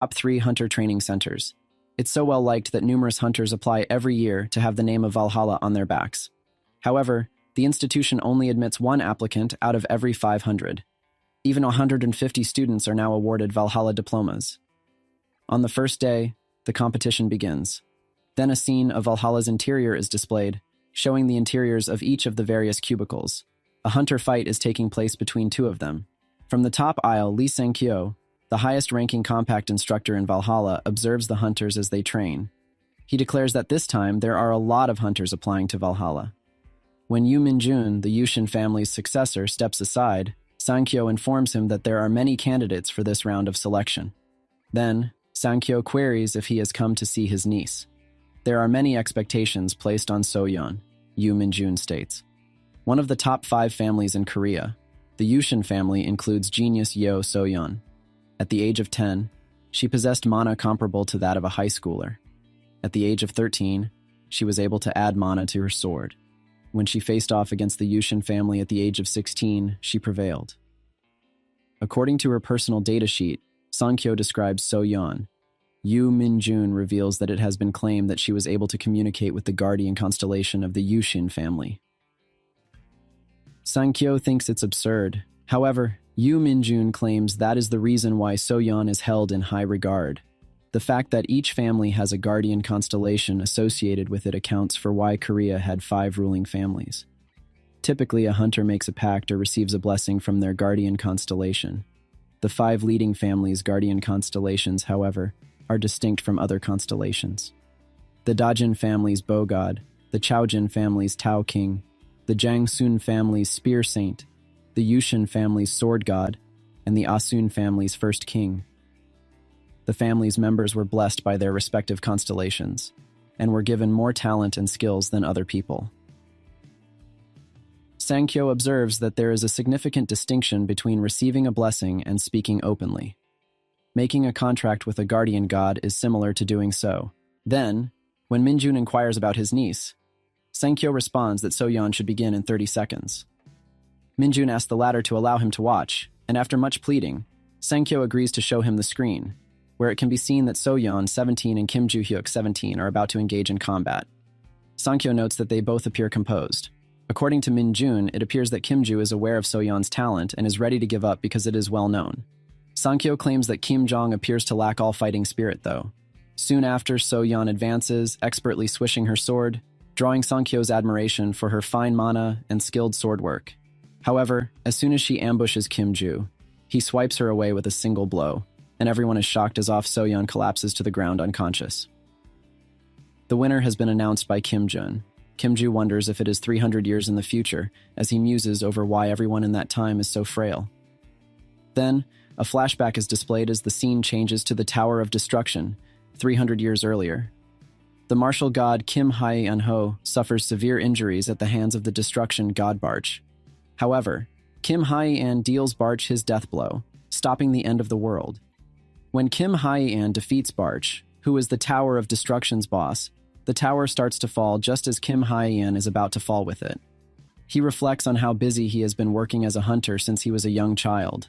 Top 3 hunter training centers. It's so well liked that numerous hunters apply every year to have the name of Valhalla on their backs. However, the institution only admits one applicant out of every 500. Even 150 students are now awarded Valhalla diplomas. On the first day, the competition begins. Then a scene of Valhalla's interior is displayed, showing the interiors of each of the various cubicles. A hunter fight is taking place between two of them. From the top aisle, Lee Sang-kyo, the highest-ranking compact instructor in Valhalla, observes the hunters as they train. He declares that this time there are a lot of hunters applying to Valhalla. When Yu Min-jun, the Yushin family's successor, steps aside, Sang-kyo informs him that there are many candidates for this round of selection. Then, Sang-kyo queries if he has come to see his niece. There are many expectations placed on So-yeon, Yu Min-jun states. One of the top 5 families in Korea, the Yushin family includes genius Yeo So-yeon. At the age of 10, she possessed mana comparable to that of a high schooler. At the age of 13, she was able to add mana to her sword. When she faced off against the Yushin family at the age of 16, she prevailed. According to her personal datasheet, Sang-kyo describes So-yeon. Yu Min-jun reveals that it has been claimed that she was able to communicate with the guardian constellation of the Yushin family. Sang-kyo thinks it's absurd. However, Yu Min-jun claims that is the reason why So-yeon is held in high regard. The fact that each family has a guardian constellation associated with it accounts for why Korea had 5 ruling families. Typically, a hunter makes a pact or receives a blessing from their guardian constellation. The 5 leading families' guardian constellations, however, are distinct from other constellations. The Dajin family's Bow God, the Chaojin family's Tao King, the Jangsun family's Spear Saint, the Yushin family's Sword God, and the Asun family's First King. The family's members were blessed by their respective constellations, and were given more talent and skills than other people. Sang-kyo observes that there is a significant distinction between receiving a blessing and speaking openly. Making a contract with a guardian god is similar to doing so. Then, when Min-jun inquires about his niece, Sang-kyo responds that So-yeon should begin in 30 seconds. Min-jun asks the latter to allow him to watch, and after much pleading, Sang-kyo agrees to show him the screen, where it can be seen that So-yeon, 17, and Kim Joo-hyuk, 17, are about to engage in combat. Sang-kyo notes that they both appear composed. According to Min-jun, it appears that Kim Joo is aware of So-yeon's talent and is ready to give up because it is well known. Sang-kyo claims that Kim Jong appears to lack all fighting spirit, though. Soon after, So-yeon advances, expertly swishing her sword, drawing Sang-kyo's admiration for her fine mana and skilled sword work. However, as soon as she ambushes Kim Joo, he swipes her away with a single blow, and everyone is shocked as So-yeon collapses to the ground unconscious. The winner has been announced by Kim Jun. Kim Joo wonders if it is 300 years in the future, as he muses over why everyone in that time is so frail. Then, a flashback is displayed as the scene changes to the Tower of Destruction, 300 years earlier. The martial god Kim Hae-an-ho suffers severe injuries at the hands of the destruction god Barch. However, Kim Hae-an deals Barch his death blow, stopping the end of the world. When Kim Hae-an defeats Barch, who is the Tower of Destruction's boss, the tower starts to fall just as Kim Hae-an is about to fall with it. He reflects on how busy he has been working as a hunter since he was a young child.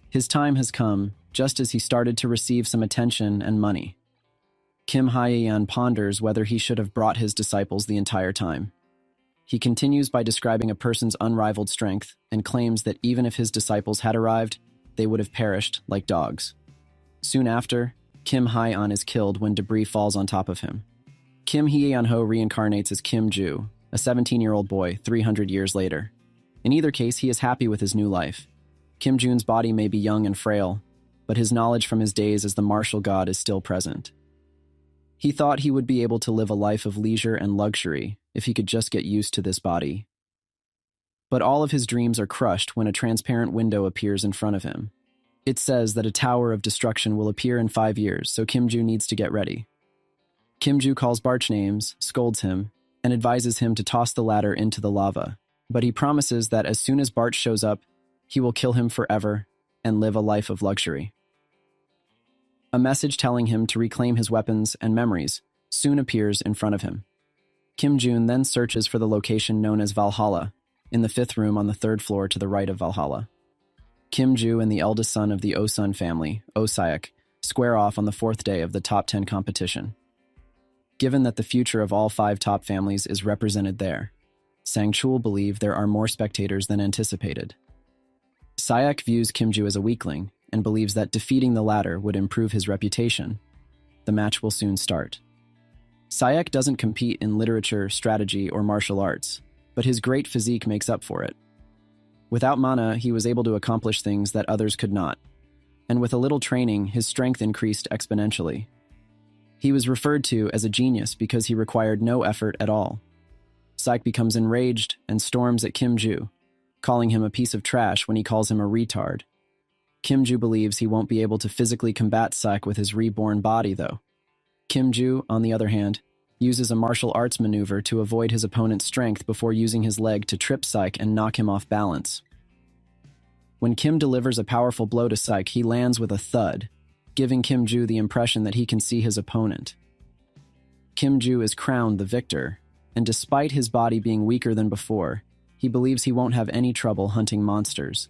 His time has come, just as he started to receive some attention and money. Kim Hae-an ponders whether he should have brought his disciples the entire time. He continues by describing a person's unrivaled strength and claims that even if his disciples had arrived, they would have perished like dogs. Soon after, Kim Hae-an is killed when debris falls on top of him. Kim Hye-an-ho reincarnates as Kim Joo, a 17-year-old boy 300 years later. In either case, he is happy with his new life. Kim Joon's body may be young and frail, but his knowledge from his days as the martial god is still present. He thought he would be able to live a life of leisure and luxury if he could just get used to this body. But all of his dreams are crushed when a transparent window appears in front of him. It says that a tower of destruction will appear in 5 years, so Kim Joo needs to get ready. Kim Joo calls Barch names, scolds him, and advises him to toss the ladder into the lava, but he promises that as soon as Barch shows up, he will kill him forever and live a life of luxury. A message telling him to reclaim his weapons and memories soon appears in front of him. Kim Joon then searches for the location known as Valhalla, in the 5th room on the 3rd floor to the right of Valhalla. Kim Joo and the eldest son of the Osun family, Osayek, square off on the fourth day of the top 10 competition. Given that the future of all 5 top families is represented there, Sang-chul believe there are more spectators than anticipated. Sayak views Kim-ju as a weakling and believes that defeating the latter would improve his reputation. The match will soon start. Sayak doesn't compete in literature, strategy, or martial arts, but his great physique makes up for it. Without mana, he was able to accomplish things that others could not, and with a little training, his strength increased exponentially. He was referred to as a genius because he required no effort at all. Saik becomes enraged and storms at Kim-ju, calling him a piece of trash when he calls him a retard. Kim-ju believes he won't be able to physically combat Saik with his reborn body, though. Kim-ju, on the other hand, uses a martial arts maneuver to avoid his opponent's strength before using his leg to trip Saik and knock him off balance. When Kim delivers a powerful blow to Saik, he lands with a thud, giving Kim-ju the impression that he can see his opponent. Kim-ju is crowned the victor, and despite his body being weaker than before, he believes he won't have any trouble hunting monsters.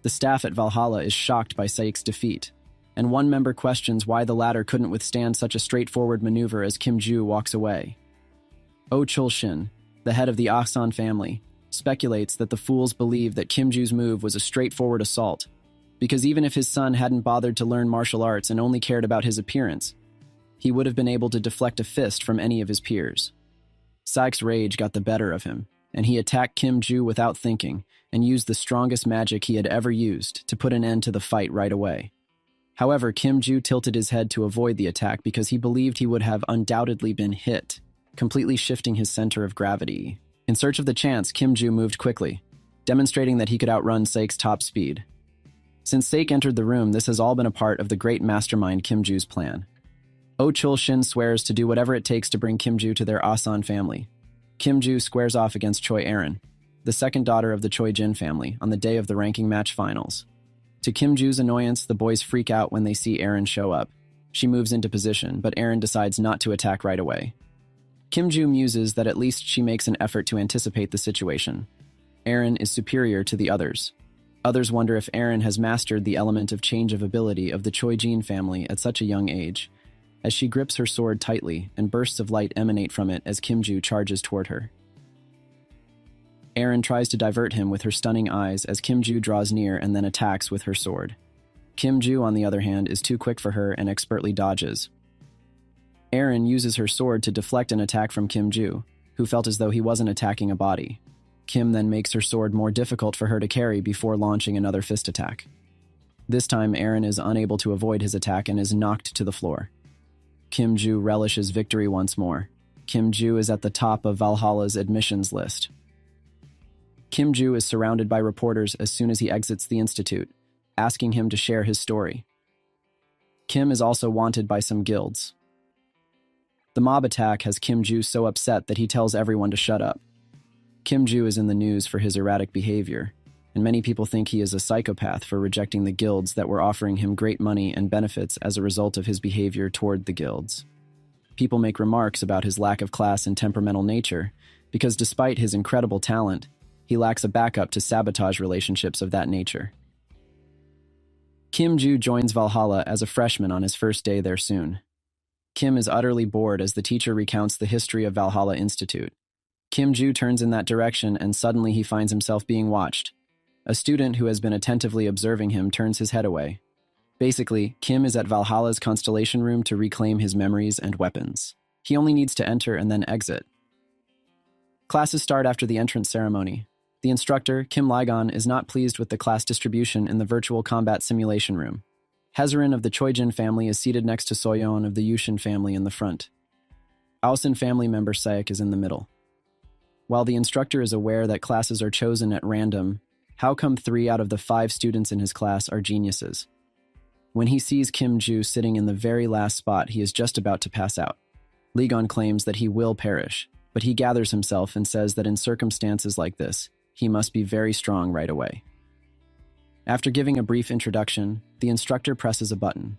The staff at Valhalla is shocked by Saik's defeat, and one member questions why the latter couldn't withstand such a straightforward maneuver as Kim-ju walks away. Oh Chul-shin, the head of the Ahsan family, speculates that the fools believe that Kim-ju's move was a straightforward assault, because even if his son hadn't bothered to learn martial arts and only cared about his appearance, he would have been able to deflect a fist from any of his peers. Saik's rage got the better of him, and he attacked Kim-ju without thinking and used the strongest magic he had ever used to put an end to the fight right away. However, Kim-ju tilted his head to avoid the attack because he believed he would have undoubtedly been hit, completely shifting his center of gravity. In search of the chance, Kim-ju moved quickly, demonstrating that he could outrun Saik's top speed. Since Saik entered the room, this has all been a part of the great mastermind Kim-ju's plan. Oh Chul-shin swears to do whatever it takes to bring Kim-ju to their Asan family. Kim-ju squares off against Choi Erin, the second daughter of the Choi Jin family, on the day of the ranking match finals. To Kim-ju's annoyance, the boys freak out when they see Erin show up. She moves into position, but Erin decides not to attack right away. Kim-ju muses that at least she makes an effort to anticipate the situation. Erin is superior to the others. Others wonder if Erin has mastered the element of change of ability of the Choi Jin family at such a young age, as she grips her sword tightly and bursts of light emanate from it as Kim-ju charges toward her. Erin tries to divert him with her stunning eyes as Kim-ju draws near and then attacks with her sword. Kim-ju, on the other hand, is too quick for her and expertly dodges. Erin uses her sword to deflect an attack from Kim-ju, who felt as though he wasn't attacking a body. Kim then makes her sword more difficult for her to carry before launching another fist attack. This time, Erin is unable to avoid his attack and is knocked to the floor. Kim-ju relishes victory once more. Kim-ju is at the top of Valhalla's admissions list. Kim-ju is surrounded by reporters as soon as he exits the institute, asking him to share his story. Kim is also wanted by some guilds. The mob attack has Kim-ju so upset that he tells everyone to shut up. Kim-ju is in the news for his erratic behavior, and many people think he is a psychopath for rejecting the guilds that were offering him great money and benefits as a result of his behavior toward the guilds. People make remarks about his lack of class and temperamental nature, because despite his incredible talent, he lacks a backup to sabotage relationships of that nature. Kim-ju joins Valhalla as a freshman on his first day there soon. Kim is utterly bored as the teacher recounts the history of Valhalla Institute. Kim-ju turns in that direction and suddenly he finds himself being watched. A student who has been attentively observing him turns his head away. Basically, Kim is at Valhalla's constellation room to reclaim his memories and weapons. He only needs to enter and then exit. Classes start after the entrance ceremony. The instructor, Kim Ligon, is not pleased with the class distribution in the virtual combat simulation room. Hazarin of the Choijin family is seated next to Soyeon of the Yushin family in the front. Aosin family member Sayak is in the middle. While the instructor is aware that classes are chosen at random, how come 3 out of the 5 students in his class are geniuses? When he sees Kim-ju sitting in the very last spot, he is just about to pass out. Ligon claims that he will perish, but he gathers himself and says that in circumstances like this, he must be very strong right away. After giving a brief introduction, the instructor presses a button.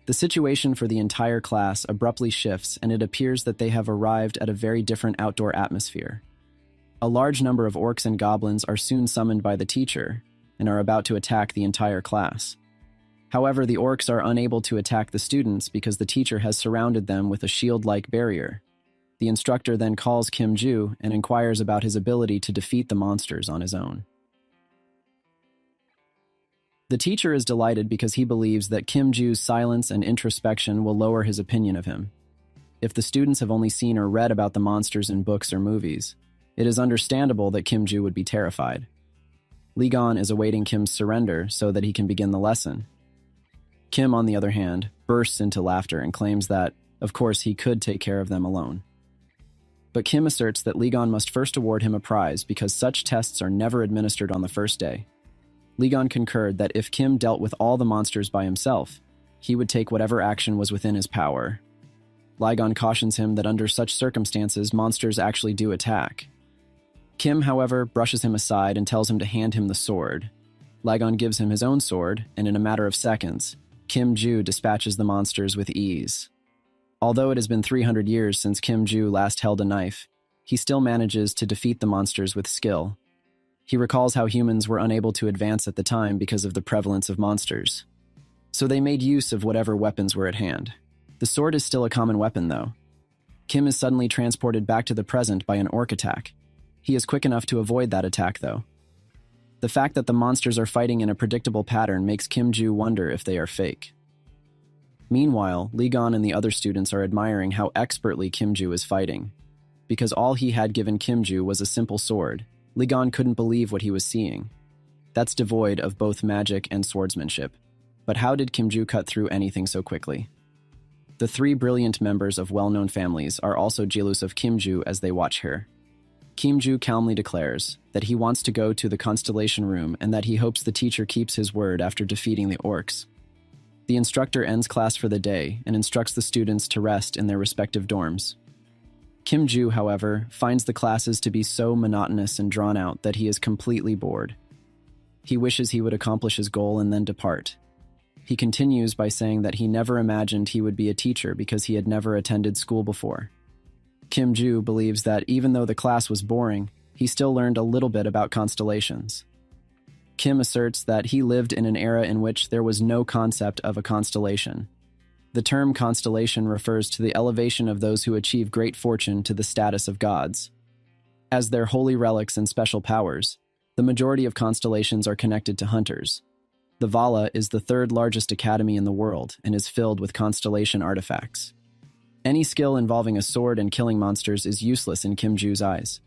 The situation for the entire class abruptly shifts and it appears that they have arrived at a very different outdoor atmosphere. A large number of orcs and goblins are soon summoned by the teacher and are about to attack the entire class. However, the orcs are unable to attack the students because the teacher has surrounded them with a shield-like barrier. The instructor then calls Kim Ju and inquires about his ability to defeat the monsters on his own. The teacher is delighted because he believes that Kim Ju's silence and introspection will lower his opinion of him. If the students have only seen or read about the monsters in books or movies, it is understandable that Kim Ju would be terrified. Ligon is awaiting Kim's surrender so that he can begin the lesson. Kim, on the other hand, bursts into laughter and claims that, of course, he could take care of them alone. But Kim asserts that Ligon must first award him a prize because such tests are never administered on the first day. Ligon concurred that if Kim dealt with all the monsters by himself, he would take whatever action was within his power. Ligon cautions him that under such circumstances, monsters actually do attack. Kim, however, brushes him aside and tells him to hand him the sword. Ligon gives him his own sword, and in a matter of seconds, Kim Ju dispatches the monsters with ease. Although it has been 300 years since Kim Ju last held a knife, he still manages to defeat the monsters with skill. He recalls how humans were unable to advance at the time because of the prevalence of monsters. So they made use of whatever weapons were at hand. The sword is still a common weapon, though. Kim is suddenly transported back to the present by an orc attack. He is quick enough to avoid that attack, though. The fact that the monsters are fighting in a predictable pattern makes Kim Ju wonder if they are fake. Meanwhile, Ligon and the other students are admiring how expertly Kim Ju is fighting. Because all he had given Kim Ju was a simple sword, Ligon couldn't believe what he was seeing. That's devoid of both magic and swordsmanship. But how did Kim Ju cut through anything so quickly? The three brilliant members of well-known families are also jealous of Kim Ju as they watch her. Kim Ju calmly declares that he wants to go to the constellation room and that he hopes the teacher keeps his word after defeating the orcs. The instructor ends class for the day and instructs the students to rest in their respective dorms. Kim Ju, however, finds the classes to be so monotonous and drawn out that he is completely bored. He wishes he would accomplish his goal and then depart. He continues by saying that he never imagined he would be a teacher because he had never attended school before. Kim Ju believes that even though the class was boring, he still learned a little bit about constellations. Kim asserts that he lived in an era in which there was no concept of a constellation. The term constellation refers to the elevation of those who achieve great fortune to the status of gods. As their holy relics and special powers, the majority of constellations are connected to hunters. The Vala is the third largest academy in the world and is filled with constellation artifacts. Any skill involving a sword and killing monsters is useless in Kim Ju's eyes.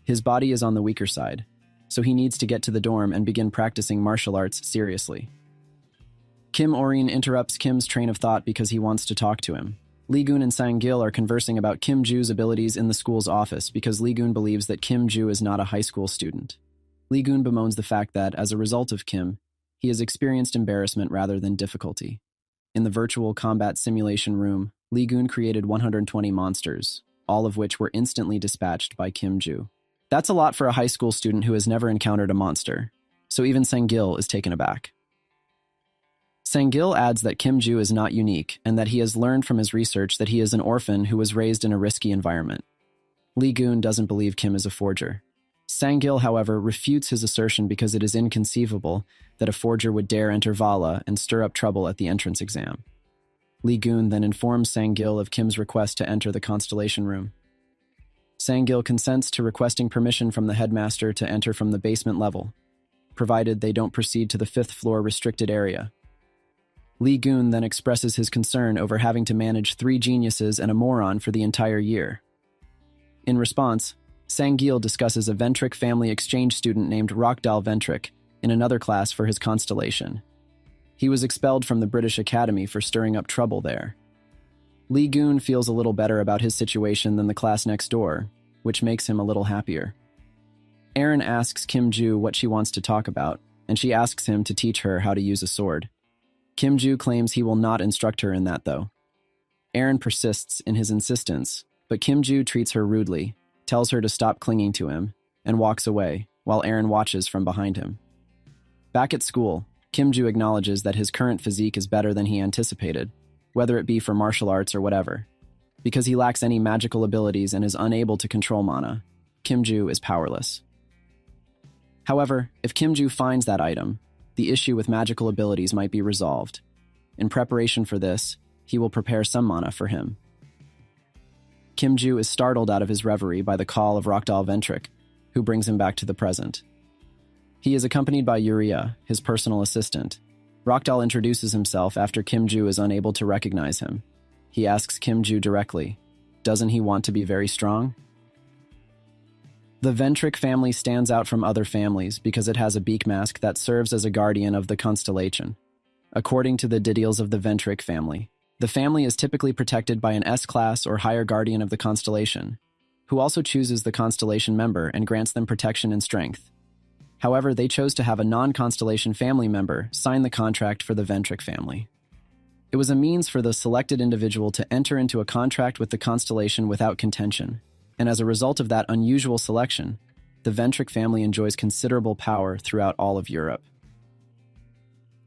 His body is on the weaker side, so he needs to get to the dorm and begin practicing martial arts seriously. Kim Orin interrupts Kim's train of thought because he wants to talk to him. Ligun and Sang-gil are conversing about Kim Ju's abilities in the school's office because Ligun believes that Kim Ju is not a high school student. Ligun bemoans the fact that, as a result of Kim, he has experienced embarrassment rather than difficulty. In the virtual combat simulation room, Ligun created 120 monsters, all of which were instantly dispatched by Kim Ju. That's a lot for a high school student who has never encountered a monster, so even Sang-gil is taken aback. Sang-gil adds that Kim Ju is not unique and that he has learned from his research that he is an orphan who was raised in a risky environment. Ligun doesn't believe Kim is a forger. Sang-gil, however, refutes his assertion because it is inconceivable that a forger would dare enter Vala and stir up trouble at the entrance exam. Ligun then informs Sang-gil of Kim's request to enter the constellation room. Sang-gil consents to requesting permission from the headmaster to enter from the basement level, provided they don't proceed to the 5th floor restricted area. Ligun then expresses his concern over having to manage 3 geniuses and a moron for the entire year. In response, Sang-gil discusses a Ventric family exchange student named Rockdal Ventric in another class for his constellation. He was expelled from the British Academy for stirring up trouble there. Ligun feels a little better about his situation than the class next door, which makes him a little happier. Erin asks Kim Ju what she wants to talk about, and she asks him to teach her how to use a sword. Kim Ju claims he will not instruct her in that, though. Erin persists in his insistence, but Kim Ju treats her rudely, tells her to stop clinging to him, and walks away, while Erin watches from behind him. Back at school, Kim Ju acknowledges that his current physique is better than he anticipated, whether it be for martial arts or whatever. Because he lacks any magical abilities and is unable to control mana, Kim Ju is powerless. However, if Kim Ju finds that item, the issue with magical abilities might be resolved. In preparation for this, he will prepare some mana for him. Kim-ju is startled out of his reverie by the call of Rockdal Ventric, who brings him back to the present. He is accompanied by Yuria, his personal assistant. Rockdal introduces himself after Kim-ju is unable to recognize him. He asks Kim-ju directly, doesn't he want to be very strong? The Ventric family stands out from other families because it has a beak mask that serves as a guardian of the constellation. According to the details of the Ventric family, the family is typically protected by an S-class or higher guardian of the constellation, who also chooses the constellation member and grants them protection and strength. However, they chose to have a non-constellation family member sign the contract for the Ventric family. It was a means for the selected individual to enter into a contract with the constellation without contention, and as a result of that unusual selection, the Ventric family enjoys considerable power throughout all of Europe.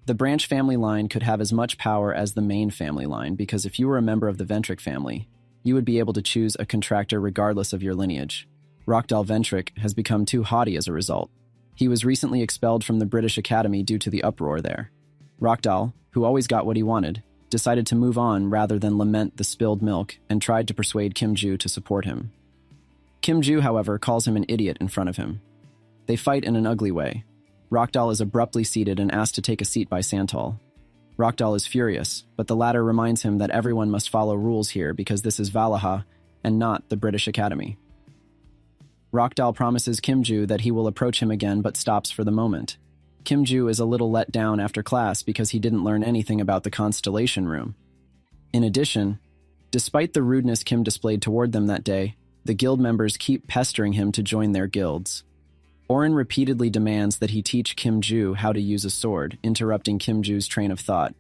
The branch family line could have as much power as the main family line because if you were a member of the Ventric family, you would be able to choose a contractor regardless of your lineage. Rockdal Ventric has become too haughty as a result. He was recently expelled from the British Academy due to the uproar there. Rockdal, who always got what he wanted, decided to move on rather than lament the spilled milk and tried to persuade Kim-ju to support him. Kim-ju, however, calls him an idiot in front of him. They fight in an ugly way. Rockdal is abruptly seated and asked to take a seat by Santal. Rockdal is furious, but the latter reminds him that everyone must follow rules here because this is Valaha and not the British Academy. Rockdal promises Kim-ju that he will approach him again but stops for the moment. Kim-ju is a little let down after class because he didn't learn anything about the Constellation Room. In addition, despite the rudeness Kim displayed toward them that day, the guild members keep pestering him to join their guilds. Orin repeatedly demands that he teach Kim-ju how to use a sword, interrupting Kim-ju's train of thought.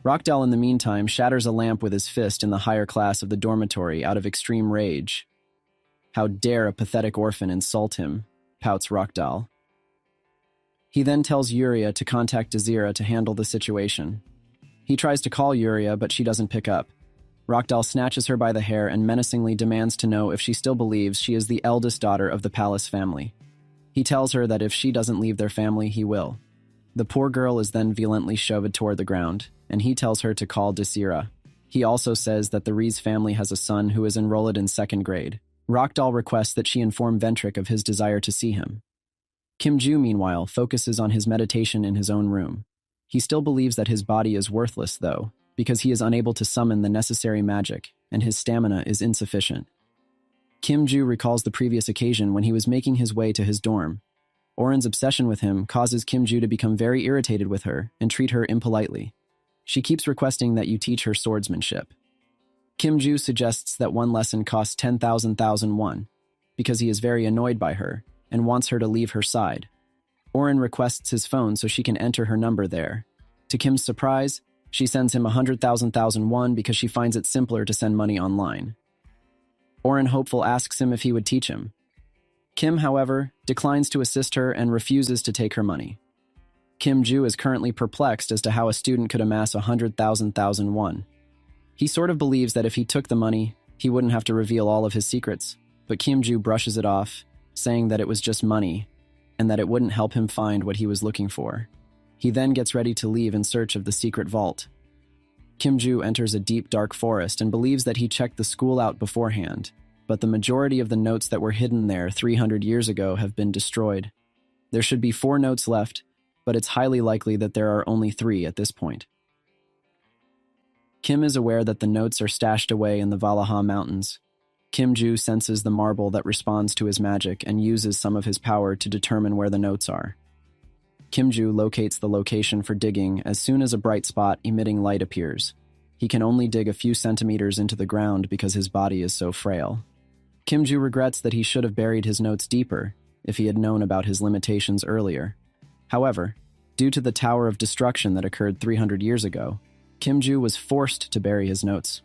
Rockdal, in the meantime, shatters a lamp with his fist in the higher class of the dormitory out of extreme rage. How dare a pathetic orphan insult him, pouts Rockdal. He then tells Yuria to contact Desira to handle the situation. He tries to call Yuria, but she doesn't pick up. Rockdal snatches her by the hair and menacingly demands to know if she still believes she is the eldest daughter of the palace family. He tells her that if she doesn't leave their family, he will. The poor girl is then violently shoved toward the ground, and he tells her to call Desira. He also says that the Rees family has a son who is enrolled in 2nd grade. Rockdal requests that she inform Ventric of his desire to see him. Kim-ju, meanwhile, focuses on his meditation in his own room. He still believes that his body is worthless, though, because he is unable to summon the necessary magic, and his stamina is insufficient. Kim-ju recalls the previous occasion when he was making his way to his dorm. Orin's obsession with him causes Kim-ju to become very irritated with her and treat her impolitely. She keeps requesting that you teach her swordsmanship. Kim-ju suggests that one lesson costs 10,000 won, because he is very annoyed by her and wants her to leave her side. Orin requests his phone so she can enter her number there. To Kim's surprise, she sends him 100,000 won because she finds it simpler to send money online. Orin, hopeful, asks him if he would teach him. Kim, however, declines to assist her and refuses to take her money. Kim-ju is currently perplexed as to how a student could amass 100,000 won. He sort of believes that if he took the money, he wouldn't have to reveal all of his secrets, but Kim-ju brushes it off, saying that it was just money, and that it wouldn't help him find what he was looking for. He then gets ready to leave in search of the secret vault. Kim-ju enters a deep, dark forest and believes that he checked the school out beforehand, but the majority of the notes that were hidden there 300 years ago have been destroyed. There should be 4 notes left, but it's highly likely that there are only 3 at this point. Kim is aware that the notes are stashed away in the Valaha Mountains. Kim-ju senses the marble that responds to his magic and uses some of his power to determine where the notes are. Kim-ju locates the location for digging as soon as a bright spot emitting light appears. He can only dig a few centimeters into the ground because his body is so frail. Kim-ju regrets that he should have buried his notes deeper if he had known about his limitations earlier. However, due to the Tower of Destruction that occurred 300 years ago, Kim-ju was forced to bury his notes.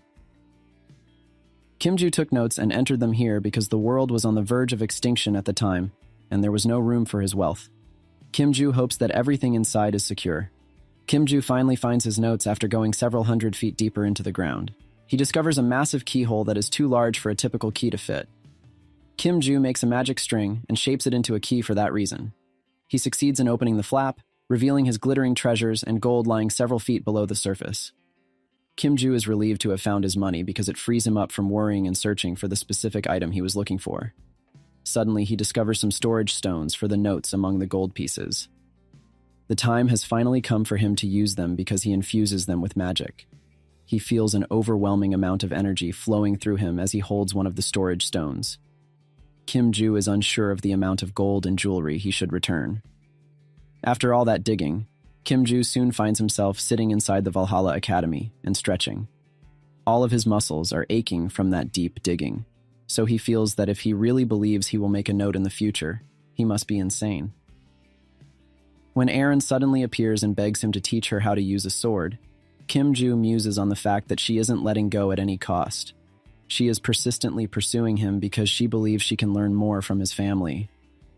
Kim-ju took notes and entered them here because the world was on the verge of extinction at the time, and there was no room for his wealth. Kim-ju hopes that everything inside is secure. Kim-ju finally finds his notes after going several hundred feet deeper into the ground. He discovers a massive keyhole that is too large for a typical key to fit. Kim-ju makes a magic string and shapes it into a key for that reason. He succeeds in opening the flap, revealing his glittering treasures and gold lying several feet below the surface. Kim-ju is relieved to have found his money because it frees him up from worrying and searching for the specific item he was looking for. Suddenly, he discovers some storage stones for the notes among the gold pieces. The time has finally come for him to use them because he infuses them with magic. He feels an overwhelming amount of energy flowing through him as he holds one of the storage stones. Kim-ju is unsure of the amount of gold and jewelry he should return. After all that digging, Kim-ju soon finds himself sitting inside the Valhalla Academy and stretching. All of his muscles are aching from that deep digging, so he feels that if he really believes he will make a note in the future, he must be insane. When Aaron suddenly appears and begs him to teach her how to use a sword, Kim-ju muses on the fact that she isn't letting go at any cost. She is persistently pursuing him because she believes she can learn more from his family.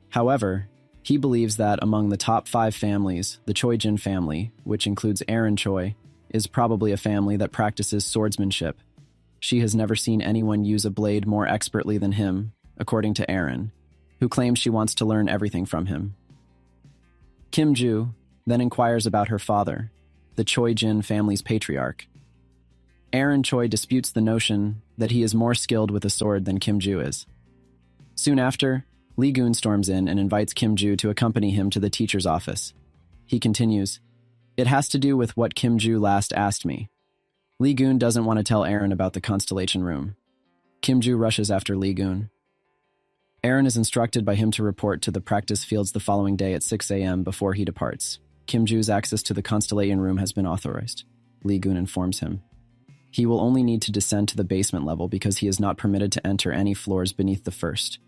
However, he believes that among the top 5 families, the Choi-jin family, which includes Aaron Choi, is probably a family that practices swordsmanship. She has never seen anyone use a blade more expertly than him, according to Aaron, who claims she wants to learn everything from him. Kim-ju then inquires about her father, the Choi-jin family's patriarch. Aaron Choi disputes the notion that he is more skilled with a sword than Kim-ju is. Soon after, Lee-gun storms in and invites Kim-ju to accompany him to the teacher's office. He continues, "It has to do with what Kim-ju last asked me." Lee-gun doesn't want to tell Aaron about the constellation room. Kim-ju rushes after Lee-gun. Aaron is instructed by him to report to the practice fields the following day at 6 a.m. before he departs. Kim-ju's access to the constellation room has been authorized. Lee-gun informs him. He will only need to descend to the basement level because he is not permitted to enter any floors beneath the first.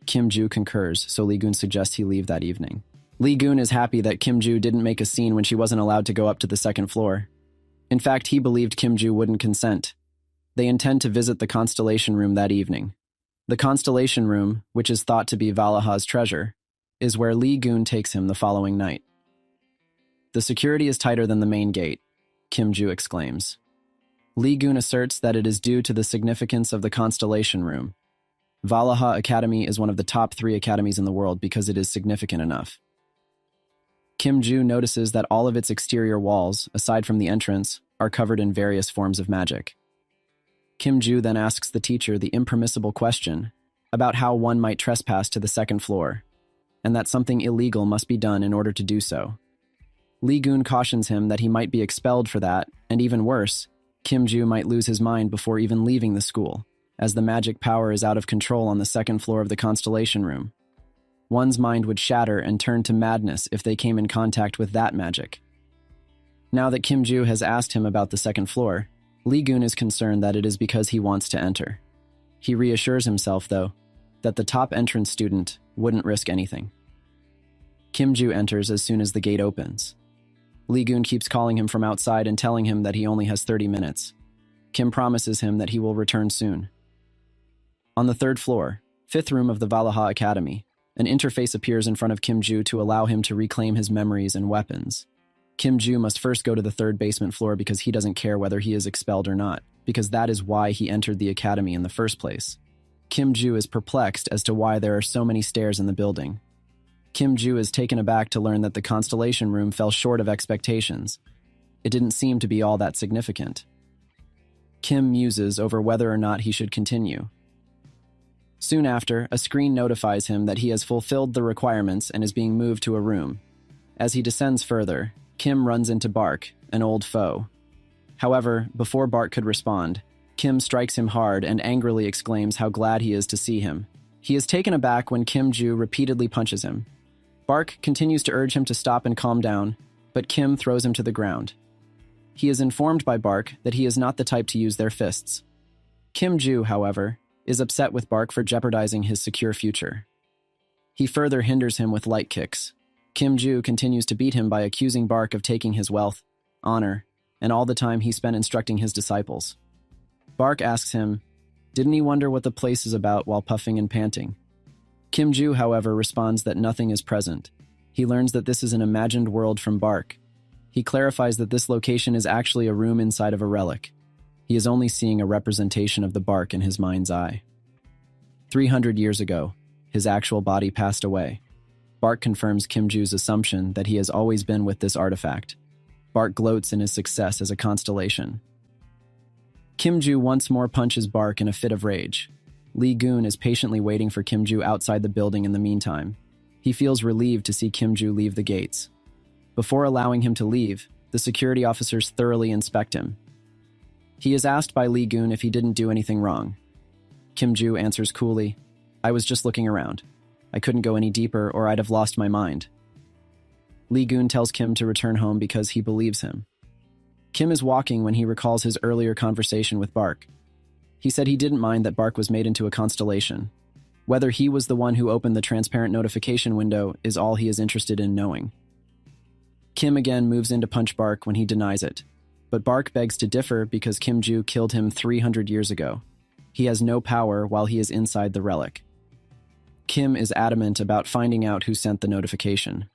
Kim-ju concurs, so Lee-gun suggests he leave that evening. Lee-gun is happy that Kim-ju didn't make a scene when she wasn't allowed to go up to the second floor. In fact, he believed Kim-ju wouldn't consent. They intend to visit the constellation room that evening. The constellation room, which is thought to be Valhalla's treasure, is where Lee-gun takes him the following night. "The security is tighter than the main gate," Kim-ju exclaims. Lee-gun asserts that it is due to the significance of the constellation room. Valhalla Academy is one of the top 3 academies in the world because it is significant enough. Kim-ju notices that all of its exterior walls, aside from the entrance, are covered in various forms of magic. Kim-ju then asks the teacher the impermissible question about how one might trespass to the second floor, and that something illegal must be done in order to do so. Lee-gun cautions him that he might be expelled for that, and even worse, Kim-ju might lose his mind before even leaving the school, as the magic power is out of control on the second floor of the constellation room. One's mind would shatter and turn to madness if they came in contact with that magic. Now that Kim-ju has asked him about the second floor, Lee-gun is concerned that it is because he wants to enter. He reassures himself, though, that the top entrance student wouldn't risk anything. Kim-ju enters as soon as the gate opens. Lee-gun keeps calling him from outside and telling him that he only has 30 minutes. Kim promises him that he will return soon. On the 3rd floor, 5th room of the Valhalla Academy, an interface appears in front of Kim-ju to allow him to reclaim his memories and weapons. Kim-ju must first go to the 3rd basement floor because he doesn't care whether he is expelled or not, because that is why he entered the academy in the first place. Kim-ju is perplexed as to why there are so many stairs in the building. Kim-ju is taken aback to learn that the constellation room fell short of expectations. It didn't seem to be all that significant. Kim muses over whether or not he should continue. Soon after, a screen notifies him that he has fulfilled the requirements and is being moved to a room. As he descends further, Kim runs into Bark, an old foe. However, before Bark could respond, Kim strikes him hard and angrily exclaims how glad he is to see him. He is taken aback when Kim-ju repeatedly punches him. Bark continues to urge him to stop and calm down, but Kim throws him to the ground. He is informed by Bark that he is not the type to use their fists. Kim-ju, however, is upset with Bark for jeopardizing his secure future. He further hinders him with light kicks. Kim-ju continues to beat him by accusing Bark of taking his wealth, honor, and all the time he spent instructing his disciples. Bark asks him, didn't he wonder what the place is about while puffing and panting? Kim-ju, however, responds that nothing is present. He learns that this is an imagined world from Bark. He clarifies that this location is actually a room inside of a relic. He is only seeing a representation of the Bark in his mind's eye. 300 years ago, his actual body passed away. Bark confirms Kim-ju's assumption that he has always been with this artifact. Bark gloats in his success as a constellation. Kim-ju once more punches Bark in a fit of rage. Lee-gun is patiently waiting for Kim-ju outside the building in the meantime. He feels relieved to see Kim-ju leave the gates. Before allowing him to leave, the security officers thoroughly inspect him. He is asked by Lee-gun if he didn't do anything wrong. Kim-ju answers coolly, "I was just looking around. I couldn't go any deeper or I'd have lost my mind." Lee-gun tells Kim to return home because he believes him. Kim is walking when he recalls his earlier conversation with Bark. He said he didn't mind that Bark was made into a constellation. Whether he was the one who opened the transparent notification window is all he is interested in knowing. Kim again moves in to punch Bark when he denies it, but Bark begs to differ because Kim-ju killed him 300 years ago. He has no power while he is inside the relic. Kim is adamant about finding out who sent the notification.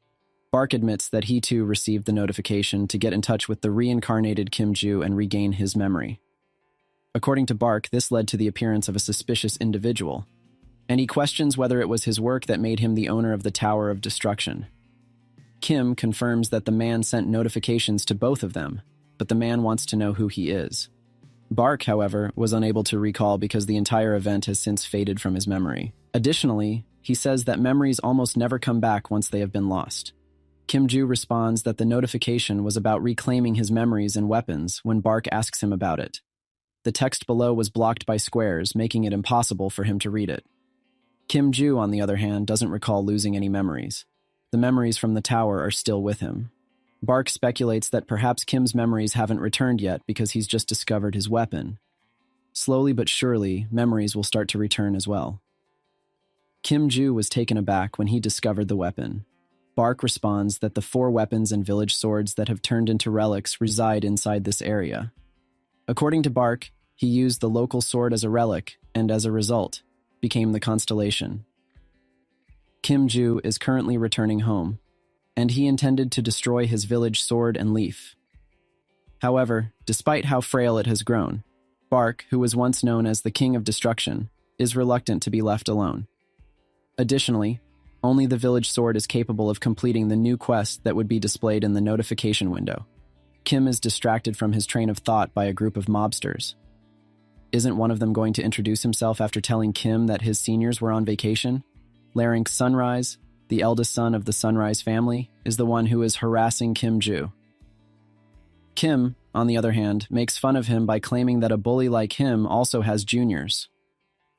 Bark admits that he too received the notification to get in touch with the reincarnated Kim-ju and regain his memory. According to Bark, this led to the appearance of a suspicious individual, and he questions whether it was his work that made him the owner of the Tower of Destruction. Kim confirms that the man sent notifications to both of them, but the man wants to know who he is. Bark, however, was unable to recall because the entire event has since faded from his memory. Additionally, he says that memories almost never come back once they have been lost. Kim-ju responds that the notification was about reclaiming his memories and weapons when Bark asks him about it. The text below was blocked by squares, making it impossible for him to read it. Kim-ju, on the other hand, doesn't recall losing any memories. The memories from the tower are still with him. Bark speculates that perhaps Kim's memories haven't returned yet because he's just discovered his weapon. Slowly but surely, memories will start to return as well. Kim-ju was taken aback when he discovered the weapon. Bark responds that the 4 weapons and village swords that have turned into relics reside inside this area. According to Bark, he used the local sword as a relic, and as a result, became the constellation. Kim-ju is currently returning home, and he intended to destroy his village sword and leaf. However, despite how frail it has grown, Bark, who was once known as the King of Destruction, is reluctant to be left alone. Additionally, only the village sword is capable of completing the new quest that would be displayed in the notification window. Kim is distracted from his train of thought by a group of mobsters. Isn't one of them going to introduce himself after telling Kim that his seniors were on vacation? Larynx Sunrise, the eldest son of the Sunrise family, is the one who is harassing Kim-ju. Kim, on the other hand, makes fun of him by claiming that a bully like him also has juniors.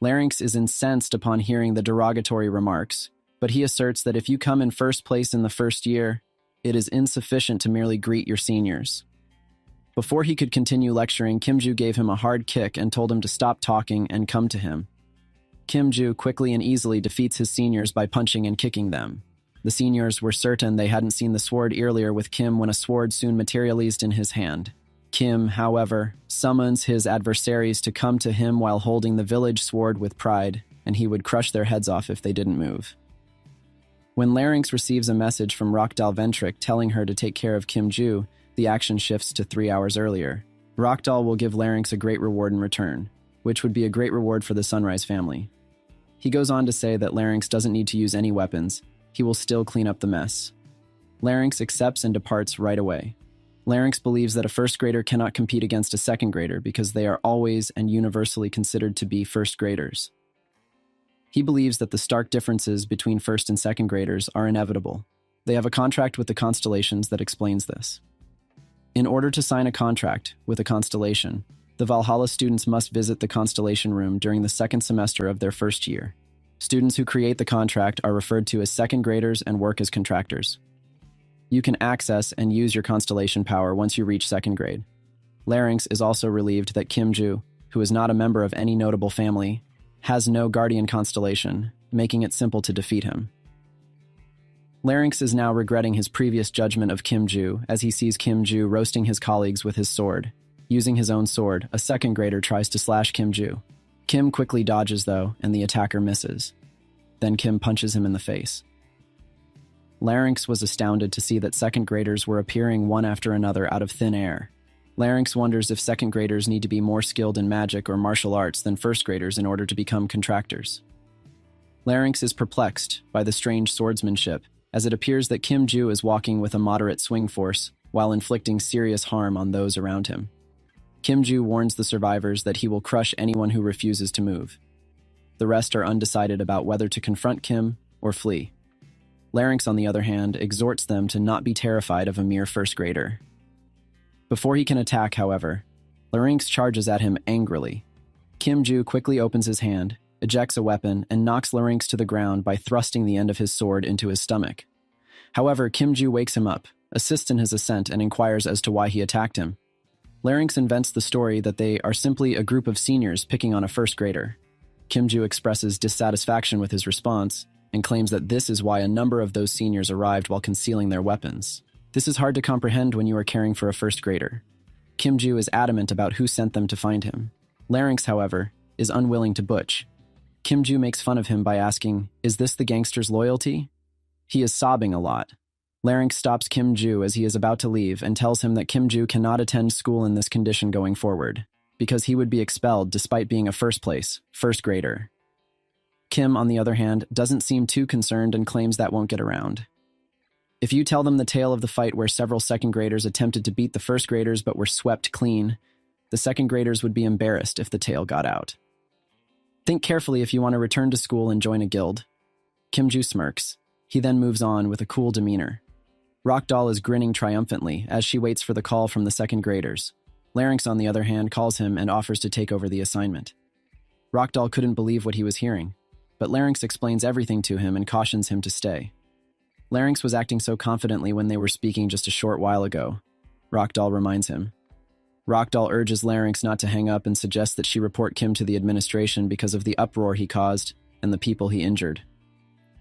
Larynx is incensed upon hearing the derogatory remarks, but he asserts that if you come in first place in the first year, it is insufficient to merely greet your seniors. Before he could continue lecturing, Kim-ju gave him a hard kick and told him to stop talking and come to him. Kim-ju quickly and easily defeats his seniors by punching and kicking them. The seniors were certain they hadn't seen the sword earlier with Kim when a sword soon materialized in his hand. Kim, however, summons his adversaries to come to him while holding the village sword with pride, and he would crush their heads off if they didn't move. When Larynx receives a message from Rockdal Ventric telling her to take care of Kim-ju, the action shifts to 3 hours earlier. Rockdal will give Larynx a great reward in return, which would be a great reward for the Sunrise family. He goes on to say that Larynx doesn't need to use any weapons, he will still clean up the mess. Larynx accepts and departs right away. Larynx believes that a first grader cannot compete against a second grader because they are always and universally considered to be first graders. He believes that the stark differences between first and second graders are inevitable. They have a contract with the constellations that explains this. In order to sign a contract with a constellation, the Valhalla students must visit the constellation room during the second semester of their first year. Students who create the contract are referred to as second graders and work as contractors. You can access and use your constellation power once you reach second grade. Larynx is also relieved that Kim-ju, who is not a member of any notable family, has no guardian constellation, making it simple to defeat him. Larynx is now regretting his previous judgment of Kim-ju as he sees Kim-ju roasting his colleagues with his sword. Using his own sword, a second grader tries to slash Kim-ju. Kim quickly dodges though, and the attacker misses. Then Kim punches him in the face. Larynx was astounded to see that second graders were appearing one after another out of thin air. Larynx wonders if second graders need to be more skilled in magic or martial arts than first graders in order to become contractors. Larynx is perplexed by the strange swordsmanship as it appears that Kim Ju is walking with a moderate swing force while inflicting serious harm on those around him. Kim Ju warns the survivors that he will crush anyone who refuses to move. The rest are undecided about whether to confront Kim or flee. Larynx, on the other hand, exhorts them to not be terrified of a mere first grader. Before he can attack, however, Larynx charges at him angrily. Kim Ju quickly opens his hand, ejects a weapon, and knocks Larynx to the ground by thrusting the end of his sword into his stomach. However, Kim Ju wakes him up, assists in his ascent, and inquires as to why he attacked him. Larynx invents the story that they are simply a group of seniors picking on a first grader. Kim Ju expresses dissatisfaction with his response and claims that this is why a number of those seniors arrived while concealing their weapons. This is hard to comprehend when you are caring for a first grader. Kim Ju is adamant about who sent them to find him. Larynx, however, is unwilling to butch. Kim Ju makes fun of him by asking, "Is this the gangster's loyalty?" He is sobbing a lot. Larynx stops Kim Ju as he is about to leave and tells him that Kim Ju cannot attend school in this condition going forward, because he would be expelled despite being a first grader. Kim, on the other hand, doesn't seem too concerned and claims that won't get around. If you tell them the tale of the fight where several second graders attempted to beat the first graders but were swept clean, the second graders would be embarrassed if the tale got out. Think carefully if you want to return to school and join a guild. Kim Ju smirks. He then moves on with a cool demeanor. Rockdoll is grinning triumphantly as she waits for the call from the second graders. Larynx, on the other hand, calls him and offers to take over the assignment. Rockdoll couldn't believe what he was hearing, but Larynx explains everything to him and cautions him to stay. Larynx was acting so confidently when they were speaking just a short while ago, Rockdoll reminds him. Rockdoll urges Larynx not to hang up and suggests that she report Kim to the administration because of the uproar he caused and the people he injured.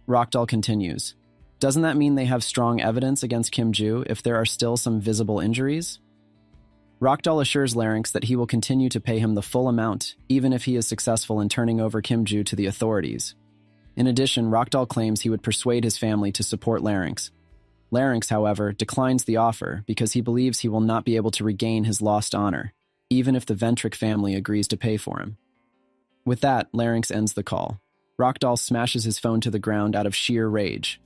Rockdoll continues, "Doesn't that mean they have strong evidence against Kim Ju if there are still some visible injuries?" Rockdoll assures Larynx that he will continue to pay him the full amount, even if he is successful in turning over Kim Ju to the authorities. In addition, Rockdoll claims he would persuade his family to support Larynx. Larynx, however, declines the offer because he believes he will not be able to regain his lost honor, even if the Ventric family agrees to pay for him. With that, Larynx ends the call. Rockdoll smashes his phone to the ground out of sheer rage.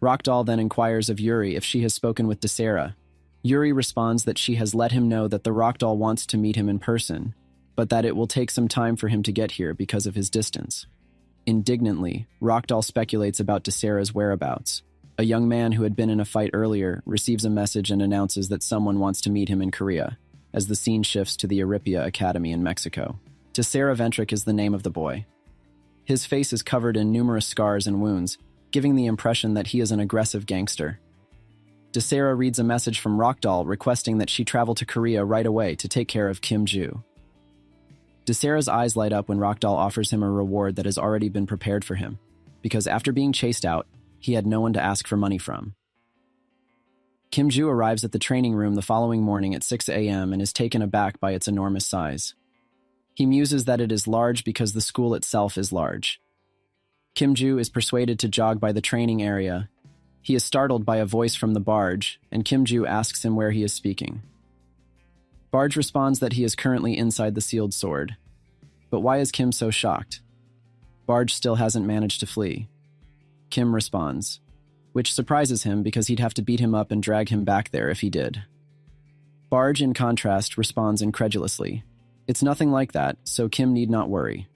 Rockdoll then inquires of Yuri if she has spoken with Desera. Yuri responds that she has let him know that the Rockdoll wants to meet him in person, but that it will take some time for him to get here because of his distance. Indignantly, Rockdoll speculates about Desera's whereabouts. A young man who had been in a fight earlier receives a message and announces that someone wants to meet him in Korea, as the scene shifts to the Aripia Academy in Mexico. Desera Ventric is the name of the boy. His face is covered in numerous scars and wounds, giving the impression that he is an aggressive gangster. Desera reads a message from Rockdoll requesting that she travel to Korea right away to take care of Kim Ju. Desera's eyes light up when Rockdoll offers him a reward that has already been prepared for him, because after being chased out, he had no one to ask for money from. Kim Ju arrives at the training room the following morning at 6 a.m. and is taken aback by its enormous size. He muses that it is large because the school itself is large. Kim Ju is persuaded to jog by the training area. He is startled by a voice from the barge, and Kim Ju asks him where he is speaking. Barge responds that he is currently inside the sealed sword. But why is Kim so shocked? Barge still hasn't managed to flee. Kim responds, which surprises him because he'd have to beat him up and drag him back there if he did. Barge, in contrast, responds incredulously. It's nothing like that, so Kim need not worry.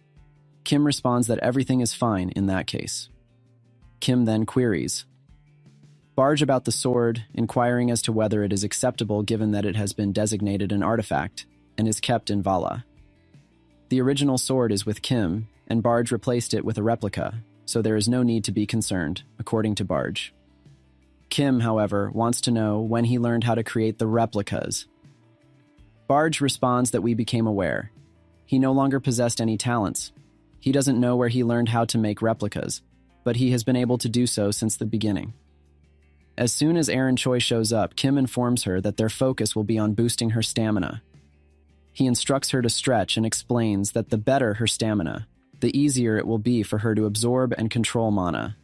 Kim responds that everything is fine in that case. Kim then queries Barge about the sword, inquiring as to whether it is acceptable given that it has been designated an artifact and is kept in Vala. The original sword is with Kim, and Barge replaced it with a replica, so there is no need to be concerned, according to Barge. Kim, however, wants to know when he learned how to create the replicas. Barge responds that we became aware. He no longer possessed any talents. He doesn't know where he learned how to make replicas, but he has been able to do so since the beginning. As soon as Aaron Choi shows up, Kim informs her that their focus will be on boosting her stamina. He instructs her to stretch and explains that the better her stamina, the easier it will be for her to absorb and control mana.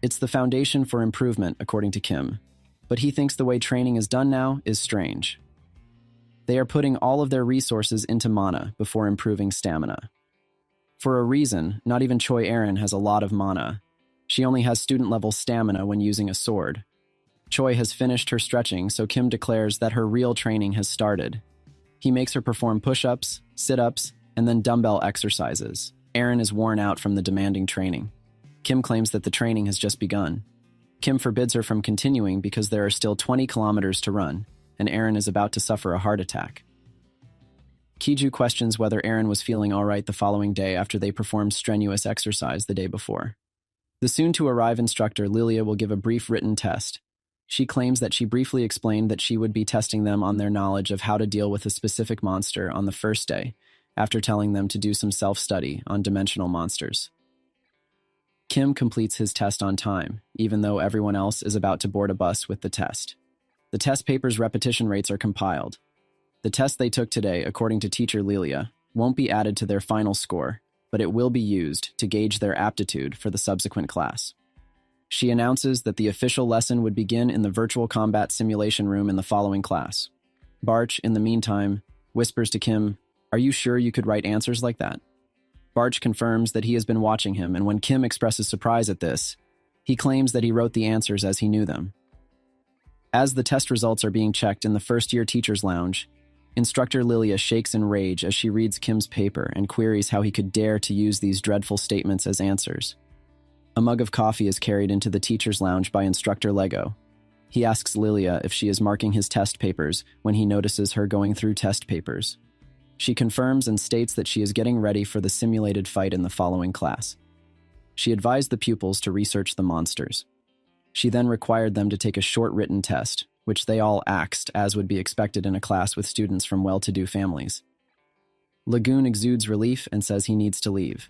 It's the foundation for improvement, according to Kim, but he thinks the way training is done now is strange. They are putting all of their resources into mana before improving stamina. For a reason, not even Choi Aaron has a lot of mana. She only has student-level stamina when using a sword. Choi has finished her stretching, so Kim declares that her real training has started. He makes her perform push-ups, sit-ups, and then dumbbell exercises. Erin is worn out from the demanding training. Kim claims that the training has just begun. Kim forbids her from continuing because there are still 20 kilometers to run, and Erin is about to suffer a heart attack. Kiju questions whether Erin was feeling all right the following day after they performed strenuous exercise the day before. The soon-to-arrive instructor, Lilia, will give a brief written test. She claims that she briefly explained that she would be testing them on their knowledge of how to deal with a specific monster on the first day, after telling them to do some self-study on dimensional monsters. Kim completes his test on time, even though everyone else is about to board a bus with the test. The test paper's repetition rates are compiled. The test they took today, according to teacher Lilia, won't be added to their final score, but it will be used to gauge their aptitude for the subsequent class. She announces that the official lesson would begin in the virtual combat simulation room in the following class. Barch, in the meantime, whispers to Kim, "Are you sure you could write answers like that?" Barch confirms that he has been watching him, and when Kim expresses surprise at this, he claims that he wrote the answers as he knew them. As the test results are being checked in the first-year teacher's lounge, Instructor Lilia shakes in rage as she reads Kim's paper and queries how he could dare to use these dreadful statements as answers. A mug of coffee is carried into the teacher's lounge by Instructor Lego. He asks Lilia if she is marking his test papers when he notices her going through test papers. She confirms and states that she is getting ready for the simulated fight in the following class. She advised the pupils to research the monsters. She then required them to take a short written test, which they all axed, as would be expected in a class with students from well-to-do families. Lagoon exudes relief and says he needs to leave.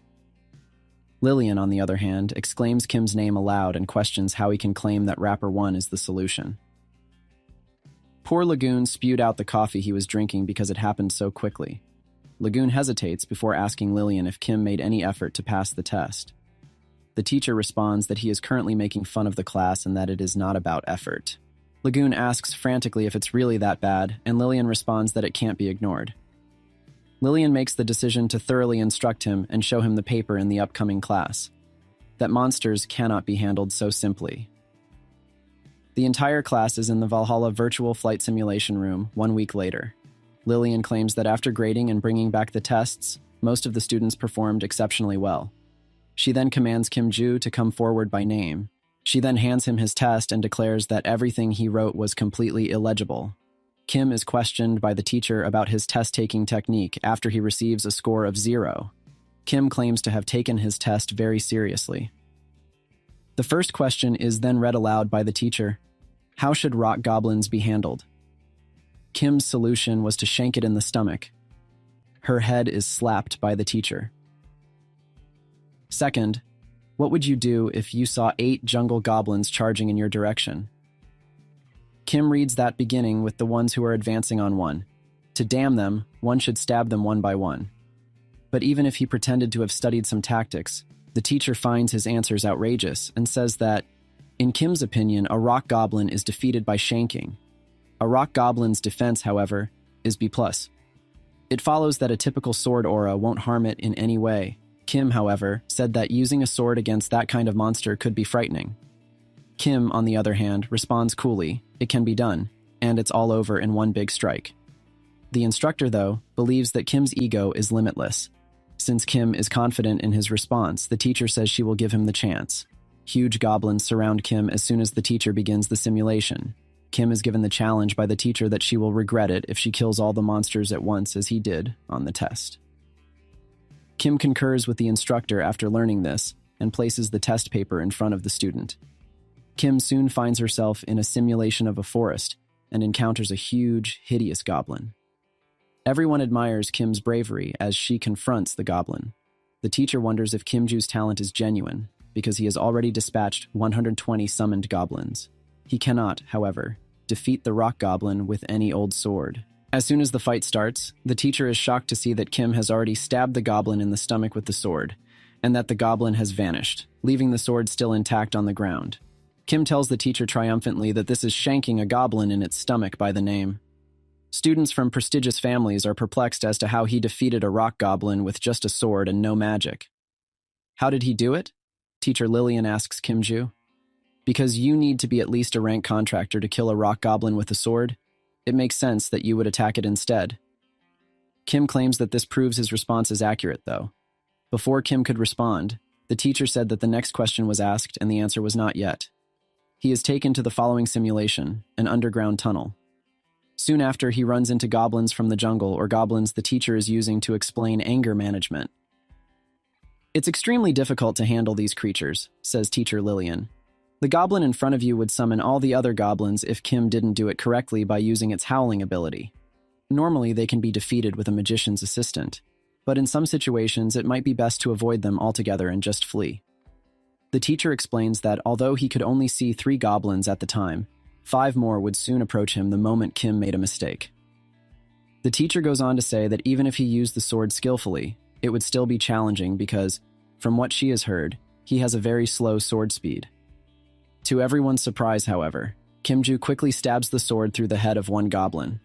Lillian, on the other hand, exclaims Kim's name aloud and questions how he can claim that Rapper 1 is the solution. Poor Lagoon spewed out the coffee he was drinking because it happened so quickly. Lagoon hesitates before asking Lillian if Kim made any effort to pass the test. The teacher responds that he is currently making fun of the class and that it is not about effort. Lagoon asks frantically if it's really that bad, and Lillian responds that it can't be ignored. Lillian makes the decision to thoroughly instruct him and show him the paper in the upcoming class, that monsters cannot be handled so simply. The entire class is in the Valhalla virtual flight simulation room 1 week later. Lillian claims that after grading and bringing back the tests, most of the students performed exceptionally well. She then commands Kim Ju to come forward by name. She then hands him his test and declares that everything he wrote was completely illegible. Kim is questioned by the teacher about his test-taking technique after he receives a score of 0. Kim claims to have taken his test very seriously. The first question is then read aloud by the teacher. How should rock goblins be handled? Kim's solution was to shank it in the stomach. Her head is slapped by the teacher. Second, what would you do if you saw 8 jungle goblins charging in your direction? Kim reads that beginning with the ones who are advancing on one. To damn them, one should stab them one by one. But even if he pretended to have studied some tactics, the teacher finds his answers outrageous and says that, in Kim's opinion, a rock goblin is defeated by shanking. A rock goblin's defense, however, is B+. It follows that a typical sword aura won't harm it in any way. Kim, however, said that using a sword against that kind of monster could be frightening. Kim, on the other hand, responds coolly, it can be done, and it's all over in one big strike. The instructor, though, believes that Kim's ego is limitless. Since Kim is confident in his response, the teacher says she will give him the chance. Huge goblins surround Kim as soon as the teacher begins the simulation. Kim is given the challenge by the teacher that she will regret it if she kills all the monsters at once as he did on the test. Kim concurs with the instructor after learning this and places the test paper in front of the student. Kim soon finds herself in a simulation of a forest and encounters a huge, hideous goblin. Everyone admires Kim's bravery as she confronts the goblin. The teacher wonders if Kim Ju's talent is genuine because he has already dispatched 120 summoned goblins. He cannot, however, defeat the rock goblin with any old sword. As soon as the fight starts, the teacher is shocked to see that Kim has already stabbed the goblin in the stomach with the sword, and that the goblin has vanished, leaving the sword still intact on the ground. Kim tells the teacher triumphantly that this is shanking a goblin in its stomach by the name. Students from prestigious families are perplexed as to how he defeated a rock goblin with just a sword and no magic. How did he do it? Teacher Lillian asks Kimju. Because you need to be at least a rank contractor to kill a rock goblin with a sword, it makes sense that you would attack it instead. Kim claims that this proves his response is accurate, though. Before Kim could respond, the teacher said that the next question was asked and the answer was not yet. He is taken to the following simulation, an underground tunnel. Soon after, he runs into goblins from the jungle, or goblins the teacher is using to explain anger management. It's extremely difficult to handle these creatures, says Teacher Lillian. The goblin in front of you would summon all the other goblins if Kim didn't do it correctly by using its howling ability. Normally, they can be defeated with a magician's assistant, but in some situations, it might be best to avoid them altogether and just flee. The teacher explains that although he could only see 3 goblins at the time, 5 more would soon approach him the moment Kim made a mistake. The teacher goes on to say that even if he used the sword skillfully, it would still be challenging because, from what she has heard, he has a very slow sword speed. To everyone's surprise, however, Kimju quickly stabs the sword through the head of one goblin.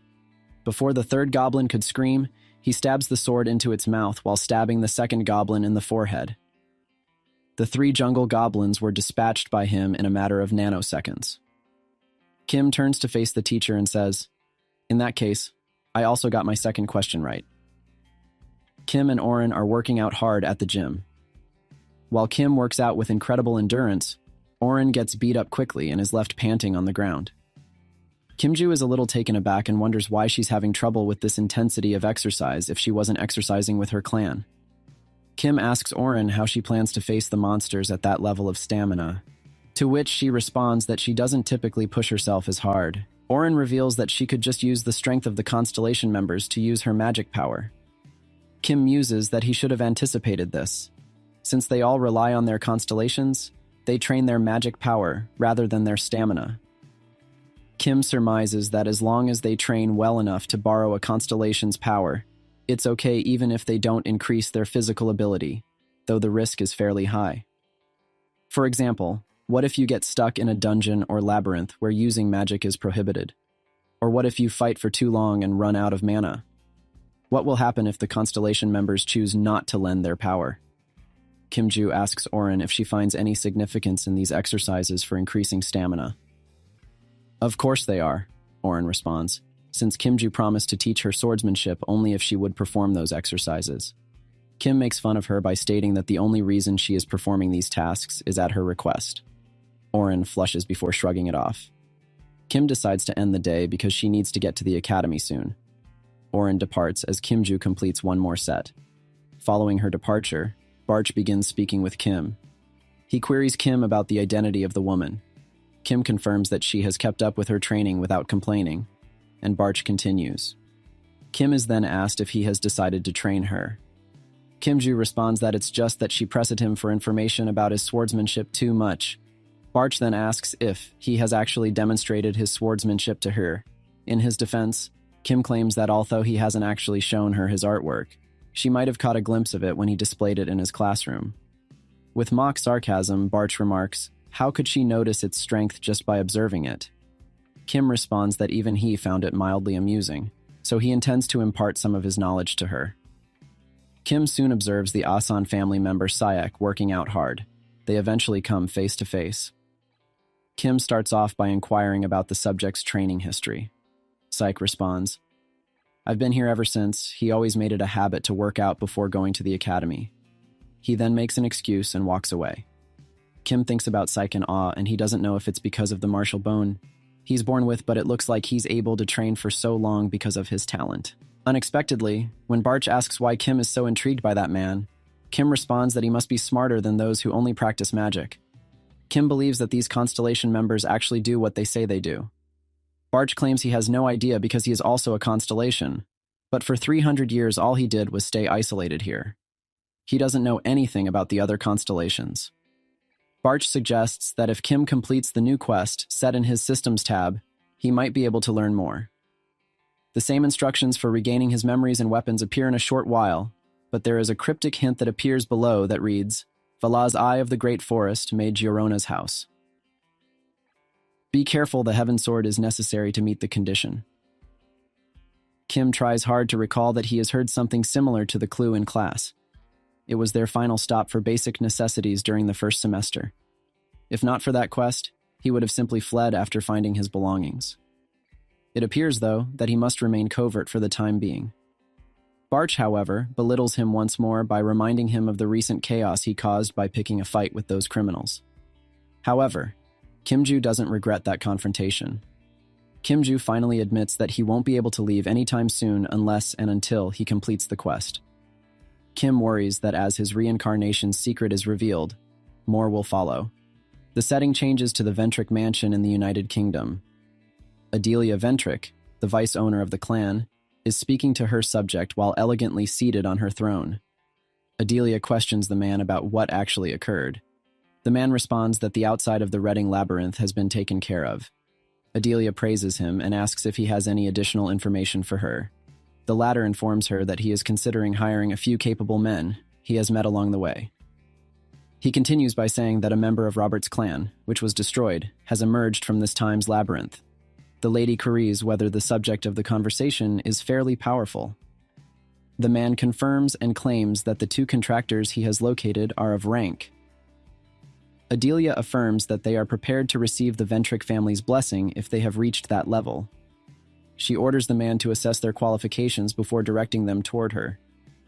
Before the 3rd goblin could scream, he stabs the sword into its mouth while stabbing the 2nd goblin in the forehead. The 3 jungle goblins were dispatched by him in a matter of nanoseconds. Kim turns to face the teacher and says, "In that case, I also got my second question right." Kim and Oren are working out hard at the gym. While Kim works out with incredible endurance, Oren gets beat up quickly and is left panting on the ground. Kimju is a little taken aback and wonders why she's having trouble with this intensity of exercise if she wasn't exercising with her clan. Kim asks Oren how she plans to face the monsters at that level of stamina, to which she responds that she doesn't typically push herself as hard. Oren reveals that she could just use the strength of the constellation members to use her magic power. Kim muses that he should have anticipated this. Since they all rely on their constellations, they train their magic power rather than their stamina. Kim surmises that as long as they train well enough to borrow a constellation's power, it's okay even if they don't increase their physical ability, though the risk is fairly high. For example, what if you get stuck in a dungeon or labyrinth where using magic is prohibited? Or what if you fight for too long and run out of mana? What will happen if the constellation members choose not to lend their power? Kimju asks Oren if she finds any significance in these exercises for increasing stamina. Of course they are, Oren responds, since Kimju promised to teach her swordsmanship only if she would perform those exercises. Kim makes fun of her by stating that the only reason she is performing these tasks is at her request. Oren flushes before shrugging it off. Kim decides to end the day because she needs to get to the academy soon. Oren departs as Kimju completes one more set. Following her departure, Barch begins speaking with Kim. He queries Kim about the identity of the woman. Kim confirms that she has kept up with her training without complaining, and Barch continues. Kim is then asked if he has decided to train her. Kimju responds that it's just that she pressed him for information about his swordsmanship too much. Barch then asks if he has actually demonstrated his swordsmanship to her. In his defense, Kim claims that although he hasn't actually shown her his artwork, she might have caught a glimpse of it when he displayed it in his classroom. With mock sarcasm, Barch remarks, how could she notice its strength just by observing it? Kim responds that even he found it mildly amusing, so he intends to impart some of his knowledge to her. Kim soon observes the Asan family member Sayak working out hard. They eventually come face to face. Kim starts off by inquiring about the subject's training history. Sayak responds, I've been here ever since. He always made it a habit to work out before going to the academy. He then makes an excuse and walks away. Kim thinks about Sayak in awe, and he doesn't know if it's because of the martial bone he's born with, but it looks like he's able to train for so long because of his talent. Unexpectedly, when Barch asks why Kim is so intrigued by that man, Kim responds that he must be smarter than those who only practice magic. Kim believes that these constellation members actually do what they say they do. Barch claims he has no idea because he is also a constellation, but for 300 years all he did was stay isolated here. He doesn't know anything about the other constellations. Barch suggests that if Kim completes the new quest set in his Systems tab, he might be able to learn more. The same instructions for regaining his memories and weapons appear in a short while, but there is a cryptic hint that appears below that reads, Vala's eye of the great forest made Giorona's house. Be careful, the Heaven Sword is necessary to meet the condition. Kim tries hard to recall that he has heard something similar to the clue in class. It was their final stop for basic necessities during the first semester. If not for that quest, he would have simply fled after finding his belongings. It appears, though, that he must remain covert for the time being. Barch, however, belittles him once more by reminding him of the recent chaos he caused by picking a fight with those criminals. However, Kim-ju doesn't regret that confrontation. Kim-ju finally admits that he won't be able to leave anytime soon unless and until he completes the quest. Kim worries that as his reincarnation's secret is revealed, more will follow. The setting changes to the Ventric mansion in the United Kingdom. Adelia Ventric, the vice owner of the clan, is speaking to her subject while elegantly seated on her throne. Adelia questions the man about what actually occurred. The man responds that the outside of the Reading Labyrinth has been taken care of. Adelia praises him and asks if he has any additional information for her. The latter informs her that he is considering hiring a few capable men he has met along the way. He continues by saying that a member of Robert's clan, which was destroyed, has emerged from this time's labyrinth. The lady queries whether the subject of the conversation is fairly powerful. The man confirms and claims that the two contractors he has located are of rank. Adelia affirms that they are prepared to receive the Ventric family's blessing if they have reached that level. She orders the man to assess their qualifications before directing them toward her.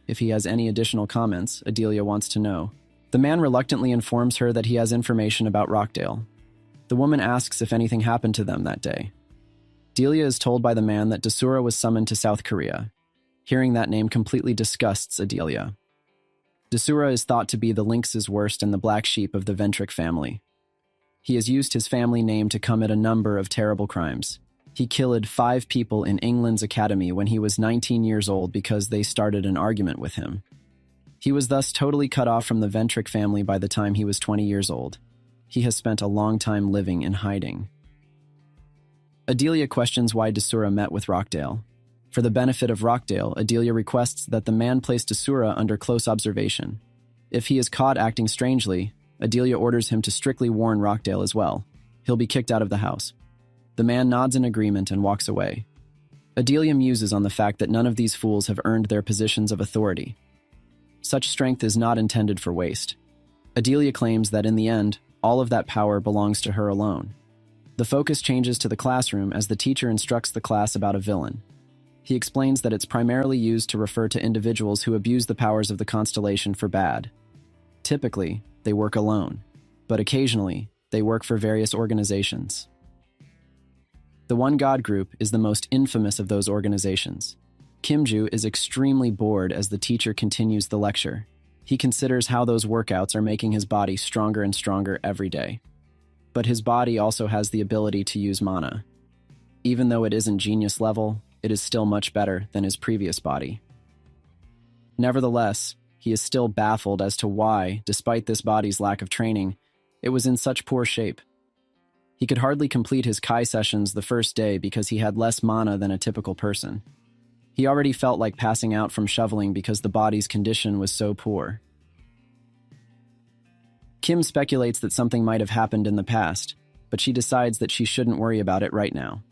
If he has any additional comments, Adelia wants to know. The man reluctantly informs her that he has information about Rockdale. The woman asks if anything happened to them that day. Delia is told by the man that Asura was summoned to South Korea. Hearing that name completely disgusts Adelia. Asura is thought to be the lynx's worst and the black sheep of the Ventric family. He has used his family name to commit a number of terrible crimes. He killed 5 people in England's academy when he was 19 years old because they started an argument with him. He was thus totally cut off from the Ventric family by the time he was 20 years old. He has spent a long time living in hiding. Adelia questions why Asura met with Rockdale. For the benefit of Rockdale, Adelia requests that the man place Asura under close observation. If he is caught acting strangely, Adelia orders him to strictly warn Rockdale as well. He'll be kicked out of the house. The man nods in agreement and walks away. Adelia muses on the fact that none of these fools have earned their positions of authority. Such strength is not intended for waste. Adelia claims that in the end, all of that power belongs to her alone. The focus changes to the classroom as the teacher instructs the class about a villain. He explains that it's primarily used to refer to individuals who abuse the powers of the constellation for bad. Typically, they work alone, but occasionally, they work for various organizations. The One God Group is the most infamous of those organizations. Kim-ju is extremely bored as the teacher continues the lecture. He considers how those workouts are making his body stronger and stronger every day. But his body also has the ability to use mana. Even though it isn't genius level, it is still much better than his previous body. Nevertheless, he is still baffled as to why, despite this body's lack of training, it was in such poor shape. He could hardly complete his Kai sessions the first day because he had less mana than a typical person. He already felt like passing out from shoveling because the body's condition was so poor. Kim speculates that something might have happened in the past, but she decides that she shouldn't worry about it right now.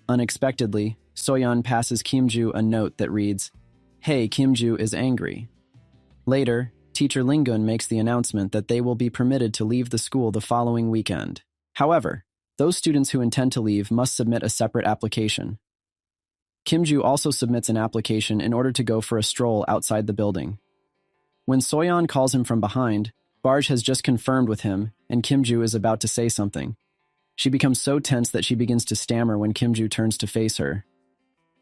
Unexpectedly, Soyeon passes Kim-ju a note that reads, "Hey, Kim-ju is angry." Later, teacher Lingun makes the announcement that they will be permitted to leave the school the following weekend. However, those students who intend to leave must submit a separate application. Kim-ju also submits an application in order to go for a stroll outside the building. When Soyeon calls him from behind, Barge has just confirmed with him, and Kim-ju is about to say something. She becomes so tense that she begins to stammer when Kim-ju turns to face her.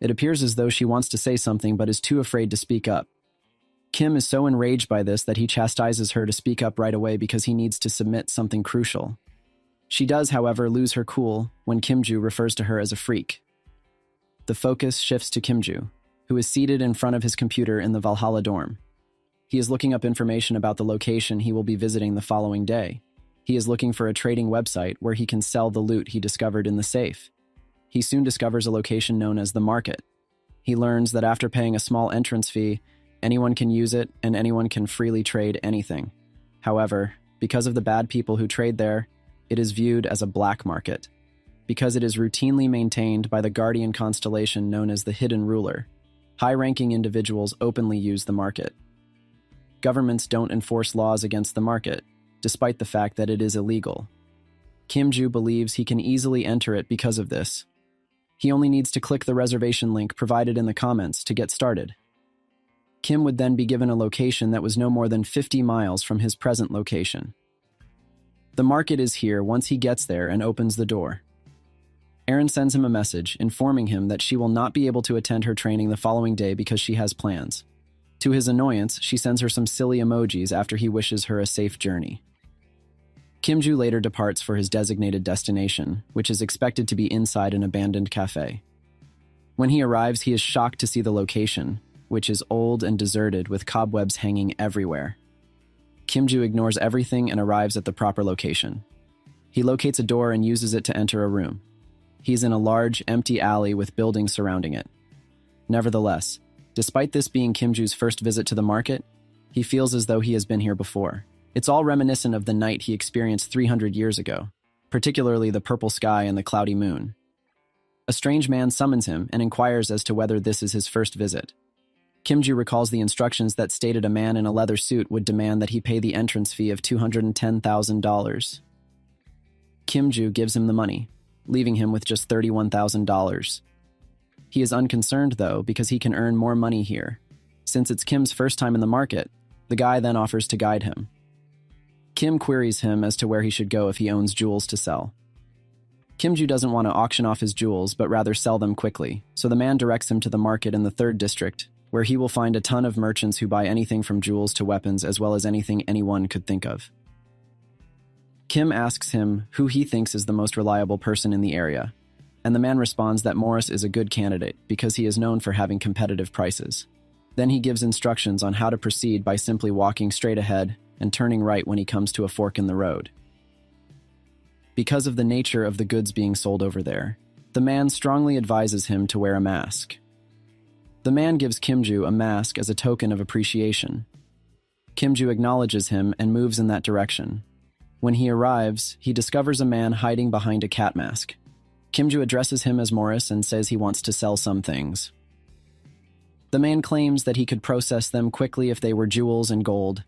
It appears as though she wants to say something but is too afraid to speak up. Kim is so enraged by this that he chastises her to speak up right away because he needs to submit something crucial. She does, however, lose her cool when Kim-ju refers to her as a freak. The focus shifts to Kim-ju, who is seated in front of his computer in the Valhalla dorm. He is looking up information about the location he will be visiting the following day. He is looking for a trading website where he can sell the loot he discovered in the safe. He soon discovers a location known as the market. He learns that after paying a small entrance fee, anyone can use it and anyone can freely trade anything. However, because of the bad people who trade there, it is viewed as a black market. Because it is routinely maintained by the guardian constellation known as the Hidden Ruler, high-ranking individuals openly use the market. Governments don't enforce laws against the market, despite the fact that it is illegal. Kim-ju believes he can easily enter it because of this. He only needs to click the reservation link provided in the comments to get started. Kim would then be given a location that was no more than 50 miles from his present location. The market is here once he gets there and opens the door. Erin sends him a message informing him that she will not be able to attend her training the following day because she has plans. To his annoyance, she sends her some silly emojis after he wishes her a safe journey. Kim-ju later departs for his designated destination, which is expected to be inside an abandoned cafe. When he arrives, he is shocked to see the location, which is old and deserted with cobwebs hanging everywhere. Kim-ju ignores everything and arrives at the proper location. He locates a door and uses it to enter a room. He's in a large, empty alley with buildings surrounding it. Nevertheless, despite this being Kim-ju's first visit to the market, he feels as though he has been here before. It's all reminiscent of the night he experienced 300 years ago, particularly the purple sky and the cloudy moon. A strange man summons him and inquires as to whether this is his first visit. Kim-ju recalls the instructions that stated a man in a leather suit would demand that he pay the entrance fee of $210,000. Kim-ju gives him the money, leaving him with just $31,000. He is unconcerned, though, because he can earn more money here. Since it's Kim's first time in the market, the guy then offers to guide him. Kim queries him as to where he should go if he owns jewels to sell. Kim-ju doesn't want to auction off his jewels, but rather sell them quickly, so the man directs him to the market in the 3rd district, where he will find a ton of merchants who buy anything from jewels to weapons as well as anything anyone could think of. Kim asks him who he thinks is the most reliable person in the area, and the man responds that Morris is a good candidate because he is known for having competitive prices. Then he gives instructions on how to proceed by simply walking straight ahead and turning right when he comes to a fork in the road. Because of the nature of the goods being sold over there, the man strongly advises him to wear a mask. The man gives Kim-ju a mask as a token of appreciation. Kim-ju acknowledges him and moves in that direction. When he arrives, he discovers a man hiding behind a cat mask. Kim-ju addresses him as Morris and says he wants to sell some things. The man claims that he could process them quickly if they were jewels and gold.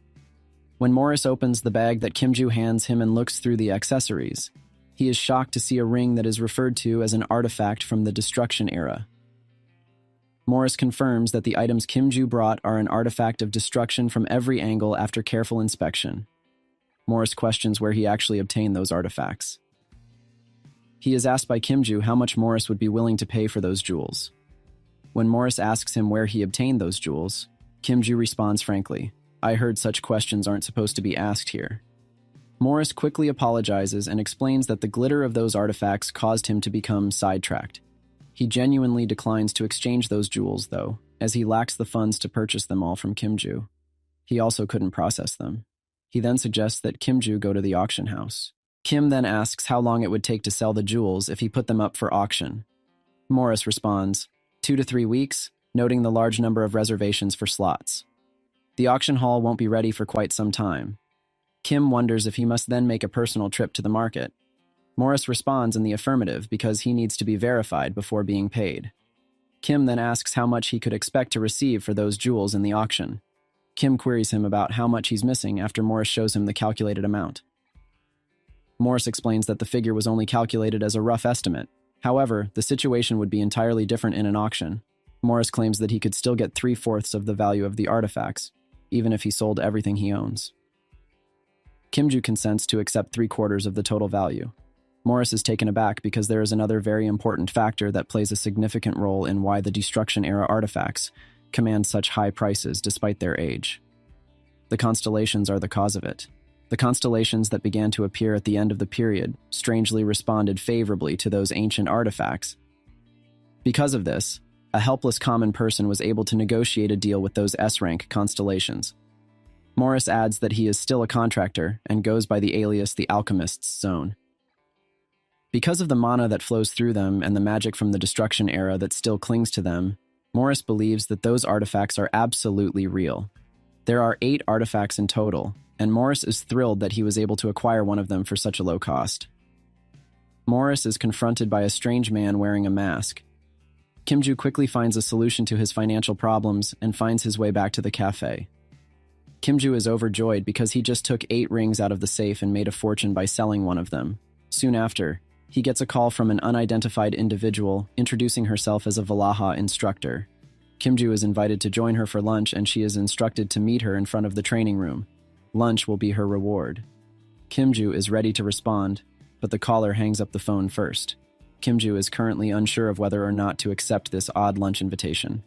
When Morris opens the bag that Kim-ju hands him and looks through the accessories, he is shocked to see a ring that is referred to as an artifact from the Destruction era. Morris confirms that the items Kim-ju brought are an artifact of destruction from every angle after careful inspection. Morris questions where he actually obtained those artifacts. He is asked by Kim-ju how much Morris would be willing to pay for those jewels. When Morris asks him where he obtained those jewels, Kim-ju responds frankly, "I heard such questions aren't supposed to be asked here." Morris quickly apologizes and explains that the glitter of those artifacts caused him to become sidetracked. He genuinely declines to exchange those jewels, though, as he lacks the funds to purchase them all from Kim-ju. He also couldn't process them. He then suggests that Kim-ju go to the auction house. Kim then asks how long it would take to sell the jewels if he put them up for auction. Morris responds, 2 to 3 weeks, noting the large number of reservations for slots. The auction hall won't be ready for quite some time. Kim wonders if he must then make a personal trip to the market. Morris responds in the affirmative because he needs to be verified before being paid. Kim then asks how much he could expect to receive for those jewels in the auction. Kim queries him about how much he's missing after Morris shows him the calculated amount. Morris explains that the figure was only calculated as a rough estimate. However, the situation would be entirely different in an auction. Morris claims that he could still get 3/4 of the value of the artifacts, even if he sold everything he owns. Kim-ju consents to accept 3/4 of the total value. Morris is taken aback because there is another very important factor that plays a significant role in why the Destruction-era artifacts command such high prices despite their age. The constellations are the cause of it. The constellations that began to appear at the end of the period strangely responded favorably to those ancient artifacts. Because of this, a helpless common person was able to negotiate a deal with those S-rank constellations. Morris adds that he is still a contractor and goes by the alias the Alchemist's Zone. Because of the mana that flows through them and the magic from the Destruction era that still clings to them, Morris believes that those artifacts are absolutely real. There are 8 artifacts in total, and Morris is thrilled that he was able to acquire one of them for such a low cost. Morris is confronted by a strange man wearing a mask. Kim-ju quickly finds a solution to his financial problems and finds his way back to the cafe. Kimju is overjoyed because he just took 8 rings out of the safe and made a fortune by selling one of them. Soon after, he gets a call from an unidentified individual introducing herself as a Valaha instructor. Kimju is invited to join her for lunch and she is instructed to meet her in front of the training room. Lunch will be her reward. Kimju is ready to respond, but the caller hangs up the phone first. Kimju is currently unsure of whether or not to accept this odd lunch invitation.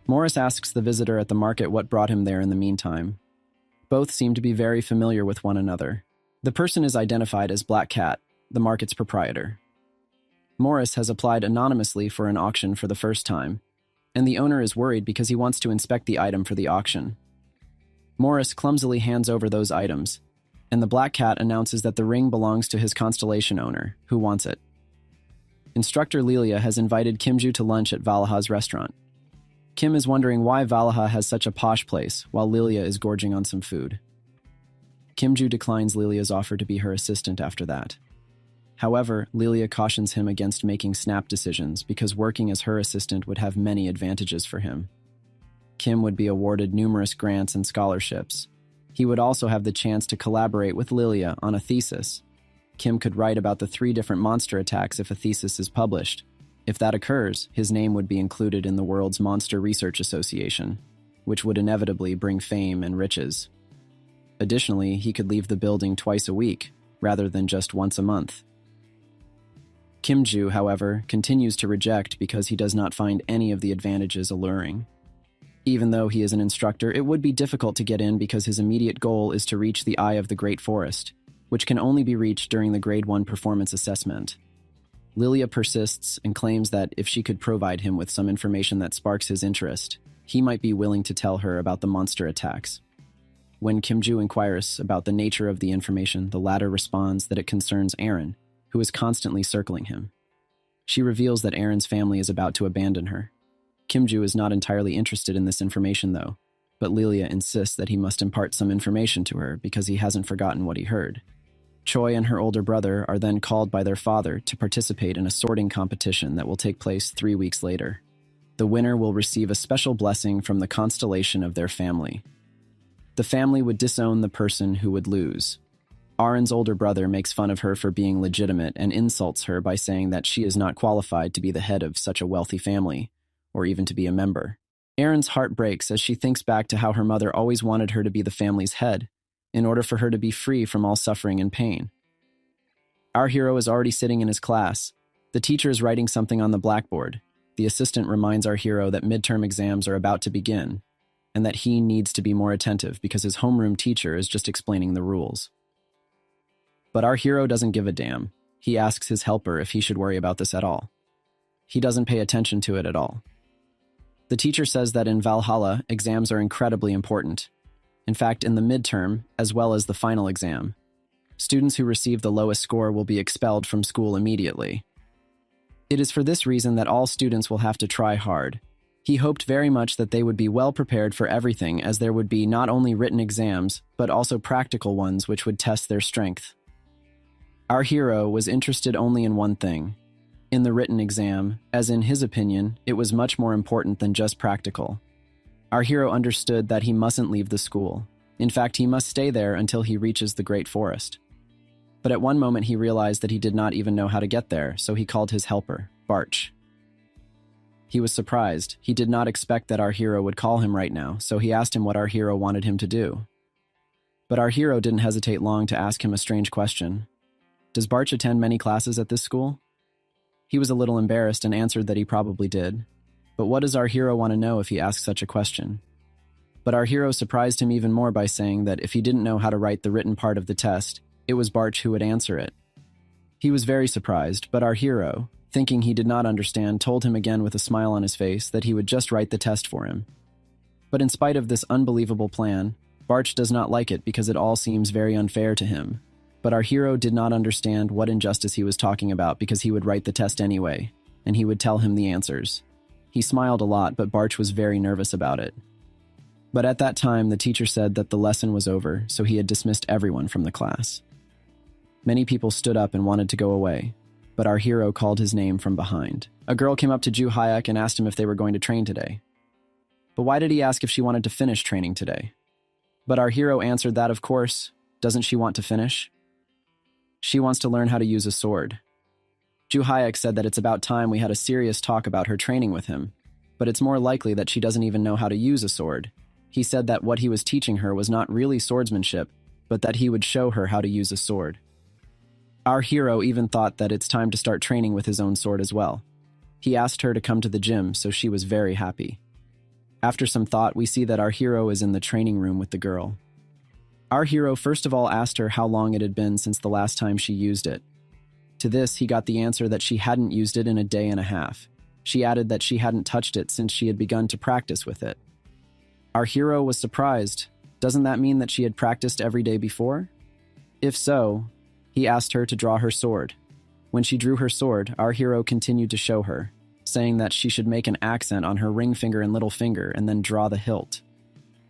Morris asks the visitor at the market what brought him there in the meantime. Both seem to be very familiar with one another. The person is identified as Black Cat, the market's proprietor. Morris has applied anonymously for an auction for the first time, and the owner is worried because he wants to inspect the item for the auction. Morris clumsily hands over those items, and the Black Cat announces that the ring belongs to his constellation owner, who wants it. Instructor Lilia has invited Kimju to lunch at Valaha's restaurant. Kim is wondering why Valaha has such a posh place, while Lilia is gorging on some food. Kimju declines Lilia's offer to be her assistant after that. However, Lilia cautions him against making snap decisions because working as her assistant would have many advantages for him. Kim would be awarded numerous grants and scholarships. He would also have the chance to collaborate with Lilia on a thesis. Kim could write about the 3 different monster attacks if a thesis is published. If that occurs, his name would be included in the world's Monster Research Association, which would inevitably bring fame and riches. Additionally, he could leave the building twice a week, rather than just once a month. Kimju, however, continues to reject because he does not find any of the advantages alluring. Even though he is an instructor, it would be difficult to get in because his immediate goal is to reach the Eye of the Great Forest, which can only be reached during the Grade 1 performance assessment. Lilia persists and claims that if she could provide him with some information that sparks his interest, he might be willing to tell her about the monster attacks. When Kimju inquires about the nature of the information, the latter responds that it concerns Aaron, who is constantly circling him. She reveals that Aaron's family is about to abandon her. Kimju is not entirely interested in this information, though, but Lilia insists that he must impart some information to her because he hasn't forgotten what he heard. Choi and her older brother are then called by their father to participate in a sorting competition that will take place 3 weeks later. The winner will receive a special blessing from the constellation of their family. The family would disown the person who would lose. Aaron's older brother makes fun of her for being legitimate and insults her by saying that she is not qualified to be the head of such a wealthy family, or even to be a member. Aaron's heart breaks as she thinks back to how her mother always wanted her to be the family's head, in order for her to be free from all suffering and pain. Our hero is already sitting in his class. The teacher is writing something on the blackboard. The assistant reminds our hero that midterm exams are about to begin, and that he needs to be more attentive because his homeroom teacher is just explaining the rules. But our hero doesn't give a damn. He asks his helper if he should worry about this at all. He doesn't pay attention to it at all. The teacher says that in Valhalla, exams are incredibly important. In fact, in the midterm, as well as the final exam, students who receive the lowest score will be expelled from school immediately. It is for this reason that all students will have to try hard. He hoped very much that they would be well prepared for everything, as there would be not only written exams, but also practical ones which would test their strength. Our hero was interested only in one thing, in the written exam, as in his opinion, it was much more important than just practical. Our hero understood that he mustn't leave the school. In fact, he must stay there until he reaches the Great Forest. But at one moment he realized that he did not even know how to get there, so he called his helper, Barch. He was surprised. He did not expect that our hero would call him right now, so he asked him what our hero wanted him to do. But our hero didn't hesitate long to ask him a strange question. Does Barch attend many classes at this school? He was a little embarrassed and answered that he probably did. But what does our hero want to know if he asks such a question? But our hero surprised him even more by saying that if he didn't know how to write the written part of the test, it was Barch who would answer it. He was very surprised, but our hero, thinking he did not understand, told him again with a smile on his face that he would just write the test for him. But in spite of this unbelievable plan, Barch does not like it because it all seems very unfair to him. But our hero did not understand what injustice he was talking about because he would write the test anyway, and he would tell him the answers. He smiled a lot, but Barch was very nervous about it. But at that time, the teacher said that the lesson was over, so he had dismissed everyone from the class. Many people stood up and wanted to go away, but our hero called his name from behind. A girl came up to Ju Hayek and asked him if they were going to train today. But why did he ask if she wanted to finish training today? But our hero answered that, of course, doesn't she want to finish? She wants to learn how to use a sword. Ju Hayek said that it's about time we had a serious talk about her training with him, but it's more likely that she doesn't even know how to use a sword. He said that what he was teaching her was not really swordsmanship, but that he would show her how to use a sword. Our hero even thought that it's time to start training with his own sword as well. He asked her to come to the gym, so she was very happy. After some thought, we see that our hero is in the training room with the girl. Our hero first of all asked her how long it had been since the last time she used it. To this, he got the answer that she hadn't used it in a day and a half. She added that she hadn't touched it since she had begun to practice with it. Our hero was surprised. Doesn't that mean that she had practiced every day before? If so, he asked her to draw her sword. When she drew her sword, our hero continued to show her, saying that she should make an accent on her ring finger and little finger and then draw the hilt.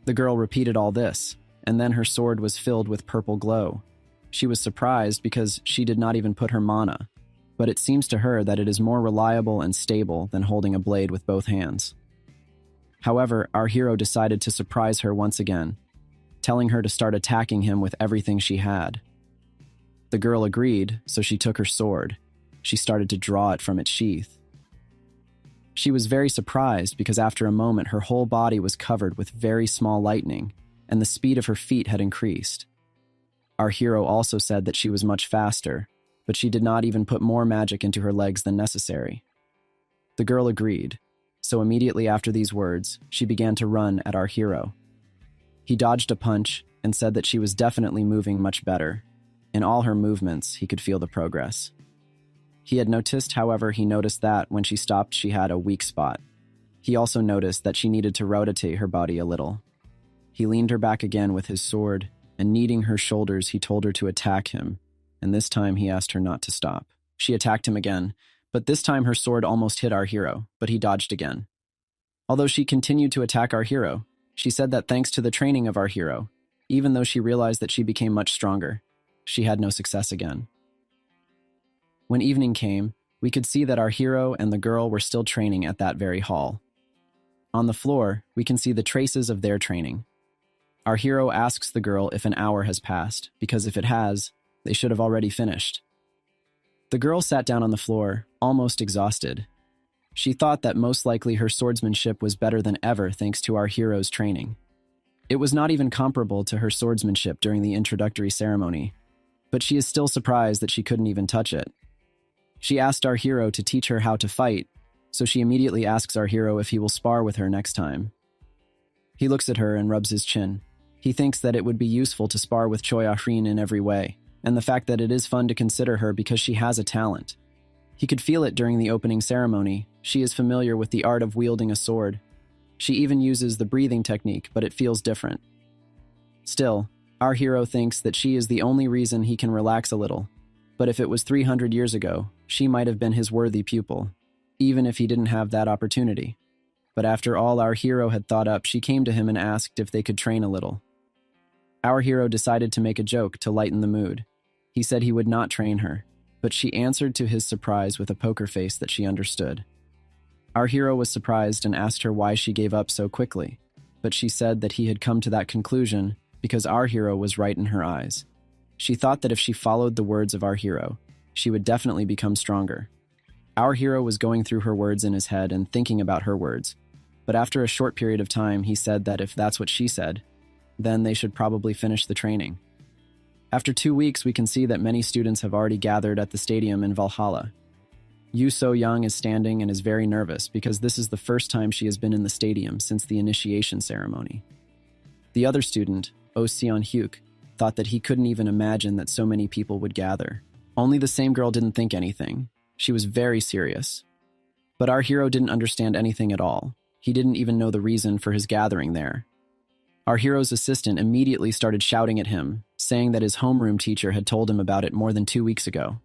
The girl repeated all this, and then her sword was filled with purple glow. She was surprised because she did not even put her mana, but it seems to her that it is more reliable and stable than holding a blade with both hands. However, our hero decided to surprise her once again, telling her to start attacking him with everything she had. The girl agreed, so she took her sword. She started to draw it from its sheath. She was very surprised because after a moment her whole body was covered with very small lightning, and the speed of her feet had increased. Our hero also said that she was much faster, but she did not even put more magic into her legs than necessary. The girl agreed, so immediately after these words, she began to run at our hero. He dodged a punch and said that she was definitely moving much better. In all her movements, he could feel the progress. He had noticed, however, he noticed that when she stopped, she had a weak spot. He also noticed that she needed to rotate her body a little. He leaned her back again with his sword, and kneading her shoulders, he told her to attack him, and this time he asked her not to stop. She attacked him again, but this time her sword almost hit our hero, but he dodged again. Although she continued to attack our hero, she said that thanks to the training of our hero, even though she realized that she became much stronger, she had no success again. When evening came, we could see that our hero and the girl were still training at that very hall. On the floor, we can see the traces of their training. Our hero asks the girl if an hour has passed, because if it has, they should have already finished. The girl sat down on the floor, almost exhausted. She thought that most likely her swordsmanship was better than ever thanks to our hero's training. It was not even comparable to her swordsmanship during the introductory ceremony, but she is still surprised that she couldn't even touch it. She asked our hero to teach her how to fight, so she immediately asks our hero if he will spar with her next time. He looks at her and rubs his chin. He thinks that it would be useful to spar with Choi Ah-rin in every way, and the fact that it is fun to consider her because she has a talent. He could feel it during the opening ceremony. She is familiar with the art of wielding a sword. She even uses the breathing technique, but it feels different. Still, our hero thinks that she is the only reason he can relax a little, but if it was 300 years ago, she might have been his worthy pupil, even if he didn't have that opportunity. But after all our hero had thought up, she came to him and asked if they could train a little. Our hero decided to make a joke to lighten the mood. He said he would not train her, but she answered to his surprise with a poker face that she understood. Our hero was surprised and asked her why she gave up so quickly, but she said that he had come to that conclusion because our hero was right in her eyes. She thought that if she followed the words of our hero, she would definitely become stronger. Our hero was going through her words in his head and thinking about her words, but after a short period of time, he said that if that's what she said, then they should probably finish the training. After 2 weeks, we can see that many students have already gathered at the stadium in Valhalla. Yu So-young is standing and is very nervous because this is the first time she has been in the stadium since the initiation ceremony. The other student, Oh Seon-hyuk, thought that he couldn't even imagine that so many people would gather. Only the same girl didn't think anything. She was very serious. But our hero didn't understand anything at all. He didn't even know the reason for his gathering there. Our hero's assistant immediately started shouting at him, saying that his homeroom teacher had told him about it more than 2 weeks ago.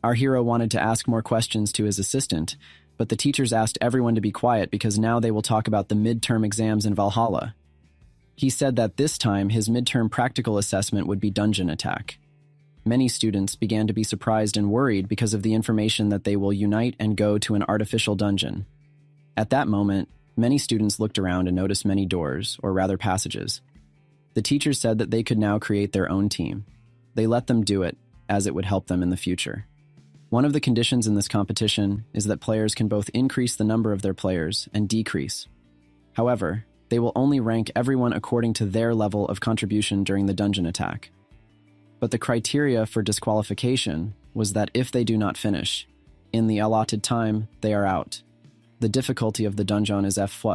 Our hero wanted to ask more questions to his assistant, but the teachers asked everyone to be quiet because now they will talk about the midterm exams in Valhalla. He said that this time his midterm practical assessment would be dungeon attack. Many students began to be surprised and worried because of the information that they will unite and go to an artificial dungeon. At that moment, Many students looked around and noticed many doors, or rather passages. The teachers said that they could now create their own team. They let them do it, as it would help them in the future. One of the conditions in this competition is that players can both increase the number of their players and decrease. However, they will only rank everyone according to their level of contribution during the dungeon attack. But the criteria for disqualification was that if they do not finish, in the allotted time, they are out. The difficulty of the dungeon is F+.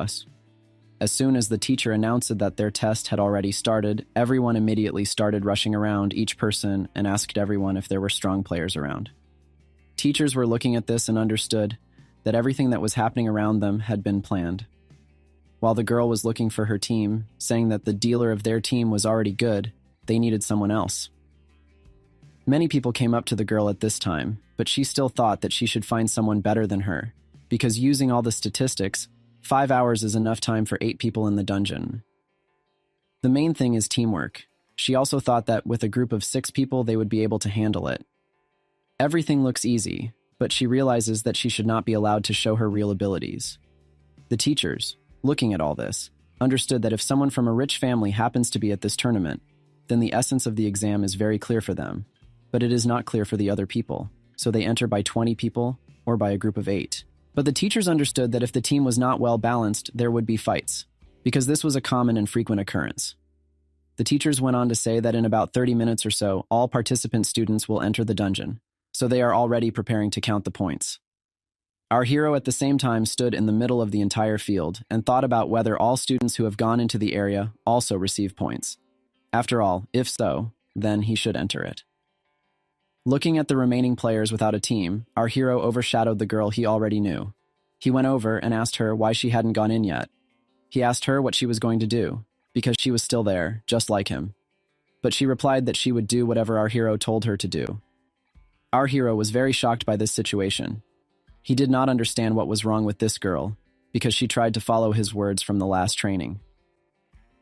As soon as the teacher announced that their test had already started, everyone immediately started rushing around each person and asked everyone if there were strong players around. Teachers were looking at this and understood that everything that was happening around them had been planned. While the girl was looking for her team, saying that the dealer of their team was already good, they needed someone else. Many people came up to the girl at this time, but she still thought that she should find someone better than her, because using all the statistics, 5 hours is enough time for 8 people in the dungeon. The main thing is teamwork. She also thought that with a group of 6 people they would be able to handle it. Everything looks easy, but she realizes that she should not be allowed to show her real abilities. The teachers, looking at all this, understood that if someone from a rich family happens to be at this tournament, then the essence of the exam is very clear for them, but it is not clear for the other people, so they enter by 20 people or by a group of 8. But the teachers understood that if the team was not well balanced, there would be fights, because this was a common and frequent occurrence. The teachers went on to say that in about 30 minutes or so, all participant students will enter the dungeon, so they are already preparing to count the points. Our hero at the same time stood in the middle of the entire field and thought about whether all students who have gone into the area also receive points. After all, if so, then he should enter it. Looking at the remaining players without a team, our hero overshadowed the girl he already knew. He went over and asked her why she hadn't gone in yet. He asked her what she was going to do, because she was still there, just like him. But she replied that she would do whatever our hero told her to do. Our hero was very shocked by this situation. He did not understand what was wrong with this girl, because she tried to follow his words from the last training.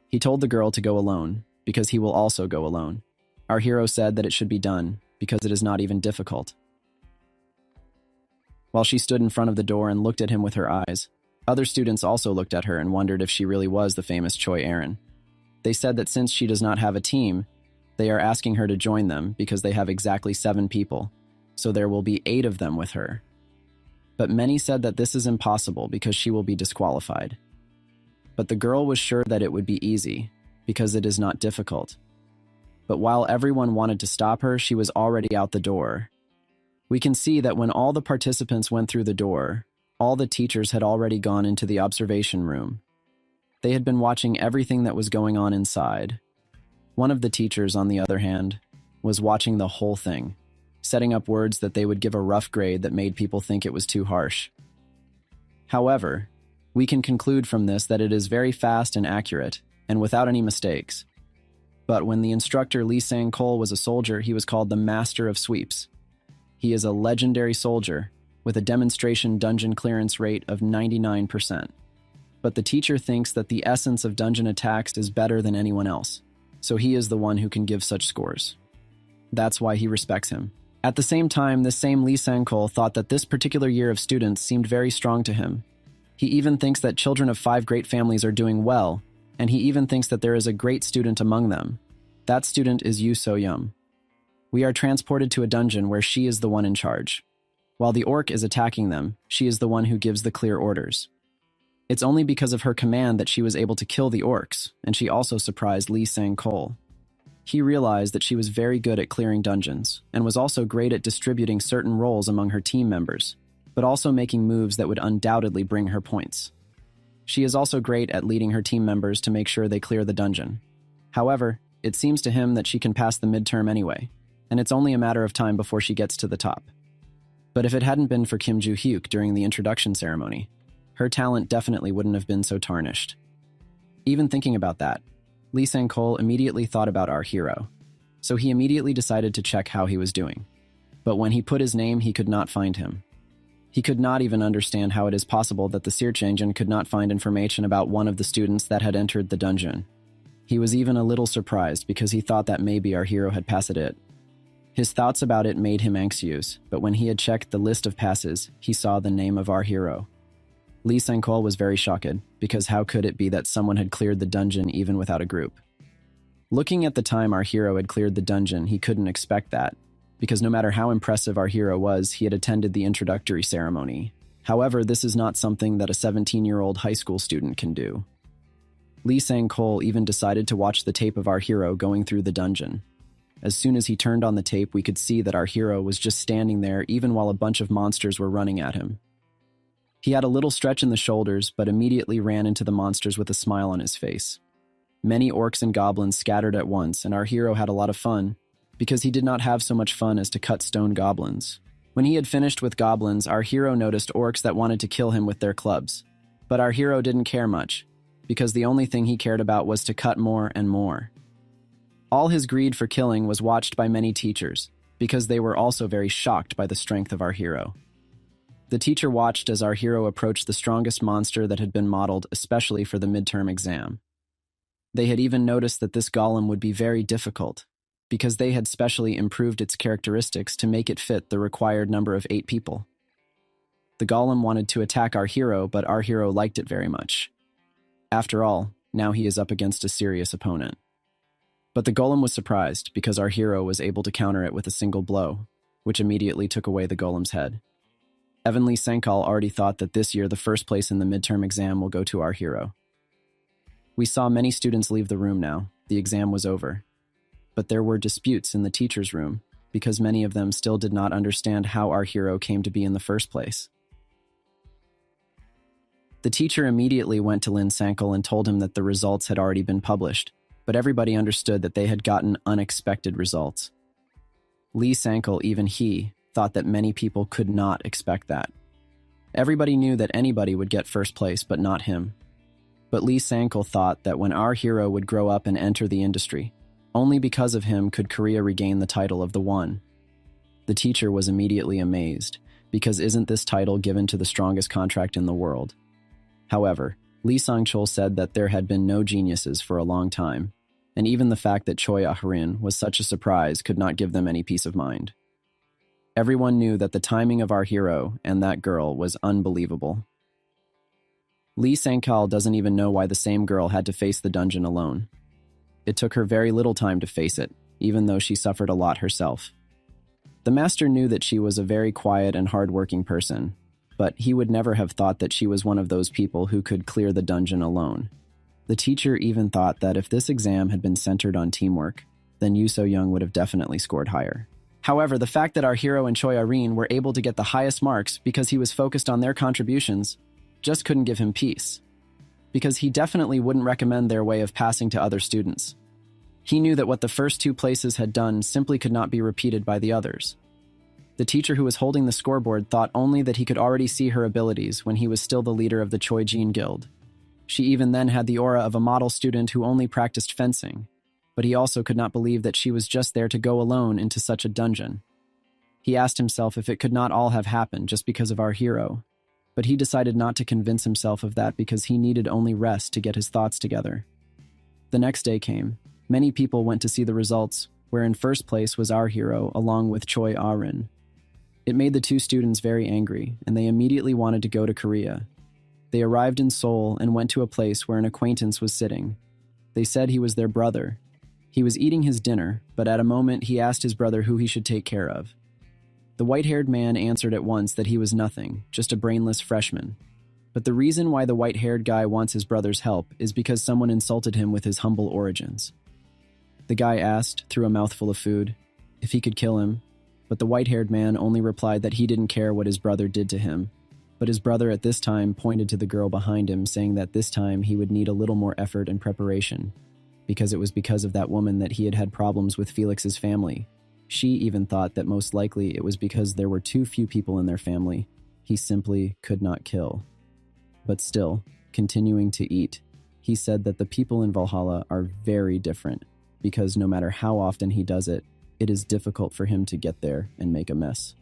He told the girl to go alone, because he will also go alone. Our hero said that it should be done, because it is not even difficult. While she stood in front of the door and looked at him with her eyes, other students also looked at her and wondered if she really was the famous Choi Erin. They said that since she does not have a team, they are asking her to join them because they have exactly 7 people, so there will be 8 of them with her. But many said that this is impossible because she will be disqualified. But the girl was sure that it would be easy, because it is not difficult. But while everyone wanted to stop her, she was already out the door. We can see that when all the participants went through the door, all the teachers had already gone into the observation room. They had been watching everything that was going on inside. One of the teachers, on the other hand, was watching the whole thing, setting up words that they would give a rough grade that made people think it was too harsh. However, we can conclude from this that it is very fast and accurate, and without any mistakes. But when the instructor Lee Sang-kol was a soldier, he was called the Master of Sweeps. He is a legendary soldier with a demonstration dungeon clearance rate of 99%. But the teacher thinks that the essence of dungeon attacks is better than anyone else, so he is the one who can give such scores. That's why he respects him. At the same time, this same Lee Sang-kol thought that this particular year of students seemed very strong to him. He even thinks that children of 5 great families are doing well, and he even thinks that there is a great student among them. That student is Yu So-yum. We are transported to a dungeon where she is the one in charge. While the orc is attacking them, she is the one who gives the clear orders. It's only because of her command that she was able to kill the orcs, and she also surprised Lee Sang-kol. He realized that she was very good at clearing dungeons, and was also great at distributing certain roles among her team members, but also making moves that would undoubtedly bring her points. She is also great at leading her team members to make sure they clear the dungeon. However, it seems to him that she can pass the midterm anyway, and it's only a matter of time before she gets to the top. But if it hadn't been for Kim Joo-hyuk during the introduction ceremony, her talent definitely wouldn't have been so tarnished. Even thinking about that, Lee Sang-kol immediately thought about our hero, so he immediately decided to check how he was doing. But when he put his name, he could not find him. He could not even understand how it is possible that the search engine could not find information about one of the students that had entered the dungeon. He was even a little surprised because he thought that maybe our hero had passed it. His thoughts about it made him anxious, but when he had checked the list of passes, he saw the name of our hero. Lee Sang-kol was very shocked, because how could it be that someone had cleared the dungeon even without a group? Looking at the time our hero had cleared the dungeon, he couldn't expect that, because no matter how impressive our hero was, he had attended the introductory ceremony. However, this is not something that a 17-year-old high school student can do. Lee Sang-kol even decided to watch the tape of our hero going through the dungeon. As soon as he turned on the tape, we could see that our hero was just standing there even while a bunch of monsters were running at him. He had a little stretch in the shoulders, but immediately ran into the monsters with a smile on his face. Many orcs and goblins scattered at once, and our hero had a lot of fun, because he did not have so much fun as to cut stone goblins. When he had finished with goblins, our hero noticed orcs that wanted to kill him with their clubs. But our hero didn't care much, because the only thing he cared about was to cut more and more. All his greed for killing was watched by many teachers, because they were also very shocked by the strength of our hero. The teacher watched as our hero approached the strongest monster that had been modeled especially for the midterm exam. They had even noticed that this golem would be very difficult, because they had specially improved its characteristics to make it fit the required number of 8 people. The golem wanted to attack our hero, but our hero liked it very much. After all, now he is up against a serious opponent. But the golem was surprised, because our hero was able to counter it with a single blow, which immediately took away the golem's head. Lee Sang-kol already thought that this year the first place in the midterm exam will go to our hero. We saw many students leave the room now. The exam was over. But there were disputes in the teacher's room, because many of them still did not understand how our hero came to be in the first place. The teacher immediately went to Lee Sang-kol and told him that the results had already been published, but everybody understood that they had gotten unexpected results. Lee Sang-kol, even he, thought that many people could not expect that. Everybody knew that anybody would get first place, but not him. But Lee Sang-kol thought that when our hero would grow up and enter the industry, only because of him could Korea regain the title of the One. The teacher was immediately amazed, because isn't this title given to the strongest contract in the world? However, Lee Sang-chol said that there had been no geniuses for a long time, and even the fact that Choi Ah-rin was such a surprise could not give them any peace of mind. Everyone knew that the timing of our hero and that girl was unbelievable. Lee Sang-kol doesn't even know why the same girl had to face the dungeon alone. It took her very little time to face it, even though she suffered a lot herself. The master knew that she was a very quiet and hard-working person, but he would never have thought that she was one of those people who could clear the dungeon alone. The teacher even thought that if this exam had been centered on teamwork, then Yoo So-young would have definitely scored higher. However, the fact that our hero and Choi Ah-rin were able to get the highest marks because he was focused on their contributions just couldn't give him peace, because he definitely wouldn't recommend their way of passing to other students. He knew that what the first 2 places had done simply could not be repeated by the others. The teacher who was holding the scoreboard thought only that he could already see her abilities when he was still the leader of the Choi Jin Guild. She even then had the aura of a model student who only practiced fencing, but he also could not believe that she was just there to go alone into such a dungeon. He asked himself if it could not all have happened just because of our hero, but he decided not to convince himself of that because he needed only rest to get his thoughts together. The next day came. Many people went to see the results, where in first place was our hero along with Choi Ah-rin. It made the 2 students very angry, and they immediately wanted to go to Korea. They arrived in Seoul and went to a place where an acquaintance was sitting. They said he was their brother. He was eating his dinner, but at a moment he asked his brother who he should take care of. The white-haired man answered at once that he was nothing, just a brainless freshman. But the reason why the white-haired guy wants his brother's help is because someone insulted him with his humble origins. The guy asked, through a mouthful of food, if he could kill him, but the white-haired man only replied that he didn't care what his brother did to him. But his brother at this time pointed to the girl behind him, saying that this time he would need a little more effort and preparation, because it was because of that woman that he had had problems with Felix's family. She even thought that most likely it was because there were too few people in their family. He simply could not kill. But still, continuing to eat, he said that the people in Valhalla are very different, because no matter how often he does it, it is difficult for him to get there and make a mess.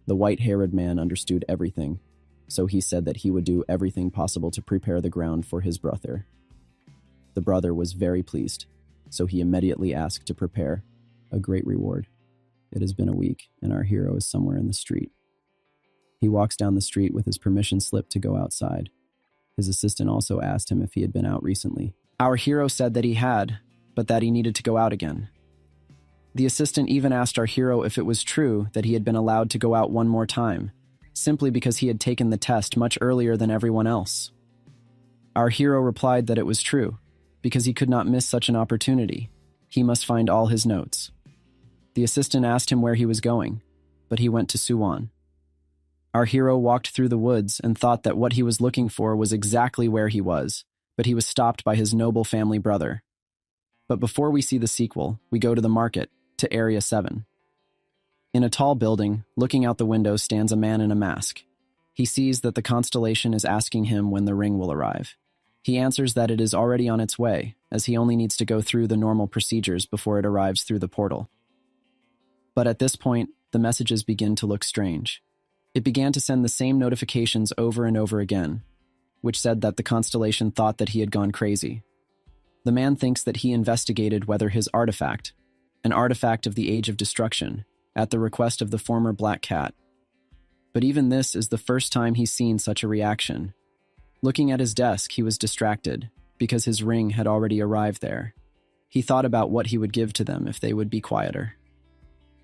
The white-haired man understood everything, so he said that he would do everything possible to prepare the ground for his brother. The brother was very pleased, so he immediately asked to prepare a great reward. It has been a week, and our hero is somewhere in the street. He walks down the street with his permission slip to go outside. His assistant also asked him if he had been out recently. Our hero said that he had, but that he needed to go out again. The assistant even asked our hero if it was true that he had been allowed to go out one more time, simply because he had taken the test much earlier than everyone else. Our hero replied that it was true, because he could not miss such an opportunity. He must find all his notes. The assistant asked him where he was going, but he went to Suwon. Our hero walked through the woods and thought that what he was looking for was exactly where he was, but he was stopped by his noble family brother. But before we see the sequel, we go to the market, to Area 7. In a tall building, looking out the window stands a man in a mask. He sees that the constellation is asking him when the ring will arrive. He answers that it is already on its way, as he only needs to go through the normal procedures before it arrives through the portal. But at this point, the messages begin to look strange. It began to send the same notifications over and over again, which said that the constellation thought that he had gone crazy. The man thinks that he investigated whether his artifact, an artifact of the Age of Destruction, at the request of the former Black Cat. But even this is the first time he's seen such a reaction. Looking at his desk, he was distracted, because his ring had already arrived there. He thought about what he would give to them if they would be quieter.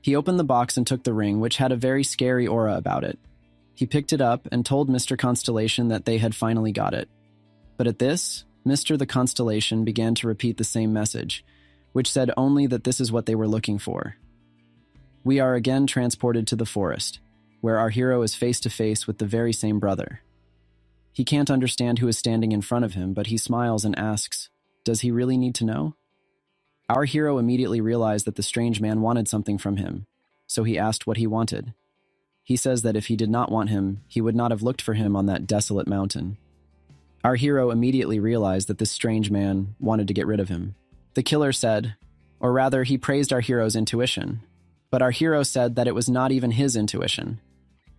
He opened the box and took the ring, which had a very scary aura about it. He picked it up and told Mr. Constellation that they had finally got it. But at this, Mr. the Constellation began to repeat the same message, which said only that this is what they were looking for. We are again transported to the forest, where our hero is face to face with the very same brother. He can't understand who is standing in front of him, but he smiles and asks, does he really need to know? Our hero immediately realized that the strange man wanted something from him, so he asked what he wanted. He says that if he did not want him, he would not have looked for him on that desolate mountain. Our hero immediately realized that this strange man wanted to get rid of him. The killer said, or rather, he praised our hero's intuition, but our hero said that it was not even his intuition,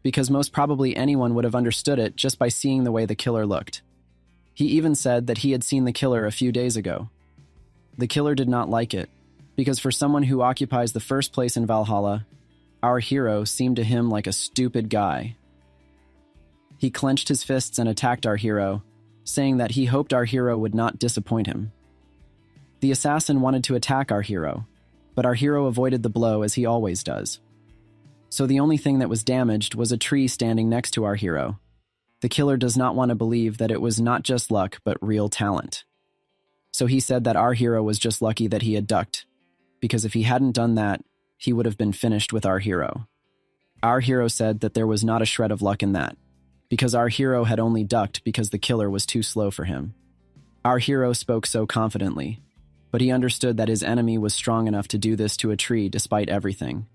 because most probably anyone would have understood it just by seeing the way the killer looked. He even said that he had seen the killer a few days ago. The killer did not like it, because for someone who occupies the first place in Valhalla, our hero seemed to him like a stupid guy. He clenched his fists and attacked our hero, saying that he hoped our hero would not disappoint him. The assassin wanted to attack our hero, but our hero avoided the blow as he always does. So the only thing that was damaged was a tree standing next to our hero. The killer does not want to believe that it was not just luck, but real talent. So he said that our hero was just lucky that he had ducked, because if he hadn't done that, he would have been finished with our hero. Our hero said that there was not a shred of luck in that, because our hero had only ducked because the killer was too slow for him. Our hero spoke so confidently, but he understood that his enemy was strong enough to do this to a tree despite everything.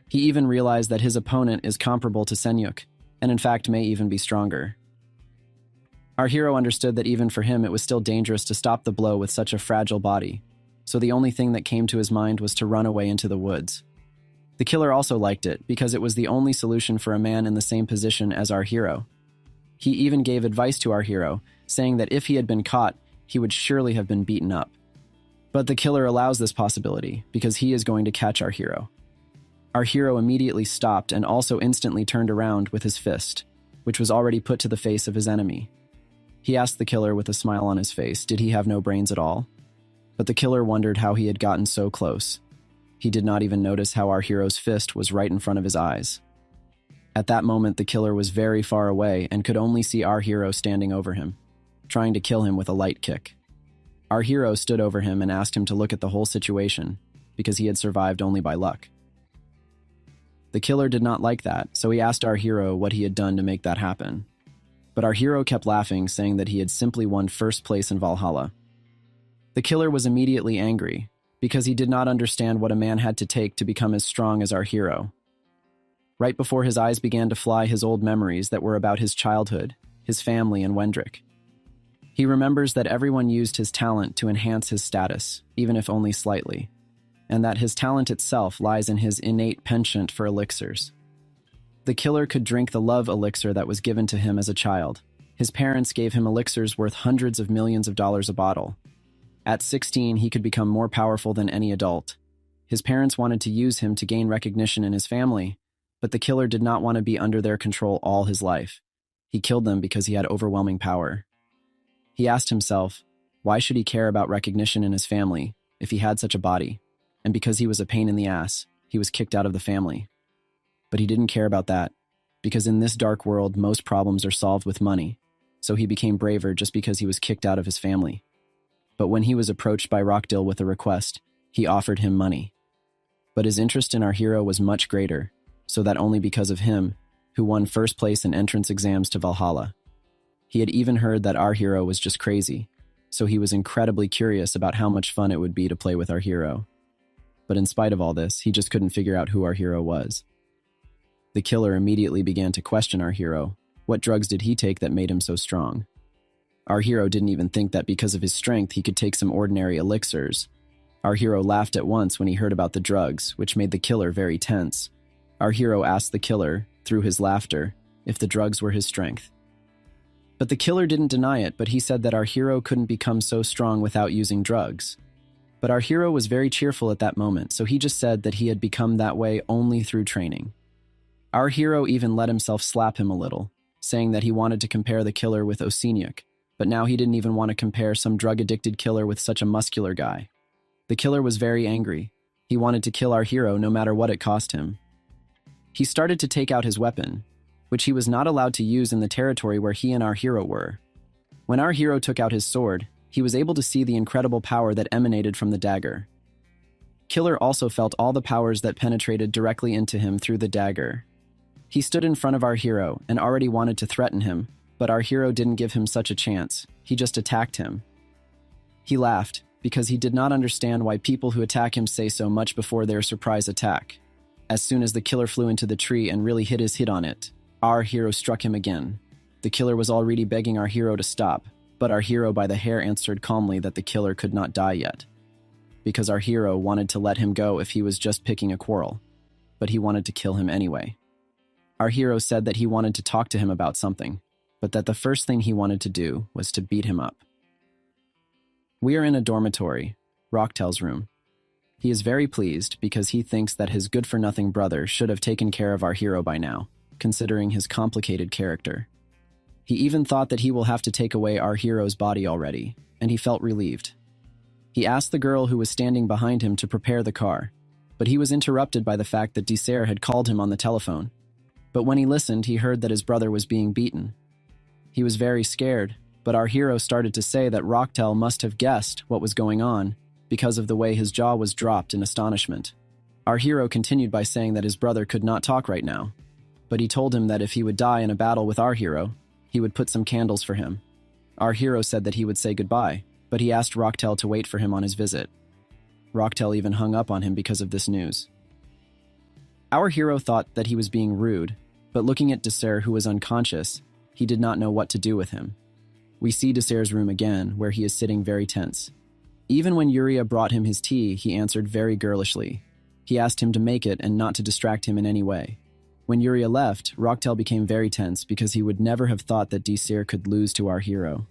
He even realized that his opponent is comparable to Senyuk, and in fact may even be stronger. Our hero understood that even for him it was still dangerous to stop the blow with such a fragile body, so the only thing that came to his mind was to run away into the woods. The killer also liked it, because it was the only solution for a man in the same position as our hero. He even gave advice to our hero, saying that if he had been caught, he would surely have been beaten up. But the killer allows this possibility, because he is going to catch our hero. Our hero immediately stopped and also instantly turned around with his fist, which was already put to the face of his enemy. He asked the killer with a smile on his face, did he have no brains at all? But the killer wondered how he had gotten so close. He did not even notice how our hero's fist was right in front of his eyes. At that moment, the killer was very far away and could only see our hero standing over him, trying to kill him with a light kick. Our hero stood over him and asked him to look at the whole situation, because he had survived only by luck. The killer did not like that, so he asked our hero what he had done to make that happen. But our hero kept laughing, saying that he had simply won first place in Valhalla. The killer was immediately angry, because he did not understand what a man had to take to become as strong as our hero. Right before his eyes began to fly his old memories that were about his childhood, his family, and Wendrick. He remembers that everyone used his talent to enhance his status, even if only slightly, and that his talent itself lies in his innate penchant for elixirs. The killer could drink the love elixir that was given to him as a child. His parents gave him elixirs worth hundreds of millions of dollars a bottle. At 16, he could become more powerful than any adult. His parents wanted to use him to gain recognition in his family, But the killer did not want to be under their control all his life. He killed them because he had overwhelming power. He asked himself, why should he care about recognition in his family if he had such a body? And because he was a pain in the ass, he was kicked out of the family. But he didn't care about that, because in this dark world, most problems are solved with money. So he became braver just because he was kicked out of his family. But when he was approached by Rockdill with a request, he offered him money. But his interest in our hero was much greater, so that only because of him, who won first place in entrance exams to Valhalla. He had even heard that our hero was just crazy, so he was incredibly curious about how much fun it would be to play with our hero. But in spite of all this, he just couldn't figure out who our hero was. The killer immediately began to question our hero. What drugs did he take that made him so strong? Our hero didn't even think that because of his strength he could take some ordinary elixirs. Our hero laughed at once when he heard about the drugs, which made the killer very tense. Our hero asked the killer, through his laughter, if the drugs were his strength. But the killer didn't deny it, but he said that our hero couldn't become so strong without using drugs. But our hero was very cheerful at that moment, so he just said that he had become that way only through training. Our hero even let himself slap him a little, saying that he wanted to compare the killer with Osiniuk, but now he didn't even want to compare some drug-addicted killer with such a muscular guy. The killer was very angry. He wanted to kill our hero no matter what it cost him. He started to take out his weapon, which he was not allowed to use in the territory where he and our hero were. When our hero took out his sword, he was able to see the incredible power that emanated from the dagger. Killer also felt all the powers that penetrated directly into him through the dagger. He stood in front of our hero and already wanted to threaten him, but our hero didn't give him such a chance. He just attacked him. He laughed, because he did not understand why people who attack him say so much before their surprise attack. As soon as the killer flew into the tree and really hit his hit on it, our hero struck him again. The killer was already begging our hero to stop, but our hero by the hair answered calmly that the killer could not die yet, because our hero wanted to let him go if he was just picking a quarrel, but he wanted to kill him anyway. Our hero said that he wanted to talk to him about something, but that the first thing he wanted to do was to beat him up. We are in a dormitory, Rocktail's room. He is very pleased because he thinks that his good-for-nothing brother should have taken care of our hero by now, considering his complicated character. He even thought that he will have to take away our hero's body already, and he felt relieved. He asked the girl who was standing behind him to prepare the car, but he was interrupted by the fact that Dessert had called him on the telephone. But when he listened, he heard that his brother was being beaten. He was very scared, but our hero started to say that Rocktail must have guessed what was going on because of the way his jaw was dropped in astonishment. Our hero continued by saying that his brother could not talk right now, but he told him that if he would die in a battle with our hero, he would put some candles for him. Our hero said that he would say goodbye, but he asked Rocktail to wait for him on his visit. Rocktail even hung up on him because of this news. Our hero thought that he was being rude, but looking at Dessert, who was unconscious, he did not know what to do with him. We see Dessert's room again, where he is sitting very tense. Even when Yuria brought him his tea, he answered very girlishly. He asked him to make it and not to distract him in any way. When Yuria left, Rocktail became very tense because he would never have thought that Dessert could lose to our hero.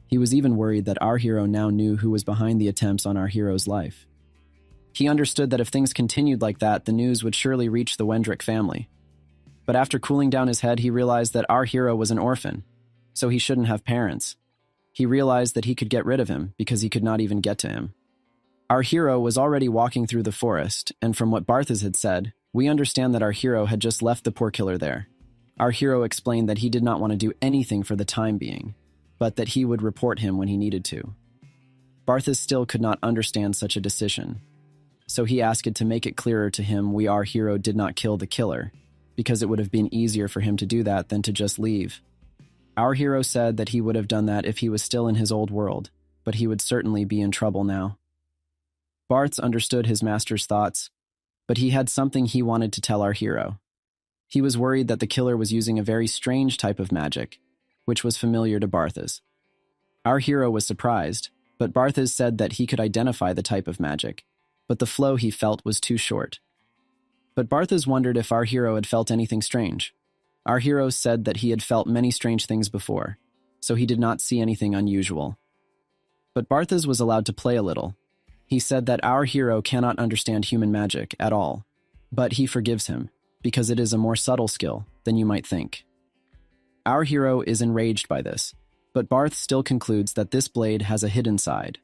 He was even worried that our hero now knew who was behind the attempts on our hero's life. He understood that if things continued like that, the news would surely reach the Wendrick family. But after cooling down his head, he realized that our hero was an orphan, so he shouldn't have parents. He realized that he could get rid of him because he could not even get to him. Our hero was already walking through the forest, and from what Barthes had said, we understand that our hero had just left the poor killer there. Our hero explained that he did not want to do anything for the time being, but that he would report him when he needed to. Barthes still could not understand such a decision, so he asked to make it clearer to him our hero did not kill the killer, because it would have been easier for him to do that than to just leave. Our hero said that he would have done that if he was still in his old world, but he would certainly be in trouble now. Barthes understood his master's thoughts, but he had something he wanted to tell our hero. He was worried that the killer was using a very strange type of magic, which was familiar to Barthes. Our hero was surprised, but Barthes said that he could identify the type of magic, but the flow he felt was too short. But Barthes wondered if our hero had felt anything strange. Our hero said that he had felt many strange things before, so he did not see anything unusual. But Barthes was allowed to play a little. He said that our hero cannot understand human magic at all, but he forgives him. because it is a more subtle skill than you might think. Our hero is enraged by this, but Barth still concludes that this blade has a hidden side.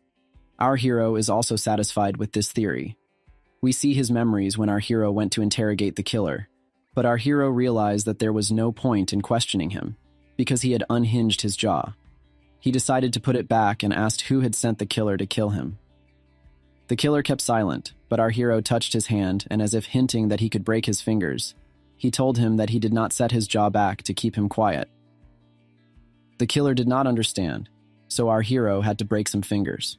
Our hero is also satisfied with this theory. We see his memories when our hero went to interrogate the killer, but our hero realized that there was no point in questioning him, because he had unhinged his jaw. He decided to put it back and asked who had sent the killer to kill him. The killer kept silent, but our hero touched his hand, and as if hinting that he could break his fingers, he told him that he did not set his jaw back to keep him quiet. The killer did not understand, so our hero had to break some fingers.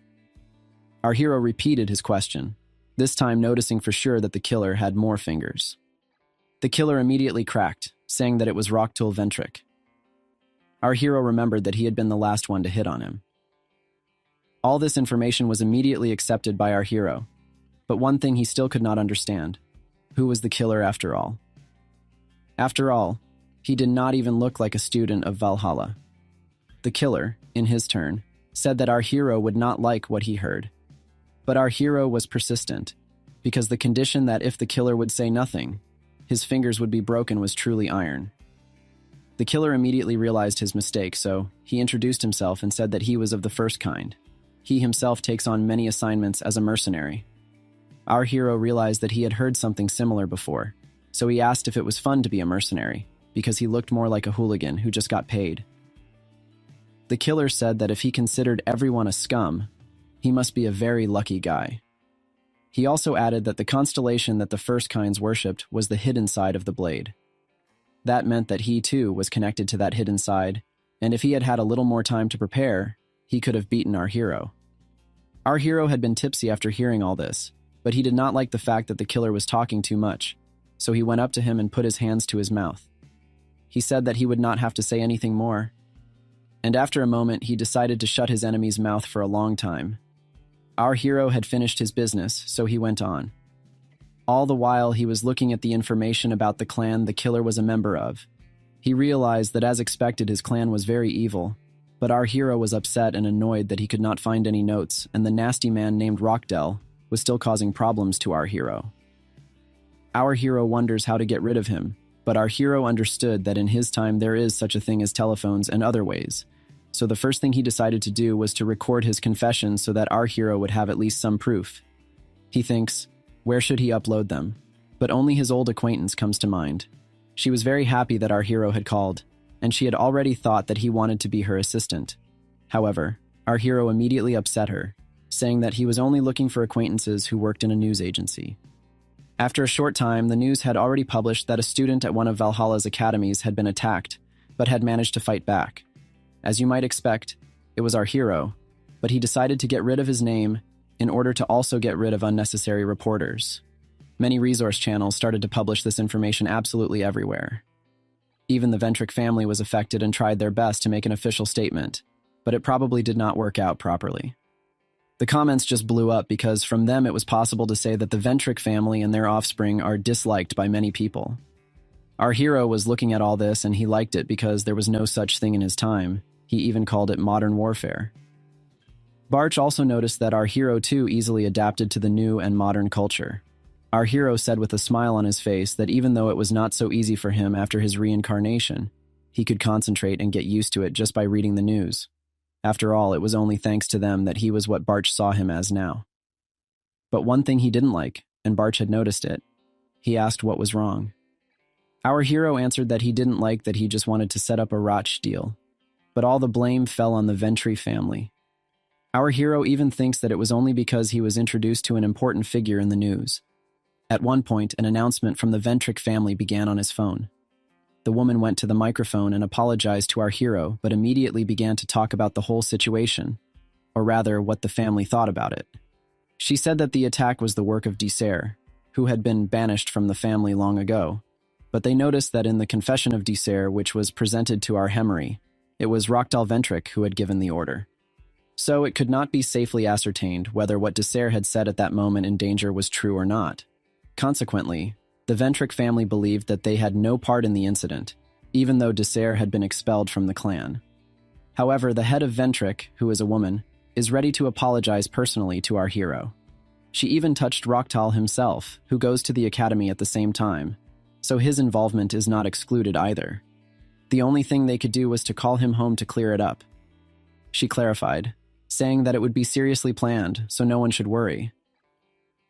Our hero repeated his question, this time noticing for sure that the killer had more fingers. The killer immediately cracked, saying that it was Rocktool Ventric. Our hero remembered that he had been the last one to hit on him. All this information was immediately accepted by our hero, but one thing he still could not understand. Who was the killer after all? After all, he did not even look like a student of Valhalla. The killer, in his turn, said that our hero would not like what he heard. But our hero was persistent, because the condition that if the killer would say nothing, his fingers would be broken was truly iron. The killer immediately realized his mistake, so he introduced himself and said that he was of the first kind. He himself takes on many assignments as a mercenary. Our hero realized that he had heard something similar before, so he asked if it was fun to be a mercenary, because he looked more like a hooligan who just got paid. The killer said that if he considered everyone a scum, he must be a very lucky guy. He also added that the constellation that the first kinds worshipped was the hidden side of the blade. That meant that he too was connected to that hidden side, and if he had had a little more time to prepare, he could have beaten our hero. Our hero had been tipsy after hearing all this, but he did not like the fact that the killer was talking too much, so he went up to him and put his hands to his mouth. He said that he would not have to say anything more, and after a moment he decided to shut his enemy's mouth for a long time. Our hero had finished his business, so he went on. All the while he was looking at the information about the clan the killer was a member of. He realized that as expected his clan was very evil, but our hero was upset and annoyed that he could not find any notes, and the nasty man named Rockdell was still causing problems to our hero. Our hero wonders how to get rid of him, but our hero understood that in his time there is such a thing as telephones and other ways. So the first thing he decided to do was to record his confession so that our hero would have at least some proof. He thinks, where should he upload them? But only his old acquaintance comes to mind. She was very happy that our hero had called, and she had already thought that he wanted to be her assistant. However, our hero immediately upset her, saying that he was only looking for acquaintances who worked in a news agency. After a short time, the news had already published that a student at one of Valhalla's academies had been attacked, but had managed to fight back. As you might expect, it was our hero, but he decided to get rid of his name in order to also get rid of unnecessary reporters. Many resource channels started to publish this information absolutely everywhere. Even the Ventric family was affected and tried their best to make an official statement, but it probably did not work out properly. The comments just blew up because from them it was possible to say that the Ventric family and their offspring are disliked by many people. Our hero was looking at all this and he liked it because there was no such thing in his time. He even called it modern warfare. Barch also noticed that our hero too easily adapted to the new and modern culture. Our hero said with a smile on his face that even though it was not so easy for him after his reincarnation, he could concentrate and get used to it just by reading the news. After all, it was only thanks to them that he was what Barch saw him as now. But one thing he didn't like, and Barch had noticed it. He asked what was wrong. Our hero answered that he didn't like that he just wanted to set up a Rotch deal, but all the blame fell on the Ventry family. Our hero even thinks that it was only because he was introduced to an important figure in the news. At one point, an announcement from the Ventric family began on his phone. The woman went to the microphone and apologized to our hero, but immediately began to talk about the whole situation, or rather, what the family thought about it. She said that the attack was the work of Desair, who had been banished from the family long ago, but they noticed that in the confession of Desair, which was presented to our Hemery, it was Rockdal Ventric who had given the order. So it could not be safely ascertained whether what Desair had said at that moment in danger was true or not. Consequently, the Ventric family believed that they had no part in the incident, even though Desair had been expelled from the clan. However, the head of Ventric, who is a woman, is ready to apologize personally to our hero. She even touched Rocktal himself, who goes to the academy at the same time, so his involvement is not excluded either. The only thing they could do was to call him home to clear it up. She clarified, saying that it would be seriously planned, so no one should worry.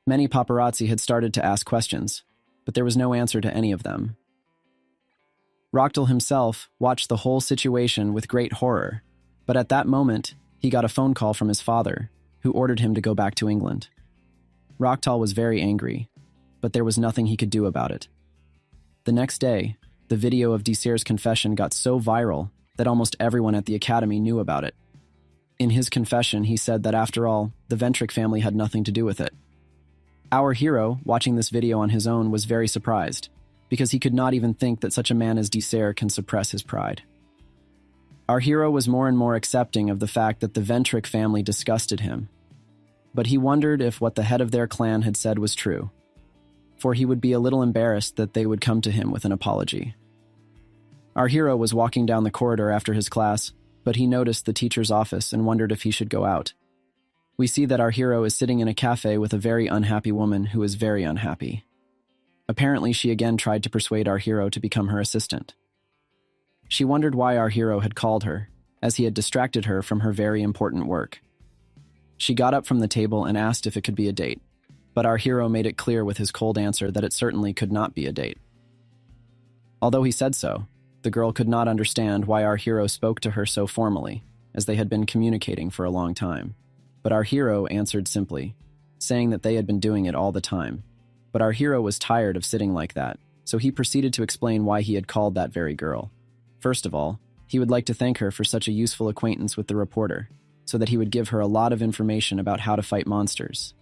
Many paparazzi had started to ask questions, but there was no answer to any of them. Rockdale himself watched the whole situation with great horror, but at that moment, he got a phone call from his father, who ordered him to go back to England. Rockdale was very angry, but there was nothing he could do about it. The next day, the video of Desir's confession got so viral that almost everyone at the academy knew about it. In his confession, he said that after all, the Ventric family had nothing to do with it. Our hero, watching this video on his own, was very surprised, because he could not even think that such a man as Desir can suppress his pride. Our hero was more and more accepting of the fact that the Ventric family disgusted him, but he wondered if what the head of their clan had said was true, for he would be a little embarrassed that they would come to him with an apology. Our hero was walking down the corridor after his class, but he noticed the teacher's office and wondered if he should go out. We see that our hero is sitting in a cafe with a very unhappy woman who is very unhappy. Apparently, she again tried to persuade our hero to become her assistant. She wondered why our hero had called her, as he had distracted her from her very important work. She got up from the table and asked if it could be a date, but our hero made it clear with his cold answer that it certainly could not be a date. Although he said so, the girl could not understand why our hero spoke to her so formally, as they had been communicating for a long time. But our hero answered simply, saying that they had been doing it all the time. But our hero was tired of sitting like that, so he proceeded to explain why he had called that very girl. First of all, he would like to thank her for such a useful acquaintance with the reporter, so that he would give her a lot of information about how to fight monsters.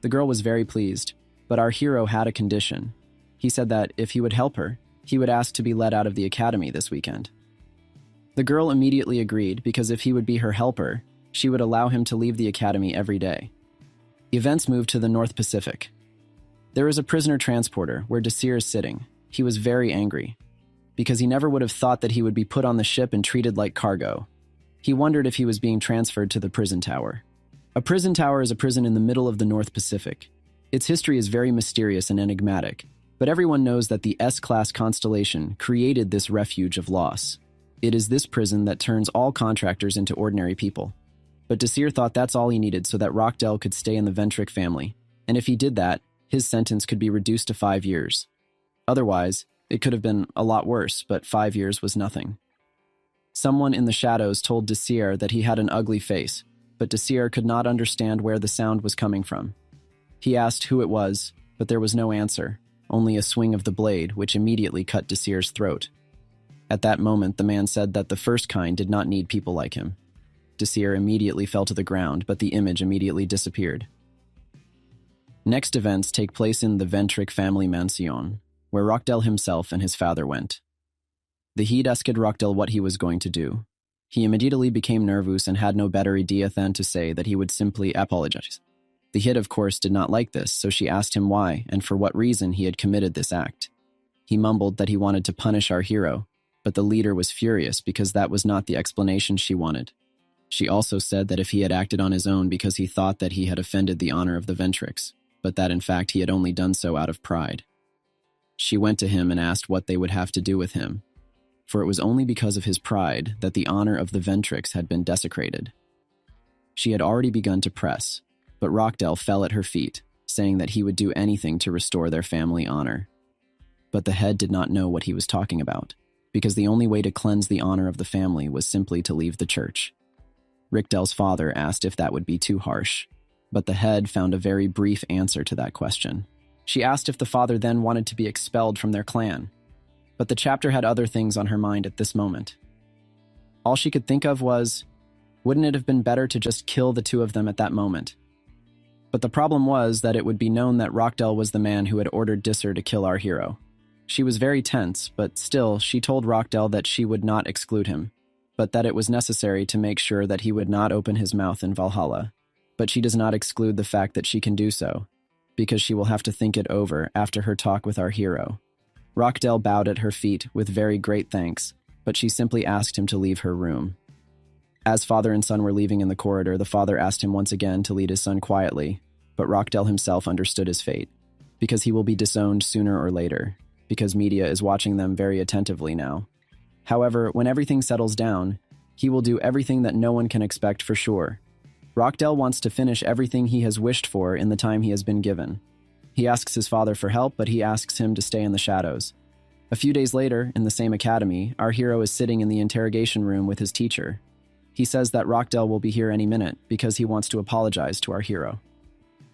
The girl was very pleased, but our hero had a condition. He said that if he would help her, he would ask to be let out of the academy this weekend. The girl immediately agreed because if he would be her helper, she would allow him to leave the academy every day. Events moved to the North Pacific. There is a prisoner transporter where Desir is sitting. He was very angry, because he never would have thought that he would be put on the ship and treated like cargo. He wondered if he was being transferred to the prison tower. A prison tower is a prison in the middle of the North Pacific. Its history is very mysterious and enigmatic, but everyone knows that the S-class constellation created this refuge of loss. It is this prison that turns all contractors into ordinary people. But Desir thought that's all he needed so that Rockdale could stay in the Ventric family, and if he did that, his sentence could be reduced to 5 years. Otherwise, it could have been a lot worse, but 5 years was nothing. Someone in the shadows told Desir that he had an ugly face, but Desir could not understand where the sound was coming from. He asked who it was, but there was no answer, only a swing of the blade, which immediately cut Desir's throat. At that moment, the man said that the first kind did not need people like him. Desir immediately fell to the ground, but the image immediately disappeared. Next events take place in the Ventric family mansion, where Rockdale himself and his father went. The head asked Rockdale what he was going to do. He immediately became nervous and had no better idea than to say that he would simply apologize. The head, of course, did not like this, so she asked him why and for what reason he had committed this act. He mumbled that he wanted to punish our hero, but the leader was furious because that was not the explanation she wanted. She also said that if he had acted on his own because he thought that he had offended the honor of the Ventrics, but that in fact he had only done so out of pride. She went to him and asked what they would have to do with him, for it was only because of his pride that the honor of the Ventrics had been desecrated. She had already begun to press, but Rockdale fell at her feet, saying that he would do anything to restore their family honor. But the head did not know what he was talking about, because the only way to cleanse the honor of the family was simply to leave the church. Rockdale's father asked if that would be too harsh, but the head found a very brief answer to that question. She asked if the father then wanted to be expelled from their clan, but the chapter had other things on her mind at this moment. All she could think of was, wouldn't it have been better to just kill the two of them at that moment? But the problem was that it would be known that Rockdale was the man who had ordered Desir to kill our hero. She was very tense, but still, she told Rockdale that she would not exclude him, but that it was necessary to make sure that he would not open his mouth in Valhalla. But she does not exclude the fact that she can do so, because she will have to think it over after her talk with our hero. Rockdale bowed at her feet with very great thanks, but she simply asked him to leave her room. As father and son were leaving in the corridor, the father asked him once again to lead his son quietly, but Rockdale himself understood his fate, because he will be disowned sooner or later. because media is watching them very attentively now. However, when everything settles down, he will do everything that no one can expect for sure. Rockdell wants to finish everything he has wished for in the time he has been given. He asks his father for help, but he asks him to stay in the shadows. A few days later, in the same academy, our hero is sitting in the interrogation room with his teacher. He says that Rockdell will be here any minute because he wants to apologize to our hero.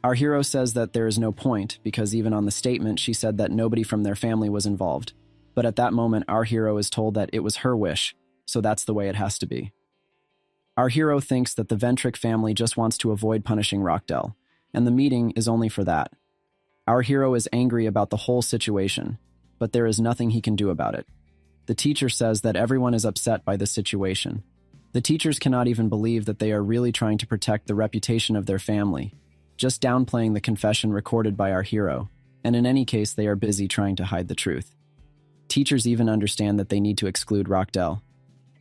Our hero says that there is no point because even on the statement she said that nobody from their family was involved. But at that moment, our hero is told that it was her wish, so that's the way it has to be. Our hero thinks that the Ventric family just wants to avoid punishing Rockdell, and the meeting is only for that. Our hero is angry about the whole situation, but there is nothing he can do about it. The teacher says that everyone is upset by this situation. The teachers cannot even believe that they are really trying to protect the reputation of their family, just downplaying the confession recorded by our hero, and in any case they are busy trying to hide the truth. Teachers even understand that they need to exclude Rockdell.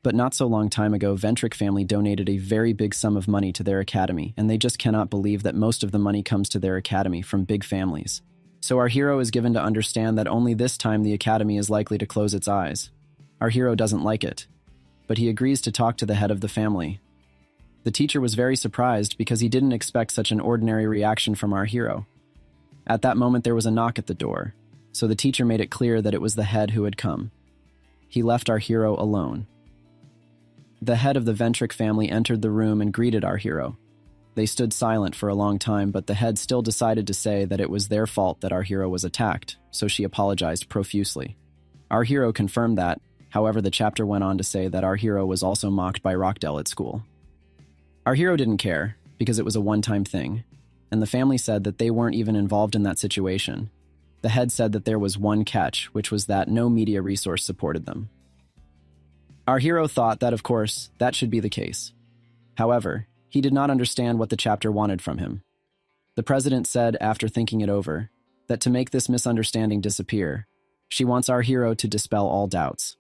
But not so long time ago, Ventric family donated a very big sum of money to their academy, and they just cannot believe that most of the money comes to their academy from big families. So our hero is given to understand that only this time the academy is likely to close its eyes. Our hero doesn't like it, but he agrees to talk to the head of the family. The teacher was very surprised because he didn't expect such an ordinary reaction from our hero. At that moment there was a knock at the door, so the teacher made it clear that it was the head who had come. He left our hero alone. The head of the Ventric family entered the room and greeted our hero. They stood silent for a long time, but the head still decided to say that it was their fault that our hero was attacked, so she apologized profusely. Our hero confirmed that, however the chapter went on to say that our hero was also mocked by Rockdell at school. Our hero didn't care, because it was a one-time thing, and the family said that they weren't even involved in that situation. The head said that there was one catch, which was that no media resource supported them. Our hero thought that, of course, that should be the case. However, he did not understand what the chapter wanted from him. The president said, after thinking it over, that to make this misunderstanding disappear, she wants our hero to dispel all doubts.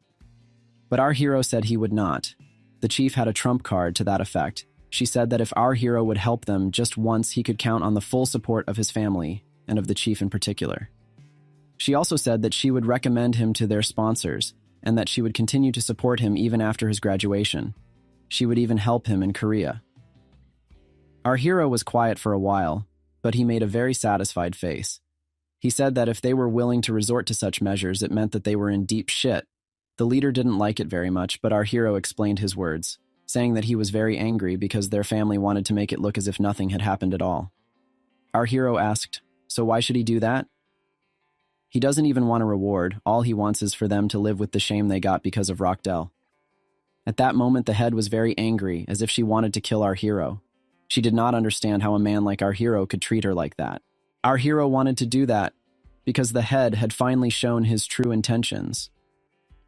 But our hero said he would not. The chief had a trump card to that effect. She said that if our hero would help them just once, he could count on the full support of his family, and of the chief in particular. She also said that she would recommend him to their sponsors, and that she would continue to support him even after his graduation. She would even help him in Korea. Our hero was quiet for a while, but he made a very satisfied face. He said that if they were willing to resort to such measures, it meant that they were in deep shit. The leader didn't like it very much, but our hero explained his words, saying that he was very angry because their family wanted to make it look as if nothing had happened at all. Our hero asked, so why should he do that? He doesn't even want a reward. All he wants is for them to live with the shame they got because of Rockdell. At that moment, the head was very angry, as if she wanted to kill our hero. She did not understand how a man like our hero could treat her like that. Our hero wanted to do that because the head had finally shown his true intentions.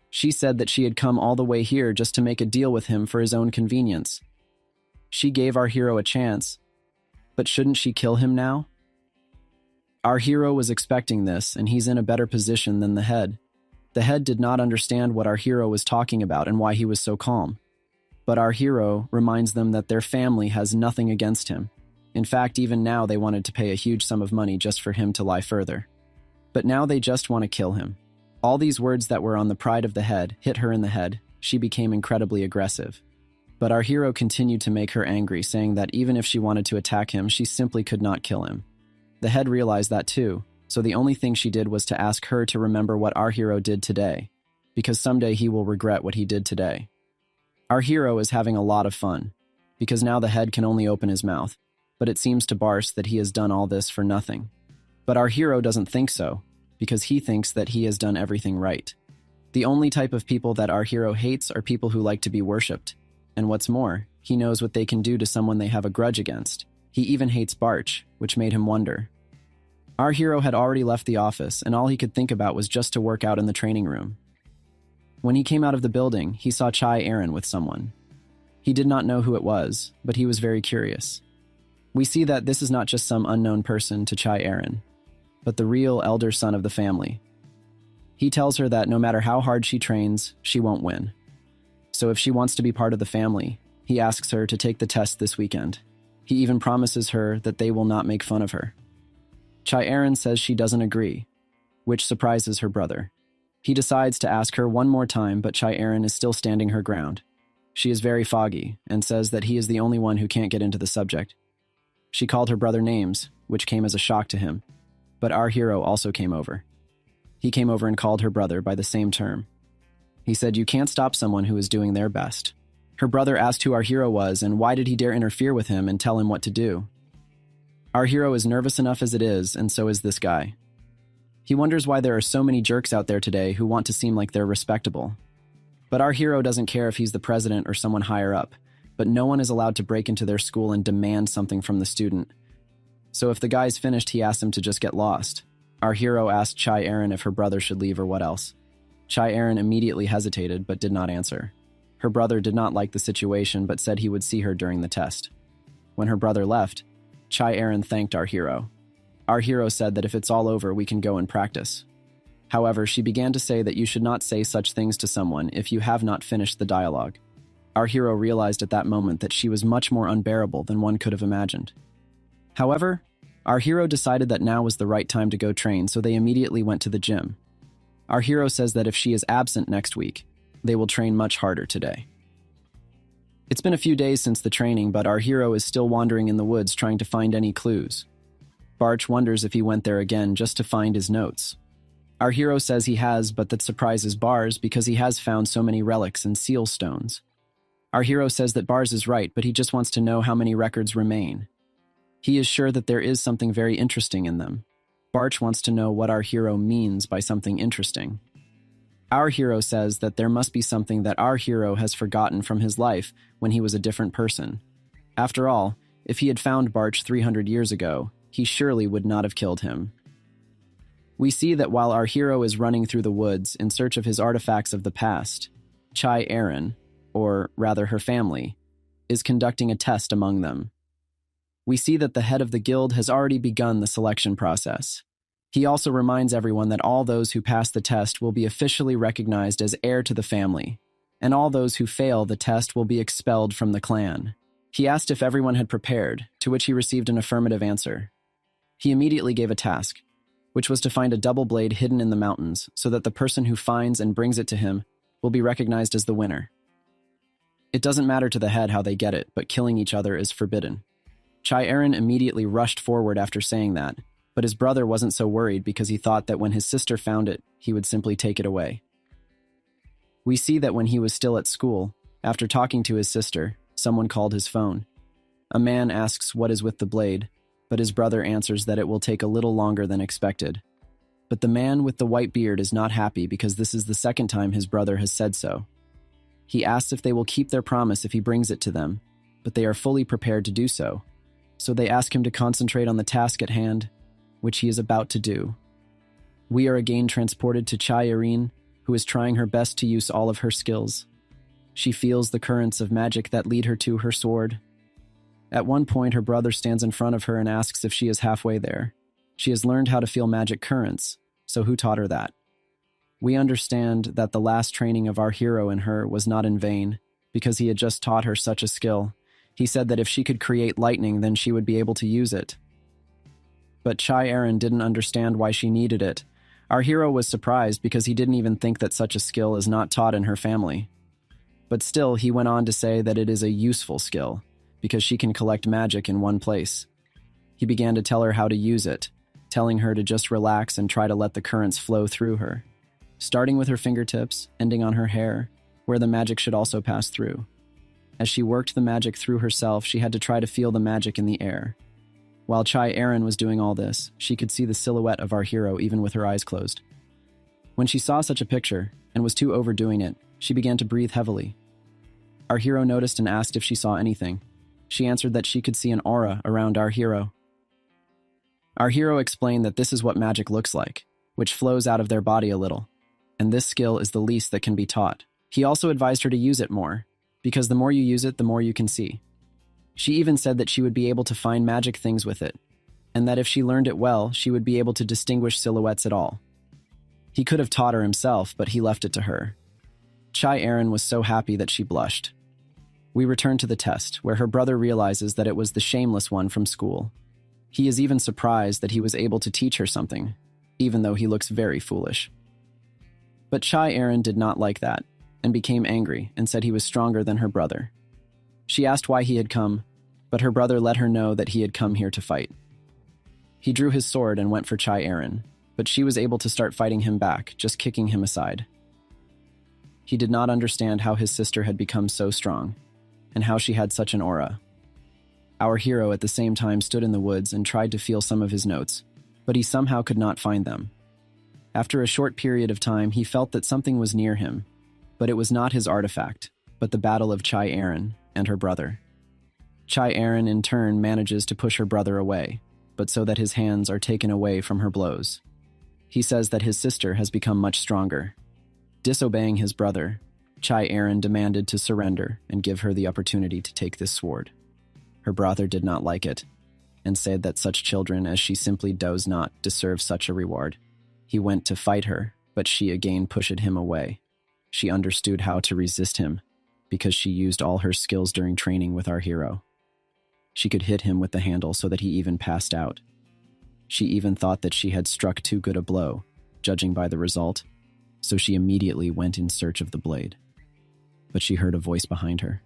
She said that she had come all the way here just to make a deal with him for his own convenience. She gave our hero a chance, but shouldn't she kill him now? Our hero was expecting this, and he's in a better position than the head. The head did not understand what our hero was talking about and why he was so calm. But our hero reminds them that their family has nothing against him. In fact, even now they wanted to pay a huge sum of money just for him to lie further. But now they just want to kill him. All these words that were on the pride of the head hit her in the head. She became incredibly aggressive. But our hero continued to make her angry, saying that even if she wanted to attack him, she simply could not kill him. The head realized that too, so the only thing she did was to ask her to remember what our hero did today, because someday he will regret what he did today. Our hero is having a lot of fun, because now the head can only open his mouth, but it seems to Barce that he has done all this for nothing. But our hero doesn't think so, because he thinks that he has done everything right. The only type of people that our hero hates are people who like to be worshipped. And what's more, he knows what they can do to someone they have a grudge against. He even hates Barch, which made him wonder. Our hero had already left the office, and all he could think about was just to work out in the training room. When he came out of the building, he saw Chai Aaron with someone. He did not know who it was, but he was very curious. We see that this is not just some unknown person to Chai Aaron, but the real elder son of the family. He tells her that no matter how hard she trains, she won't win. So if she wants to be part of the family, he asks her to take the test this weekend. He even promises her that they will not make fun of her. Chai Aaron says she doesn't agree, which surprises her brother. He decides to ask her one more time, but Chai Erin is still standing her ground. She is very foggy and says that he is the only one who can't get into the subject. She called her brother names, which came as a shock to him. But our hero also came over. He came over and called her brother by the same term. He said, "You can't stop someone who is doing their best." Her brother asked who our hero was and why did he dare interfere with him and tell him what to do. Our hero is nervous enough as it is, and so is this guy. He wonders why there are so many jerks out there today who want to seem like they're respectable. But our hero doesn't care if he's the president or someone higher up, but no one is allowed to break into their school and demand something from the student. So if the guy's finished, he asks him to just get lost. Our hero asked Chai Erin if her brother should leave or what else. Chai Erin immediately hesitated but did not answer. Her brother did not like the situation but said he would see her during the test. When her brother left, Chai Erin thanked our hero. Our hero said that if it's all over, we can go and practice. However, she began to say that you should not say such things to someone if you have not finished the dialogue. Our hero realized at that moment that she was much more unbearable than one could have imagined. However, our hero decided that now was the right time to go train, so they immediately went to the gym. Our hero says that if she is absent next week, they will train much harder today. It's been a few days since the training, but our hero is still wandering in the woods trying to find any clues. Barch wonders if he went there again just to find his notes. Our hero says he has, but that surprises Bars because he has found so many relics and seal stones. Our hero says that Bars is right, but he just wants to know how many records remain. He is sure that there is something very interesting in them. Barch wants to know what our hero means by something interesting. Our hero says that there must be something that our hero has forgotten from his life when he was a different person. After all, if he had found Barch 300 years ago, he surely would not have killed him. We see that while our hero is running through the woods in search of his artifacts of the past, Chai Erin, or rather her family, is conducting a test among them. We see that the head of the guild has already begun the selection process. He also reminds everyone that all those who pass the test will be officially recognized as heir to the family, and all those who fail the test will be expelled from the clan. He asked if everyone had prepared, to which he received an affirmative answer. He immediately gave a task, which was to find a double blade hidden in the mountains so that the person who finds and brings it to him will be recognized as the winner. It doesn't matter to the head how they get it, but killing each other is forbidden. Chai Erin immediately rushed forward after saying that, but his brother wasn't so worried because he thought that when his sister found it, he would simply take it away. We see that when he was still at school, after talking to his sister, someone called his phone. A man asks what is with the blade, but his brother answers that it will take a little longer than expected. But the man with the white beard is not happy because this is the second time his brother has said so. He asks if they will keep their promise if he brings it to them, but they are fully prepared to do so. So they ask him to concentrate on the task at hand, which he is about to do. We are again transported to Chai Erin, who is trying her best to use all of her skills. She feels the currents of magic that lead her to her sword. At one point, her brother stands in front of her and asks if she is halfway there. She has learned how to feel magic currents, so who taught her that? We understand that the last training of our hero in her was not in vain, because he had just taught her such a skill. He said that if she could create lightning, then she would be able to use it. But Chai Erin didn't understand why she needed it. Our hero was surprised because he didn't even think that such a skill is not taught in her family. But still, he went on to say that it is a useful skill, because she can collect magic in one place. He began to tell her how to use it, telling her to just relax and try to let the currents flow through her, starting with her fingertips, ending on her hair, where the magic should also pass through. As she worked the magic through herself, she had to try to feel the magic in the air. While Chai Erin was doing all this, she could see the silhouette of our hero even with her eyes closed. When she saw such a picture, and was too overdoing it, she began to breathe heavily. Our hero noticed and asked if she saw anything. She answered that she could see an aura around our hero. Our hero explained that this is what magic looks like, which flows out of their body a little, and this skill is the least that can be taught. He also advised her to use it more, because the more you use it, the more you can see. She even said that she would be able to find magic things with it, and that if she learned it well, she would be able to distinguish silhouettes at all. He could have taught her himself, but he left it to her. Chai Erin was so happy that she blushed. We return to the test, where her brother realizes that it was the shameless one from school. He is even surprised that he was able to teach her something, even though he looks very foolish. But Chai Aaron did not like that, and became angry and said he was stronger than her brother. She asked why he had come, but her brother let her know that he had come here to fight. He drew his sword and went for Chai Aaron, but she was able to start fighting him back, just kicking him aside. He did not understand how his sister had become so strong, and how she had such an aura. Our hero at the same time stood in the woods and tried to feel some of his notes, but he somehow could not find them. After a short period of time, he felt that something was near him, but it was not his artifact, but the battle of Chai Aaron and her brother. Chai Aaron in turn manages to push her brother away, but so that his hands are taken away from her blows. He says that his sister has become much stronger. Disobeying his brother, Chai Aaron demanded to surrender and give her the opportunity to take this sword. Her brother did not like it, and said that such children as she simply does not deserve such a reward. He went to fight her, but she again pushed him away. She understood how to resist him, because she used all her skills during training with our hero. She could hit him with the handle so that he even passed out. She even thought that she had struck too good a blow, judging by the result, so she immediately went in search of the blade. But she heard a voice behind her.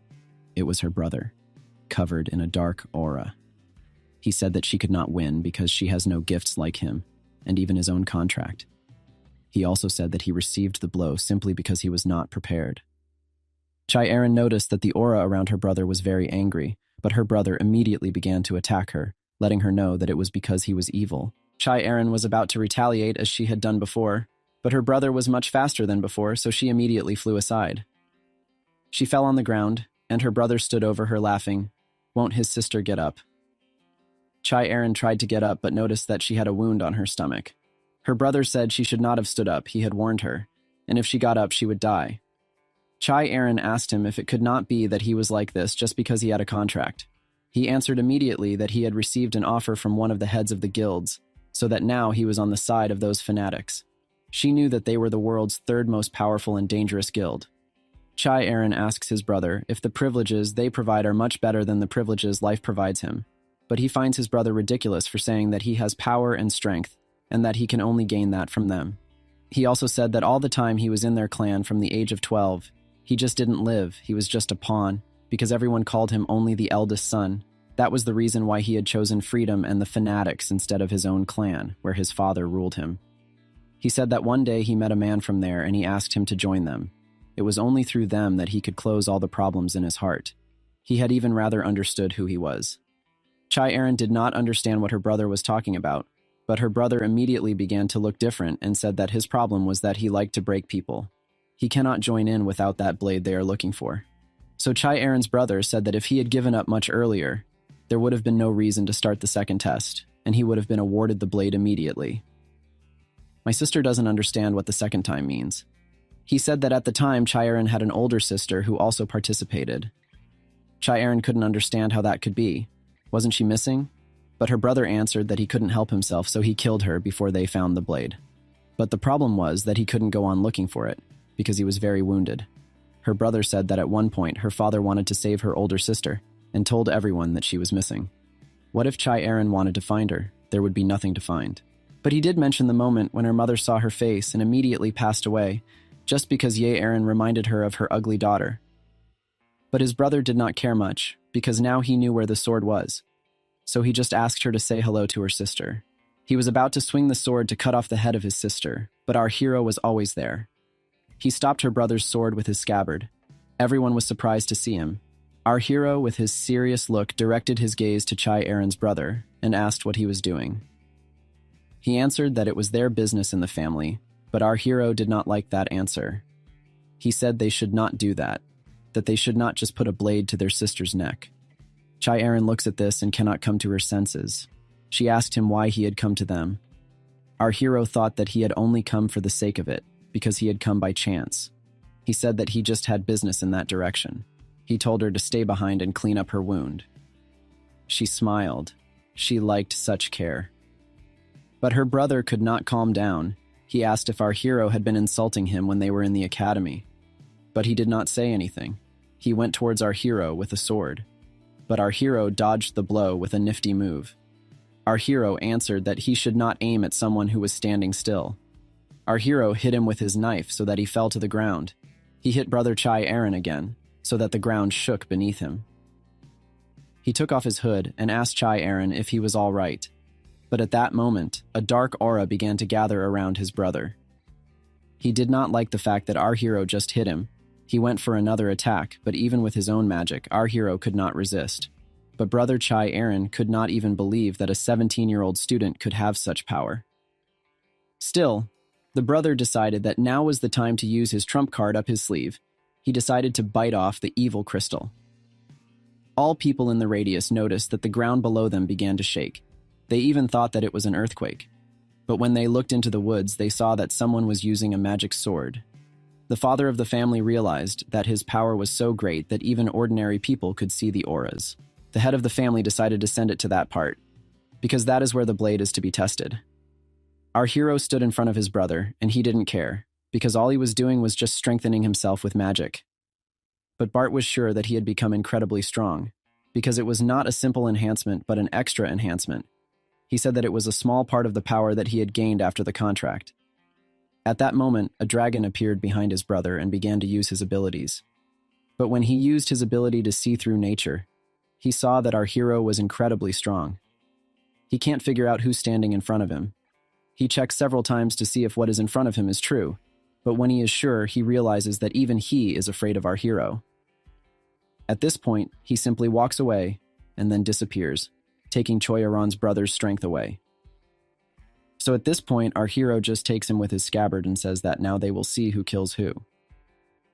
It was her brother, covered in a dark aura. He said that she could not win because she has no gifts like him, and even his own contract. He also said that he received the blow simply because he was not prepared. Chai Aaron noticed that the aura around her brother was very angry, but her brother immediately began to attack her, letting her know that it was because he was evil. Chai Aaron was about to retaliate as she had done before, but her brother was much faster than before, so she immediately flew aside. She fell on the ground, and her brother stood over her laughing. Won't his sister get up? Chai Aaron tried to get up but noticed that she had a wound on her stomach. Her brother said she should not have stood up, he had warned her, and if she got up she would die. Chai Aaron asked him if it could not be that he was like this just because he had a contract. He answered immediately that he had received an offer from one of the heads of the guilds, so that now he was on the side of those fanatics. She knew that they were the world's third most powerful and dangerous guild. Chai Aaron asks his brother if the privileges they provide are much better than the privileges life provides him, but he finds his brother ridiculous for saying that he has power and strength, and that he can only gain that from them. He also said that all the time he was in their clan from the age of 12, he just didn't live, he was just a pawn, because everyone called him only the eldest son. That was the reason why he had chosen freedom and the fanatics instead of his own clan, where his father ruled him. He said that one day he met a man from there and he asked him to join them. It was only through them that he could close all the problems in his heart. He had even rather understood who he was. Chai Aaron did not understand what her brother was talking about, but her brother immediately began to look different and said that his problem was that he liked to break people. He cannot join in without that blade they are looking for. So Chai Aaron's brother said that if he had given up much earlier, there would have been no reason to start the second test, and he would have been awarded the blade immediately. My sister doesn't understand what the second time means. He said that at the time Chai Aaron had an older sister who also participated. Chai Aaron couldn't understand how that could be. Wasn't she missing? But her brother answered that he couldn't help himself, so he killed her before they found the blade. But the problem was that he couldn't go on looking for it, because he was very wounded. Her brother said that at one point her father wanted to save her older sister, and told everyone that she was missing. What if Chai Aaron wanted to find her? There would be nothing to find. But he did mention the moment when her mother saw her face and immediately passed away, just because Ye Aaron reminded her of her ugly daughter. But his brother did not care much, because now he knew where the sword was. So he just asked her to say hello to her sister. He was about to swing the sword to cut off the head of his sister, but our hero was always there. He stopped her brother's sword with his scabbard. Everyone was surprised to see him. Our hero, with his serious look, directed his gaze to Chai Aaron's brother and asked what he was doing. He answered that it was their business in the family, but our hero did not like that answer. He said they should not do that they should not just put a blade to their sister's neck. Chai Aaron looks at this and cannot come to her senses. She asked him why he had come to them. Our hero thought that he had only come for the sake of it, because he had come by chance. He said that he just had business in that direction. He told her to stay behind and clean up her wound. She smiled. She liked such care. But her brother could not calm down. He asked if our hero had been insulting him when they were in the academy. But he did not say anything. He went towards our hero with a sword. But our hero dodged the blow with a nifty move. Our hero answered that he should not aim at someone who was standing still. Our hero hit him with his knife so that he fell to the ground. He hit brother Chai Aaron again, so that the ground shook beneath him. He took off his hood and asked Chai Aaron if he was all right. But at that moment, a dark aura began to gather around his brother. He did not like the fact that our hero just hit him. He went for another attack, but even with his own magic, our hero could not resist. But brother Chai Aaron could not even believe that a 17-year-old student could have such power. Still, the brother decided that now was the time to use his trump card up his sleeve. He decided to bite off the evil crystal. All people in the radius noticed that the ground below them began to shake. They even thought that it was an earthquake. But when they looked into the woods, they saw that someone was using a magic sword. The father of the family realized that his power was so great that even ordinary people could see the auras. The head of the family decided to send it to that part, because that is where the blade is to be tested. Our hero stood in front of his brother, and he didn't care, because all he was doing was just strengthening himself with magic. But Bart was sure that he had become incredibly strong, because it was not a simple enhancement but an extra enhancement. He said that it was a small part of the power that he had gained after the contract. At that moment, a dragon appeared behind his brother and began to use his abilities. But when he used his ability to see through nature, he saw that our hero was incredibly strong. He can't figure out who's standing in front of him. He checks several times to see if what is in front of him is true, but when he is sure, he realizes that even he is afraid of our hero. At this point, he simply walks away and then disappears, taking Choyaron's brother's strength away. So at this point, our hero just takes him with his scabbard and says that now they will see who kills who.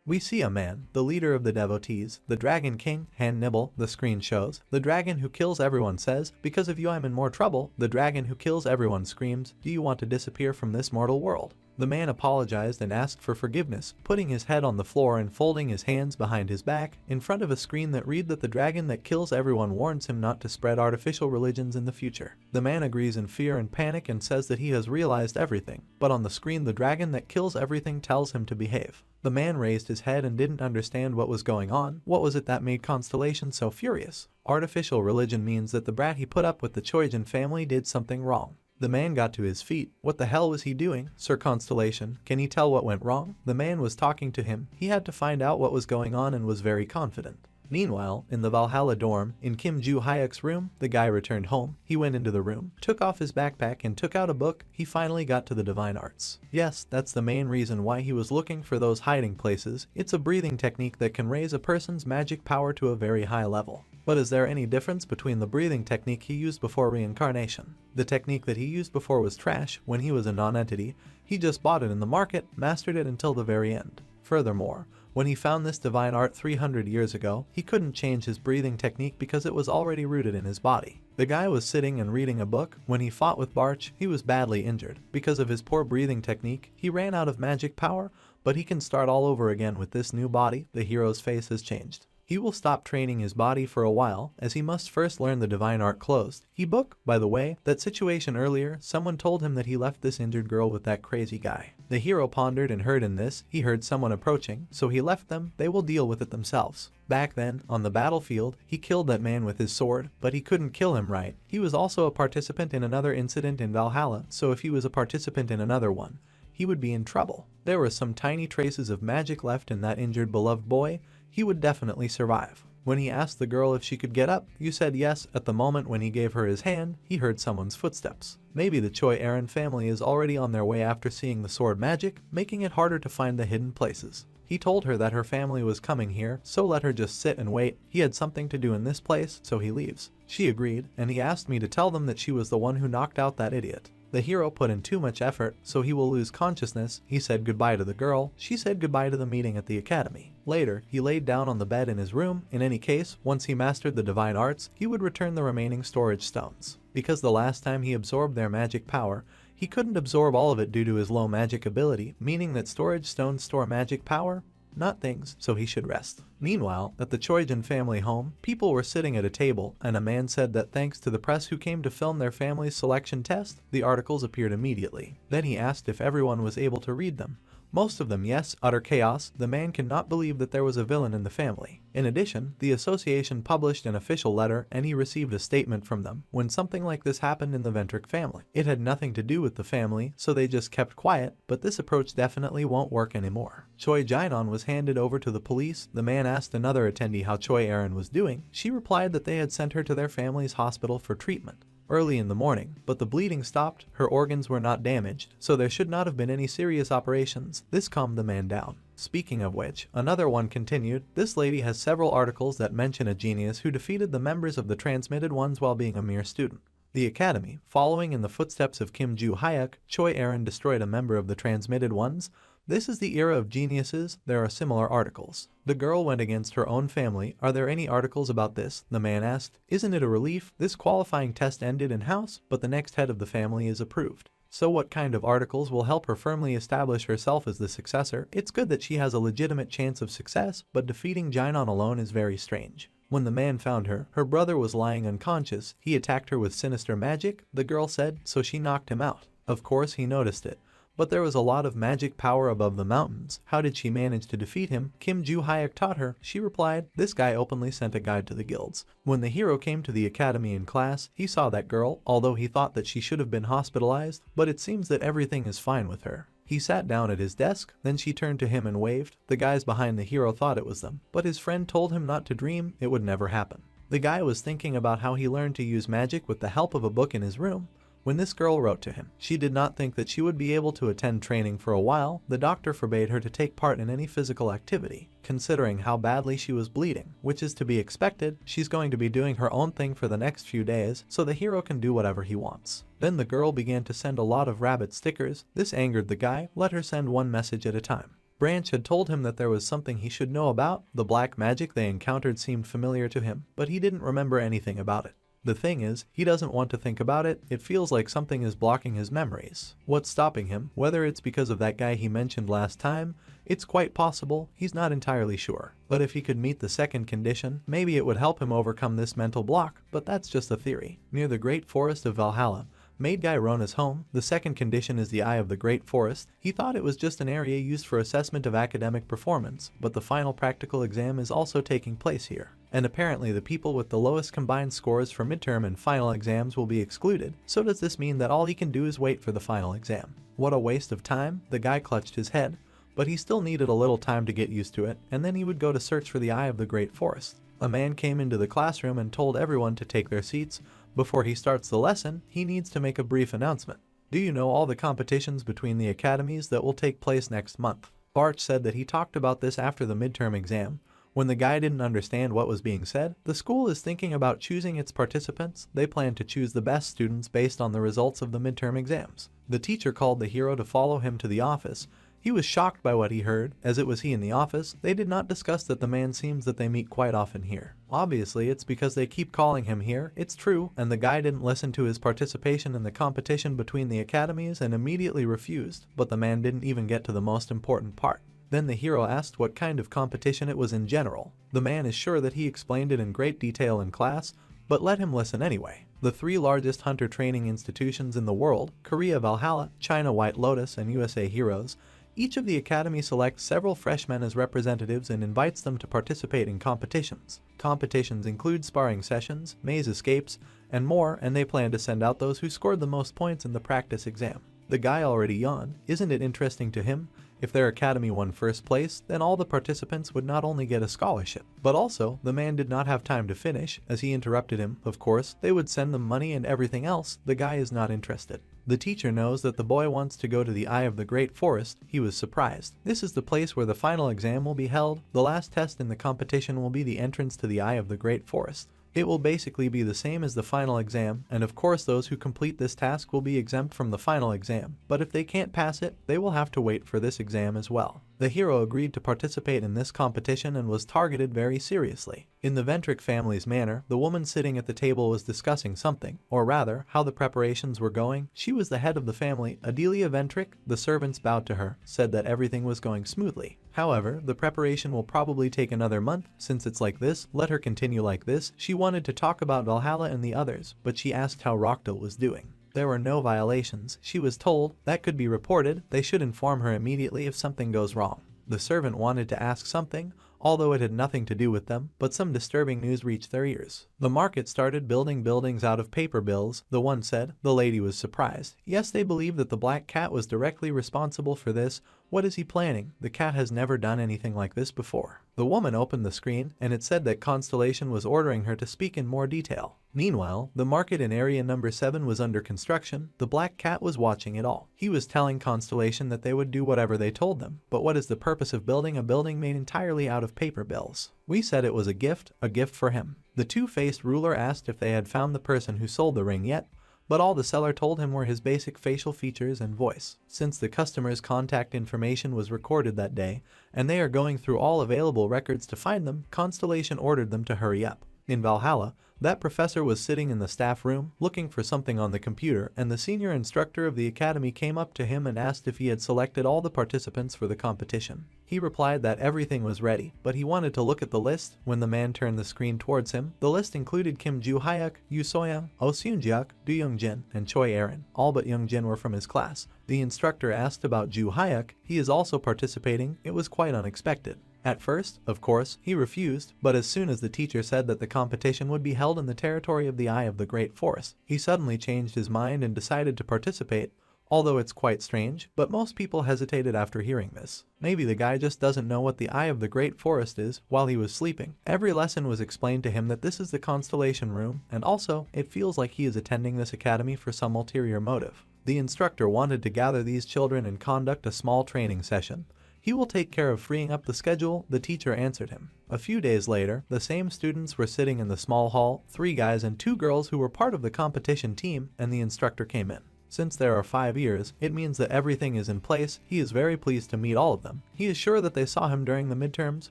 We see a man, the leader of the devotees, the Dragon King, hand nibble, the screen shows. The dragon who kills everyone says, "Because of you I'm in more trouble." The dragon who kills everyone screams, "Do you want to disappear from this mortal world?" The man apologized and asked for forgiveness, putting his head on the floor and folding his hands behind his back, in front of a screen that read that the dragon that kills everyone warns him not to spread artificial religions in the future. The man agrees in fear and panic and says that he has realized everything, but on the screen the dragon that kills everything tells him to behave. The man raised his head and didn't understand what was going on. What was it that made Constellation so furious? Artificial religion means that the brat he put up with the Choijin family did something wrong. The man got to his feet. What the hell was he doing? Sir Constellation, can he tell what went wrong? The man was talking to him. He had to find out what was going on and was very confident. Meanwhile, in the Valhalla dorm, in Kim Joo-hyuk's room, the guy returned home. He went into the room, took off his backpack and took out a book. He finally got to the divine arts. Yes, that's the main reason why he was looking for those hiding places. It's a breathing technique that can raise a person's magic power to a very high level. But is there any difference between the breathing technique he used before reincarnation? The technique that he used before was trash when he was a non-entity. He just bought it in the market, mastered it until the very end. Furthermore, when he found this divine art 300 years ago, he couldn't change his breathing technique because it was already rooted in his body. The guy was sitting and reading a book. When he fought with Barch, he was badly injured. Because of his poor breathing technique, he ran out of magic power, but he can start all over again with this new body. The hero's face has changed. He will stop training his body for a while, as he must first learn the divine art closed. He book, by the way, that situation earlier, someone told him that he left this injured girl with that crazy guy. The hero pondered and heard in this, he heard someone approaching, so he left them, they will deal with it themselves. Back then, on the battlefield, he killed that man with his sword, but he couldn't kill him right. He was also a participant in another incident in Valhalla, so if he was a participant in another one, he would be in trouble. There were some tiny traces of magic left in that injured beloved boy. He would definitely survive. When he asked the girl if she could get up, you said yes. At the moment when he gave her his hand, he heard someone's footsteps. Maybe the Choi Aaron family is already on their way after seeing the sword magic, making it harder to find the hidden places. He told her that her family was coming here, so let her just sit and wait. He had something to do in this place, so he leaves. She agreed, and he asked me to tell them that she was the one who knocked out that idiot. The hero put in too much effort, so he will lose consciousness. He said goodbye to the girl. She said goodbye to the meeting at the academy. Later, he laid down on the bed in his room. In any case, once he mastered the divine arts, he would return the remaining storage stones. Because the last time he absorbed their magic power, he couldn't absorb all of it due to his low magic ability, meaning that storage stones store magic power, not things, so he should rest. Meanwhile, at the Choijin family home, people were sitting at a table, and a man said that thanks to the press who came to film their family's selection test, the articles appeared immediately. Then he asked if everyone was able to read them. Most of them, yes, utter chaos. The man cannot believe that there was a villain in the family. In addition, the association published an official letter and he received a statement from them when something like this happened in the Ventric family. It had nothing to do with the family, so they just kept quiet, but this approach definitely won't work anymore. Choi Jinon was handed over to the police. The man asked another attendee how Choi Erin was doing. She replied that they had sent her to their family's hospital for treatment early in the morning, but the bleeding stopped, her organs were not damaged, so there should not have been any serious operations. This calmed the man down. Speaking of which, another one continued, this lady has several articles that mention a genius who defeated the members of the Transmitted Ones while being a mere student. The Academy, following in the footsteps of Kim Joo-hyuk, Choi Erin destroyed a member of the Transmitted Ones. This is the era of geniuses. There are similar articles. The girl went against her own family. Are there any articles about this? The man asked. Isn't it a relief? This qualifying test ended in-house, but the next head of the family is approved. So what kind of articles will help her firmly establish herself as the successor? It's good that she has a legitimate chance of success, but defeating Jinon alone is very strange. When the man found her, her brother was lying unconscious. He attacked her with sinister magic, the girl said, so she knocked him out. Of course he noticed it. But there was a lot of magic power above the mountains. How did she manage to defeat him? Kim Joo-hyuk taught her. She replied, this guy openly sent a guide to the guilds. When the hero came to the academy in class, he saw that girl, although he thought that she should have been hospitalized, but it seems that everything is fine with her. He sat down at his desk, then she turned to him and waved. The guys behind the hero thought it was them, but his friend told him not to dream, it would never happen. The guy was thinking about how he learned to use magic with the help of a book in his room when this girl wrote to him. She did not think that she would be able to attend training for a while. The doctor forbade her to take part in any physical activity. Considering how badly she was bleeding, which is to be expected, she's going to be doing her own thing for the next few days, so the hero can do whatever he wants. Then the girl began to send a lot of rabbit stickers. This angered the guy. Let her send one message at a time. Branch had told him that there was something he should know about. The black magic they encountered seemed familiar to him, but he didn't remember anything about it. The thing is, he doesn't want to think about it. It feels like something is blocking his memories. What's stopping him? Whether it's because of that guy he mentioned last time, it's quite possible. He's not entirely sure. But if he could meet the second condition, maybe it would help him overcome this mental block, but that's just a theory. Near the Great Forest of Valhalla, made guy Rona's home. The second condition is the Eye of the Great Forest. He thought it was just an area used for assessment of academic performance, but the final practical exam is also taking place here. And apparently the people with the lowest combined scores for midterm and final exams will be excluded. So does this mean that all he can do is wait for the final exam? What a waste of time. The guy clutched his head, but he still needed a little time to get used to it, and then he would go to search for the Eye of the Great Forest. A man came into the classroom and told everyone to take their seats. Before he starts the lesson, he needs to make a brief announcement. Do you know all the competitions between the academies that will take place next month? Barch said that he talked about this after the midterm exam. When the guy didn't understand what was being said, the school is thinking about choosing its participants. They plan to choose the best students based on the results of the midterm exams. The teacher called the hero to follow him to the office. He was shocked by what he heard, as it was he in the office. They did not discuss that the man seems that they meet quite often here. Obviously, it's because they keep calling him here. It's true, and the guy didn't listen to his participation in the competition between the academies and immediately refused, but the man didn't even get to the most important part. Then the hero asked what kind of competition it was in general. The man is sure that he explained it in great detail in class, but let him listen anyway. The three largest hunter training institutions in the world, Korea Valhalla, China White Lotus, and USA Heroes, each of the academy selects several freshmen as representatives and invites them to participate in competitions. Competitions include sparring sessions, maze escapes, and more, and they plan to send out those who scored the most points in the practice exam. The guy already yawned. Isn't it interesting to him? If their academy won first place, then all the participants would not only get a scholarship, but also the man did not have time to finish, as he interrupted him. Of course, they would send them money and everything else. The guy is not interested. The teacher knows that the boy wants to go to the Eye of the Great Forest. He was surprised. This is the place where the final exam will be held. The last test in the competition will be the entrance to the Eye of the Great Forest. It will basically be the same as the final exam, and of course those who complete this task will be exempt from the final exam, but if they can't pass it, they will have to wait for this exam as well. The hero agreed to participate in this competition and was targeted very seriously. In the Ventric family's manor, the woman sitting at the table was discussing something, or rather, how the preparations were going. She was the head of the family, Adelia Ventric. The servants bowed to her, said that everything was going smoothly. However, the preparation will probably take another month. Since it's like this, let her continue like this. She wanted to talk about Valhalla and the others, but she asked how Rockdale was doing. There were no violations. She was told that could be reported. They should inform her immediately if something goes wrong. The servant wanted to ask something, although it had nothing to do with them, but some disturbing news reached their ears. The market started building buildings out of paper bills, the one said. The lady was surprised. Yes, they believe that the black cat was directly responsible for this. What is he planning? The cat has never done anything like this before. The woman opened the screen, and it said that Constellation was ordering her to speak in more detail. Meanwhile, the market in area number 7 was under construction. The black cat was watching it all. He was telling Constellation that they would do whatever they told them. But what is the purpose of building a building made entirely out of paper bills? We said it was a gift for him. The two-faced ruler asked if they had found the person who sold the ring yet, but all the seller told him were his basic facial features and voice. Since the customer's contact information was recorded that day, and they are going through all available records to find them, Constellation ordered them to hurry up. In Valhalla, that professor was sitting in the staff room, looking for something on the computer, and the senior instructor of the academy came up to him and asked if he had selected all the participants for the competition. He replied that everything was ready, but he wanted to look at the list. When the man turned the screen towards him, the list included Kim Joo-hyuk, Yoo So-young, Oh Seung-jiuk, Do Young-jin, and Choi Aaron. All but Young-jin were from his class. The instructor asked about Joo-hyuk. He is also participating. It was quite unexpected. At first, of course, he refused, but as soon as the teacher said that the competition would be held in the territory of the Eye of the Great Forest, he suddenly changed his mind and decided to participate. Although it's quite strange, but most people hesitated after hearing this. Maybe the guy just doesn't know what the Eye of the Great Forest is while he was sleeping. Every lesson was explained to him that this is the Constellation Room, and also, it feels like he is attending this academy for some ulterior motive. The instructor wanted to gather these children and conduct a small training session. He will take care of freeing up the schedule, the teacher answered him. A few days later, the same students were sitting in the small hall, 3 guys and 2 girls who were part of the competition team, and the instructor came in. Since there are 5 years, it means that everything is in place. He is very pleased to meet all of them. He is sure that they saw him during the midterms,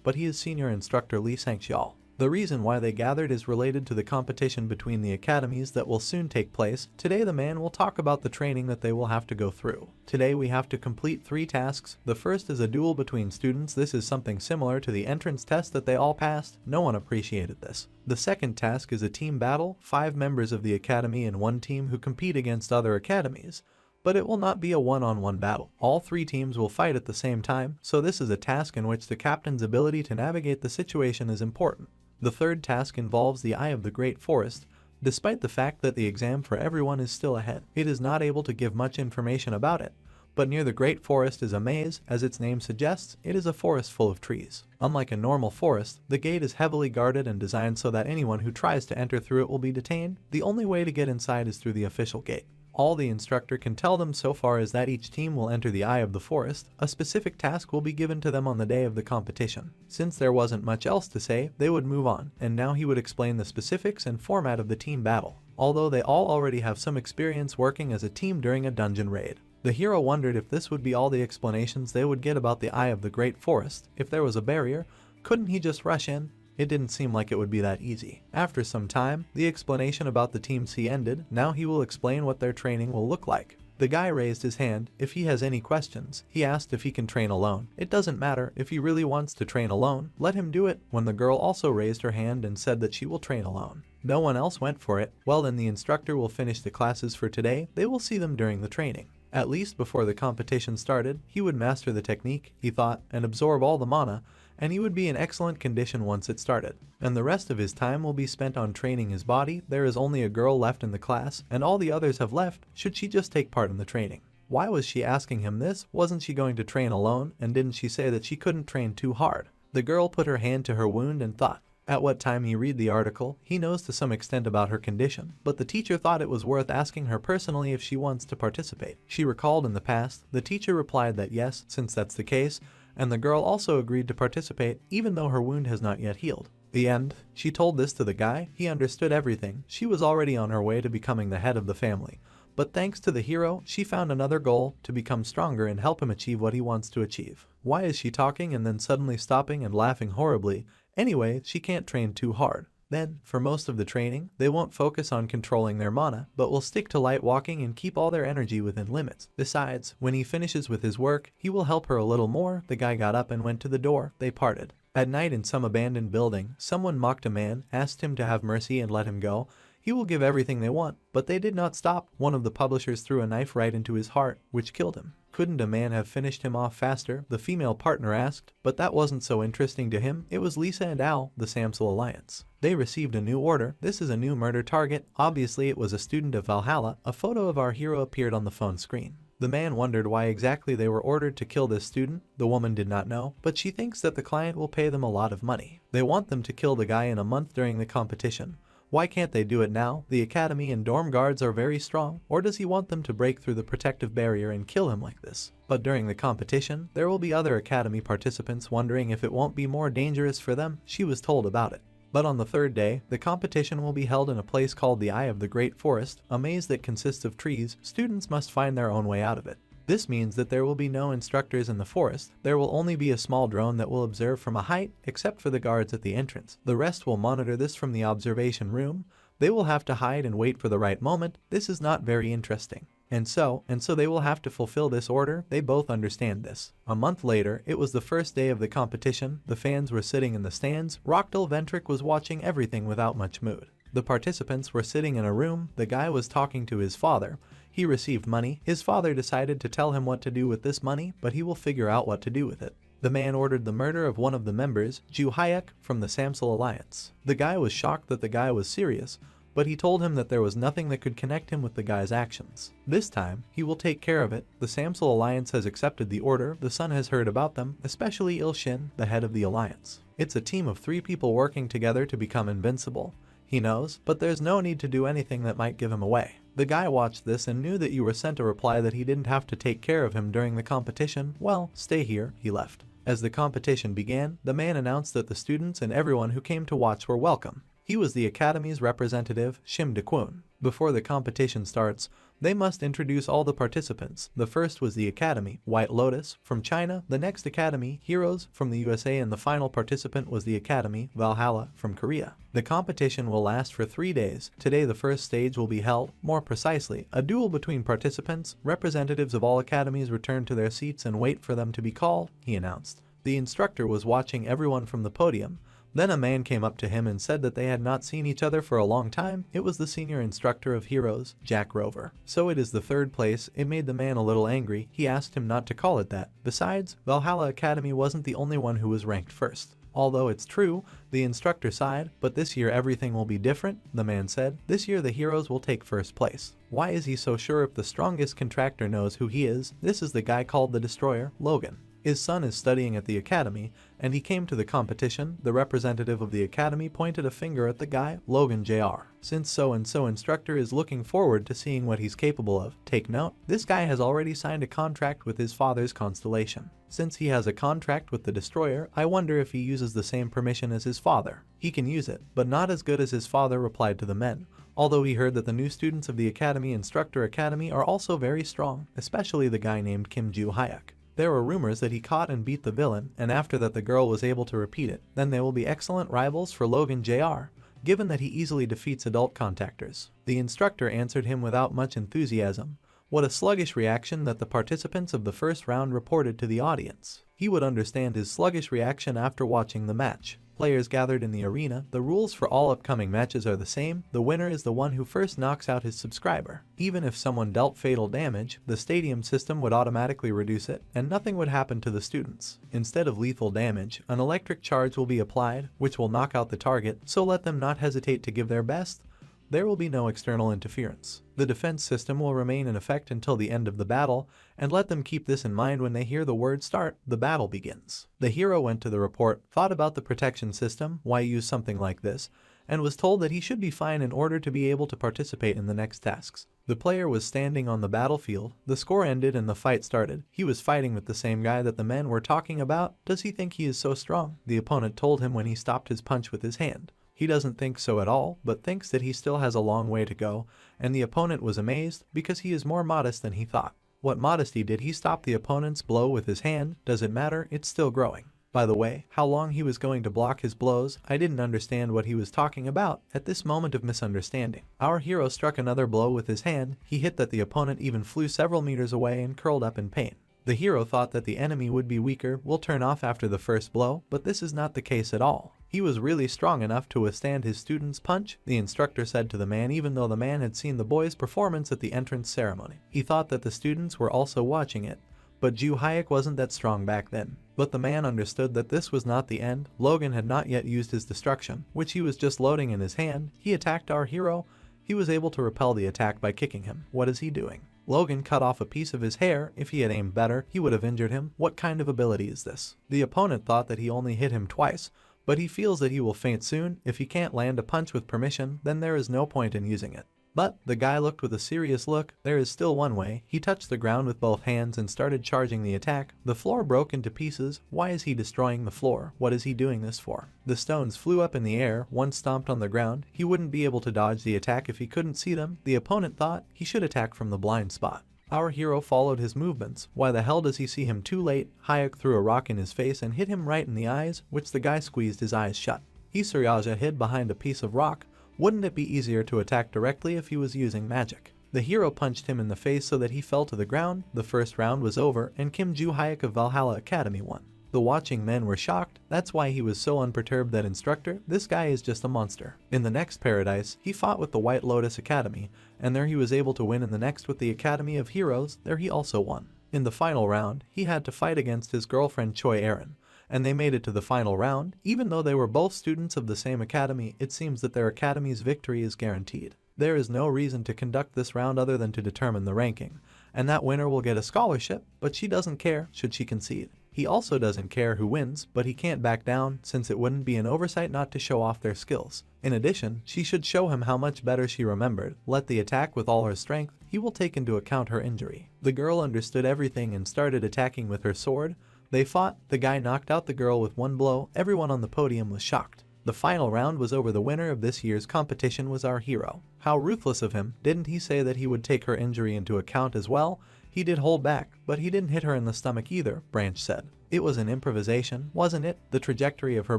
but he is senior instructor Lee Sang-cheol. The reason why they gathered is related to the competition between the academies that will soon take place. Today the man will talk about the training that they will have to go through. Today we have to complete 3 tasks. The first is a duel between students. This is something similar to the entrance test that they all passed. No one appreciated this. The second task is a team battle, 5 members of the academy in one team who compete against other academies. But it will not be a one-on-one battle. All 3 teams will fight at the same time, so this is a task in which the captain's ability to navigate the situation is important. The third task involves the Eye of the Great Forest. Despite the fact that the exam for everyone is still ahead, it is not able to give much information about it. But near the Great Forest is a maze. As its name suggests, it is a forest full of trees. Unlike a normal forest, the gate is heavily guarded and designed so that anyone who tries to enter through it will be detained. The only way to get inside is through the official gate. All the instructor can tell them so far is that each team will enter the Eye of the Forest. A specific task will be given to them on the day of the competition. Since there wasn't much else to say, they would move on, and now he would explain the specifics and format of the team battle. Although they all already have some experience working as a team during a dungeon raid. The hero wondered if this would be all the explanations they would get about the Eye of the Great Forest. If there was a barrier, couldn't he just rush in? It didn't seem like it would be that easy. After some time, the explanation about the Team C ended. Now he will explain what their training will look like. The guy raised his hand. If he has any questions, he asked if he can train alone. It doesn't matter. If he really wants to train alone, let him do it. When the girl also raised her hand and said that she will train alone. No one else went for it. Well, then the instructor will finish the classes for today. They will see them during the training. At least before the competition started, he would master the technique, he thought, and absorb all the mana, and he would be in excellent condition once it started. And the rest of his time will be spent on training his body. There is only a girl left in the class, and all the others have left. Should she just take part in the training? Why was she asking him this? Wasn't she going to train alone? And didn't she say that she couldn't train too hard? The girl put her hand to her wound and thought. At what time he read the article, he knows to some extent about her condition, but the teacher thought it was worth asking her personally if she wants to participate. She recalled in the past, the teacher replied that yes, since that's the case, and the girl also agreed to participate, even though her wound has not yet healed. The end. She told this to the guy. He understood everything. She was already on her way to becoming the head of the family. But thanks to the hero, she found another goal, to become stronger and help him achieve what he wants to achieve. Why is she talking and then suddenly stopping and laughing horribly? Anyway, she can't train too hard. Then, for most of the training, they won't focus on controlling their mana, but will stick to light walking and keep all their energy within limits. Besides, when he finishes with his work, he will help her a little more. The guy got up and went to the door. They parted. At night in some abandoned building, someone mocked a man, asked him to have mercy and let him go. He He will give everything they want, but they did not stop. One of the publishers threw a knife right into his heart, which killed him. Couldn't a man have finished him off faster? The female partner asked, but that wasn't so interesting to him. It was Lisa and Al, the Samsel Alliance. They received a new order. This is a new murder target. Obviously it was a student of Valhalla. A photo of our hero appeared on the phone screen. The man wondered why exactly they were ordered to kill this student. The woman did not know, but she thinks that the client will pay them a lot of money. They want them to kill the guy in a month during the competition. Why can't they do it now? The academy and dorm guards are very strong, or does he want them to break through the protective barrier and kill him like this? But during the competition, there will be other academy participants wondering if it won't be more dangerous for them. She was told about it. But on the third day, the competition will be held in a place called the Eye of the Great Forest, a maze that consists of trees. Students must find their own way out of it. This means that there will be no instructors in the forest. There will only be a small drone that will observe from a height, except for the guards at the entrance. The rest will monitor this from the observation room. They will have to hide and wait for the right moment. This is not very interesting. And so they will have to fulfill this order. They both understand this. A month later, it was the first day of the competition. The fans were sitting in the stands. Rockdale Ventric was watching everything without much mood. The participants were sitting in a room. The guy was talking to his father. He received money. His father decided to tell him what to do with this money, but he will figure out what to do with it. The man ordered the murder of one of the members, Ju Hayek, from the Samsel Alliance. The guy was shocked that the guy was serious, but he told him that there was nothing that could connect him with the guy's actions. This time, he will take care of it. The Samsel Alliance has accepted the order. The Sun has heard about them, especially Il Shin, the head of the alliance. It's a team of 3 people working together to become invincible. He knows, but there's no need to do anything that might give him away. The guy watched this and knew that you were sent a reply that he didn't have to take care of him during the competition. Well, stay here. He left. As the competition began, the man announced that the students and everyone who came to watch were welcome. He was the Academy's representative, Shim De-kwon. Before the competition starts, they must introduce all the participants. The first was the Academy, White Lotus, from China, the next Academy, Heroes, from the USA, and the final participant was the Academy, Valhalla, from Korea. The competition will last for 3 days. Today the first stage will be held, more precisely, a duel between participants. Representatives of all academies return to their seats and wait for them to be called, he announced. The instructor was watching everyone from the podium. Then a man came up to him and said that they had not seen each other for a long time. It was the senior instructor of Heroes, Jack Rover. So it is the 3rd place. It made the man a little angry. He asked him not to call it that. Besides, Valhalla Academy wasn't the only one who was ranked first. Although it's true, the instructor sighed, but this year everything will be different, the man said. This year the Heroes will take 1st place. Why is he so sure if the strongest contractor knows who he is? This is the guy called the Destroyer, Logan. His son is studying at the academy, and he came to the competition. The representative of the academy pointed a finger at the guy, Logan Jr. Since so-and-so instructor is looking forward to seeing what he's capable of, take note, this guy has already signed a contract with his father's constellation. Since he has a contract with the Destroyer, I wonder if he uses the same permission as his father. He can use it, but not as good as his father, replied to the men. Although he heard that the new students of the Academy Instructor Academy are also very strong, especially the guy named Kim Ju Hayek. There were rumors that he caught and beat the villain, and after that the girl was able to repeat it. Then they will be excellent rivals for Logan Jr., given that he easily defeats adult contactors. The instructor answered him without much enthusiasm. What a sluggish reaction that the participants of the first round reported to the audience. He would understand his sluggish reaction after watching the match. Players gathered in the arena. The rules for all upcoming matches are the same. The winner is the one who first knocks out his subscriber. Even if someone dealt fatal damage, the stadium system would automatically reduce it, and nothing would happen to the students. Instead of lethal damage, an electric charge will be applied, which will knock out the target, so let them not hesitate to give their best. There will be no external interference. The defense system will remain in effect until the end of the battle, and let them keep this in mind when they hear the word start. The battle begins. The hero went to the report, thought about the protection system, why use something like this, and was told that he should be fine in order to be able to participate in the next tasks. The player was standing on the battlefield. The score ended and the fight started. He was fighting with the same guy that the men were talking about. Does he think he is so strong? The opponent told him when he stopped his punch with his hand. He doesn't think so at all, but thinks that he still has a long way to go, and the opponent was amazed because he is more modest than he thought. What modesty did he stop the opponent's blow with his hand? Does it matter? It's still growing. By the way, how long he was going to block his blows, I didn't understand what he was talking about at this moment of misunderstanding. Our hero struck another blow with his hand. He hit that the opponent even flew several meters away and curled up in pain. The hero thought that the enemy would be weaker, will turn off after the first blow, but this is not the case at all. He was really strong enough to withstand his student's punch, the instructor said to the man, even though the man had seen the boy's performance at the entrance ceremony. He thought that the students were also watching it, but Ju Hayek wasn't that strong back then. But the man understood that this was not the end. Logan had not yet used his destruction, which he was just loading in his hand. He attacked our hero. He was able to repel the attack by kicking him. What is he doing? Logan cut off a piece of his hair. If he had aimed better, he would have injured him. What kind of ability is this? The opponent thought that he only hit him twice, but he feels that he will faint soon. If he can't land a punch with permission, then there is no point in using it. But the guy looked with a serious look. There is still one way. He touched the ground with both hands and started charging the attack. The floor broke into pieces. Why is he destroying the floor? What is he doing this for? The stones flew up in the air. One stomped on the ground. He wouldn't be able to dodge the attack if he couldn't see them. The opponent thought he should attack from the blind spot. Our hero followed his movements. Why the hell does he see him too late? Hayek threw a rock in his face and hit him right in the eyes, which the guy squeezed his eyes shut. Suryaja hid behind a piece of rock. Wouldn't it be easier to attack directly if he was using magic? The hero punched him in the face so that he fell to the ground. The first round was over and Kim Ju Hayek of Valhalla Academy won. The watching men were shocked. That's why he was so unperturbed. That instructor, this guy is just a monster. In the next paradise, he fought with the White Lotus Academy, and there he was able to win in the next with the Academy of Heroes. There he also won. In the final round, he had to fight against his girlfriend Choi Erin, and they made it to the final round. Even though they were both students of the same academy, it seems that their academy's victory is guaranteed. There is no reason to conduct this round other than to determine the ranking, and that winner will get a scholarship, but she doesn't care should she concede. He also doesn't care who wins, but he can't back down since it wouldn't be an oversight not to show off their skills. In addition, she should show him how much better she remembered. Let the attack with all her strength. He will take into account her injury. The girl understood everything and started attacking with her sword. They fought. The guy knocked out the girl with one blow. Everyone on the podium was shocked. The final round was over. The winner of this year's competition was our hero. How ruthless of him. Didn't he say that he would take her injury into account as well? He did hold back, but he didn't hit her in the stomach either, Branch said. It was an improvisation, wasn't it? The trajectory of her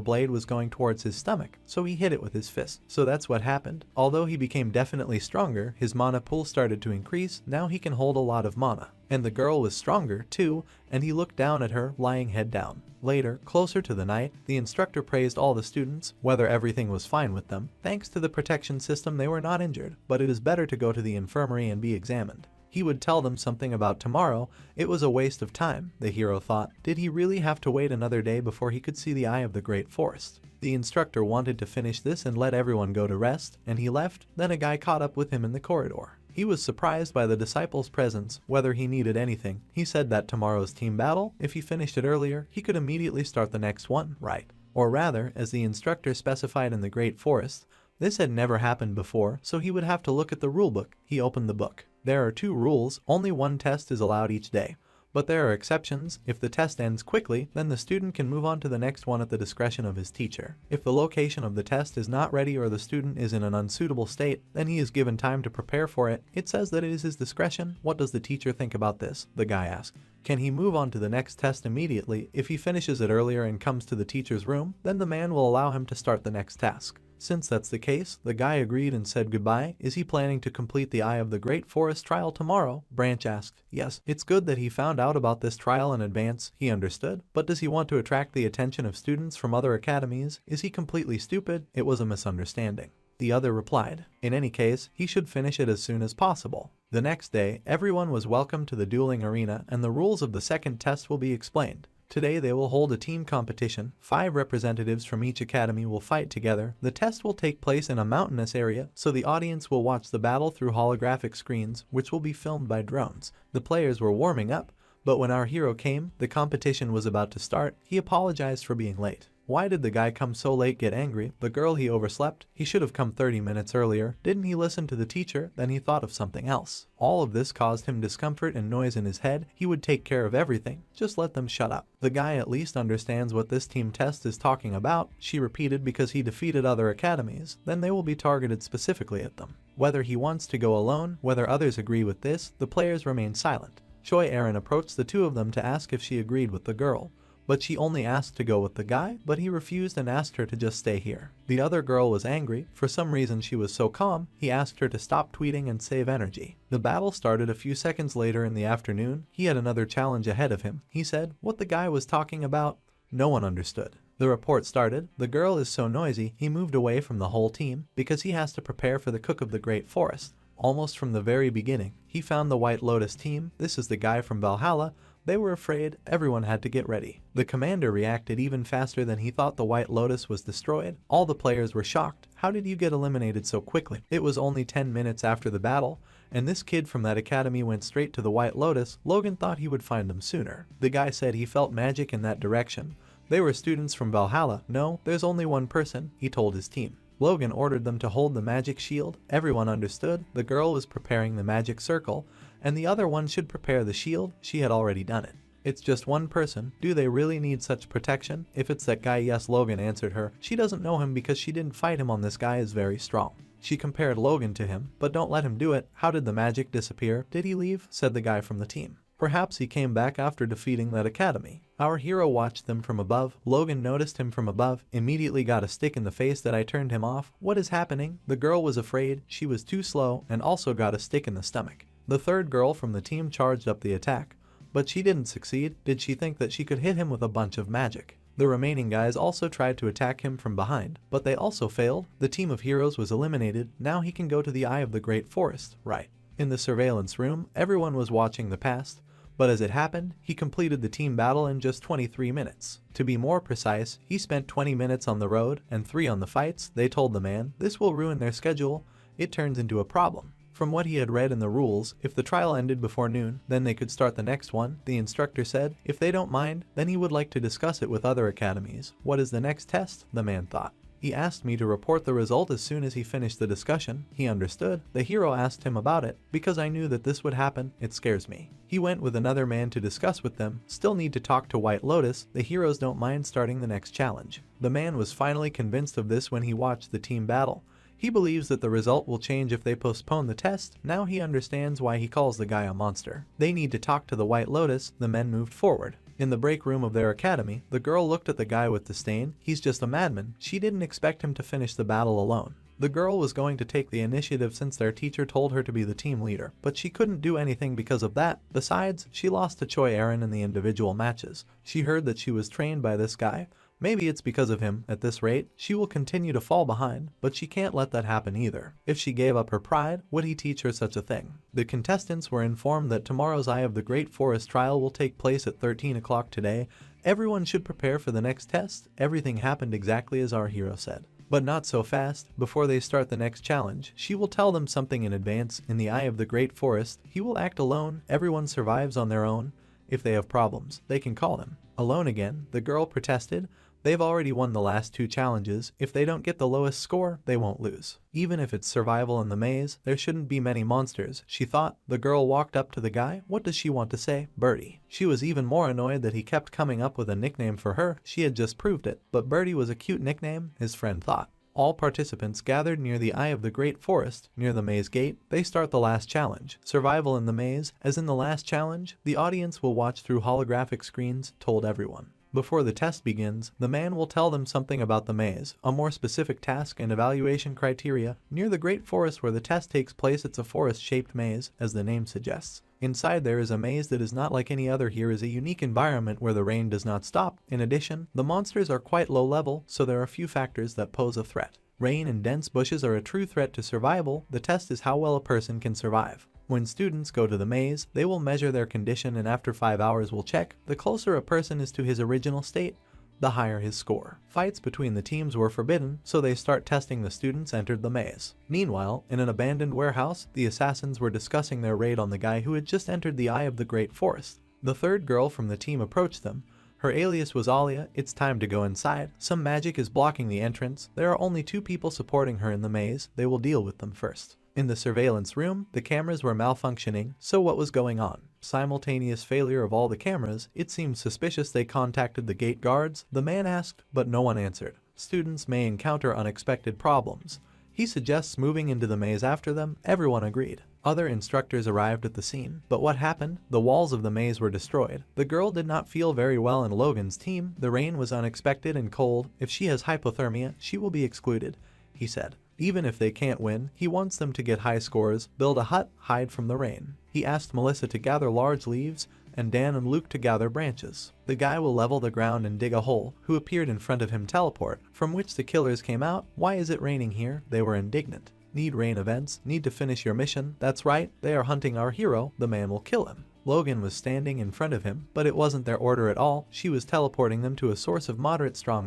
blade was going towards his stomach, so he hit it with his fist. So that's what happened. Although he became definitely stronger, his mana pool started to increase. Now he can hold a lot of mana. And the girl was stronger too, and he looked down at her, lying head down. Later, closer to the night, the instructor praised all the students, whether everything was fine with them. Thanks to the protection system, they were not injured, but it is better to go to the infirmary and be examined. He would tell them something about tomorrow. It was a waste of time, the hero thought. Did he really have to wait another day before he could see the eye of the great forest? The instructor wanted to finish this and let everyone go to rest, and he left. Then a guy caught up with him in the corridor. He was surprised by the disciples' presence, whether he needed anything. He said that tomorrow's team battle, if he finished it earlier, he could immediately start the next one, right? Or rather, as the instructor specified in the Great Forest, this had never happened before, so he would have to look at the rulebook. He opened the book. There are 2 rules. Only 1 test is allowed each day. But there are exceptions. If the test ends quickly, then the student can move on to the next one at the discretion of his teacher. If the location of the test is not ready or the student is in an unsuitable state, then he is given time to prepare for it. It says that it is his discretion. What does the teacher think about this? The guy asked. Can he move on to the next test immediately? If he finishes it earlier and comes to the teacher's room, then the man will allow him to start the next task. Since that's the case, the guy agreed and said goodbye. Is he planning to complete the Eye of the Great Forest trial tomorrow? Branch asked. Yes, it's good that he found out about this trial in advance. He understood. But does he want to attract the attention of students from other academies? Is he completely stupid? It was a misunderstanding. The other replied. In any case, he should finish it as soon as possible. The next day, everyone was welcome to the dueling arena, and the rules of the second test will be explained. Today they will hold a team competition. 5 representatives from each academy will fight together. The test will take place in a mountainous area, so the audience will watch the battle through holographic screens, which will be filmed by drones. The players were warming up, but when our hero came, the competition was about to start. He apologized for being late. Why did the guy come so late? Get angry. The girl, he overslept. He should have come 30 minutes earlier. Didn't he listen to the teacher? Then he thought of something else. All of this caused him discomfort and noise in his head. He would take care of everything. Just let them shut up. The guy at least understands what this team test is talking about, she repeated, because he defeated other academies. Then they will be targeted specifically at them. Whether he wants to go alone, whether others agree with this, the players remain silent. Choi Erin approached the 2 of them to ask if she agreed with the girl. but she only asked to go with the guy, but he refused and asked her to just stay here. The other girl was angry. For some reason she was so calm, he asked her to stop tweeting and save energy. The battle started a few seconds later in the afternoon. He had another challenge ahead of him. He said what the guy was talking about. No one understood. The report started. The girl is so noisy, he moved away from the whole team because he has to prepare for the cook of the Great Forest. Almost from the very beginning, he found the White Lotus team. This is the guy from Valhalla. They were afraid. Everyone had to get ready. The commander reacted even faster than he thought. The White Lotus was destroyed. All the players were shocked. How did you get eliminated so quickly? It was only 10 minutes after the battle, and this kid from that academy went straight to the White Lotus. Logan thought he would find them sooner. The guy said he felt magic in that direction. They were students from Valhalla. No, there's only one person, he told his team. Logan ordered them to hold the magic shield. Everyone understood. The girl was preparing the magic circle, and the other one should prepare the shield. She had already done it. It's just one person. Do they really need such protection? If it's that guy, yes, Logan answered her. She doesn't know him because she didn't fight him on. This guy is very strong. She compared Logan to him, but don't let him do it. How did the magic disappear? Did he leave? Said the guy from the team. Perhaps he came back after defeating that academy. Our hero watched them from above. Logan noticed him from above, immediately got a stick in the face that I turned him off. What is happening? The girl was afraid. She was too slow and also got a stick in the stomach. The third girl from the team charged up the attack, but she didn't succeed. Did she think that she could hit him with a bunch of magic? The remaining guys also tried to attack him from behind, but they also failed. The team of heroes was eliminated. Now he can go to the Eye of the Great Forest, right? In the surveillance room, everyone was watching the past. But as it happened, he completed the team battle in just 23 minutes. To be more precise, he spent 20 minutes on the road and 3 on the fights. They told the man, this will ruin their schedule. It turns into a problem. From what he had read in the rules, if the trial ended before noon, then they could start the next one. The instructor said, if they don't mind, then he would like to discuss it with other academies. What is the next test? The man thought. He asked me to report the result as soon as he finished the discussion. He understood. The hero asked him about it. Because I knew that this would happen, it scares me. He went with another man to discuss with them. Still need to talk to White Lotus. The heroes don't mind starting the next challenge. The man was finally convinced of this when he watched the team battle. He believes that the result will change if they postpone the test. Now he understands why he calls the guy a monster. They need to talk to the White Lotus. The men moved forward. In the break room of their academy, the girl looked at the guy with disdain. He's just a madman. She didn't expect him to finish the battle alone. The girl was going to take the initiative since their teacher told her to be the team leader, but she couldn't do anything because of that. Besides, she lost to Choi Aaron in the individual matches. She heard that she was trained by this guy. Maybe it's because of him. At this rate, she will continue to fall behind, but she can't let that happen either. If she gave up her pride, would he teach her such a thing? The contestants were informed that tomorrow's Eye of the Great Forest trial will take place at 13 o'clock today. Everyone should prepare for the next test. Everything happened exactly as our hero said. But not so fast. Before they start the next challenge, she will tell them something in advance. In the Eye of the Great Forest, he will act alone. Everyone survives on their own. If they have problems, they can call him. Alone again, the girl protested. They've already won the last 2 challenges. If they don't get the lowest score, they won't lose. Even if it's survival in the maze, there shouldn't be many monsters, she thought. The girl walked up to the guy. What does she want to say? Birdie. She was even more annoyed that he kept coming up with a nickname for her. She had just proved it. But Birdie was a cute nickname, his friend thought. All participants gathered near the Eye of the Great Forest, near the maze gate. They start the last challenge. Survival in the maze. As in the last challenge, the audience will watch through holographic screens, told everyone. Before the test begins, the man will tell them something about the maze, a more specific task and evaluation criteria. Near the Great Forest where the test takes place, it's a forest-shaped maze, as the name suggests. Inside there is a maze that is not like any other. Here is a unique environment where the rain does not stop. In addition, the monsters are quite low level, so there are few factors that pose a threat. Rain and dense bushes are a true threat to survival. The test is how well a person can survive. When students go to the maze, they will measure their condition and after 5 hours will check. The closer a person is to his original state, the higher his score. Fights between the teams were forbidden, so they start testing the students entered the maze. Meanwhile, in an abandoned warehouse, the assassins were discussing their raid on the guy who had just entered the Eye of the Great Forest. The third girl from the team approached them. Her alias was Alia. It's time to go inside. Some magic is blocking the entrance. There are only 2 people supporting her in the maze. They will deal with them first. In the surveillance room, the cameras were malfunctioning, so what was going on? Simultaneous failure of all the cameras. It seemed suspicious. They contacted the gate guards. The man asked, but no one answered. Students may encounter unexpected problems. He suggests moving into the maze after them. Everyone agreed. Other instructors arrived at the scene, but what happened? The walls of the maze were destroyed. The girl did not feel very well in Logan's team. The rain was unexpected and cold. If she has hypothermia, she will be excluded, he said. Even if they can't win, he wants them to get high scores, build a hut, hide from the rain. He asked Melissa to gather large leaves, and Dan and Luke to gather branches. The guy will level the ground and dig a hole, who appeared in front of him teleport, from which the killers came out. Why is it raining here? They were indignant. Need rain events, need to finish your mission. That's right, they are hunting our hero, the man will kill him. Logan was standing in front of him, but it wasn't their order at all. She was teleporting them to a source of moderate strong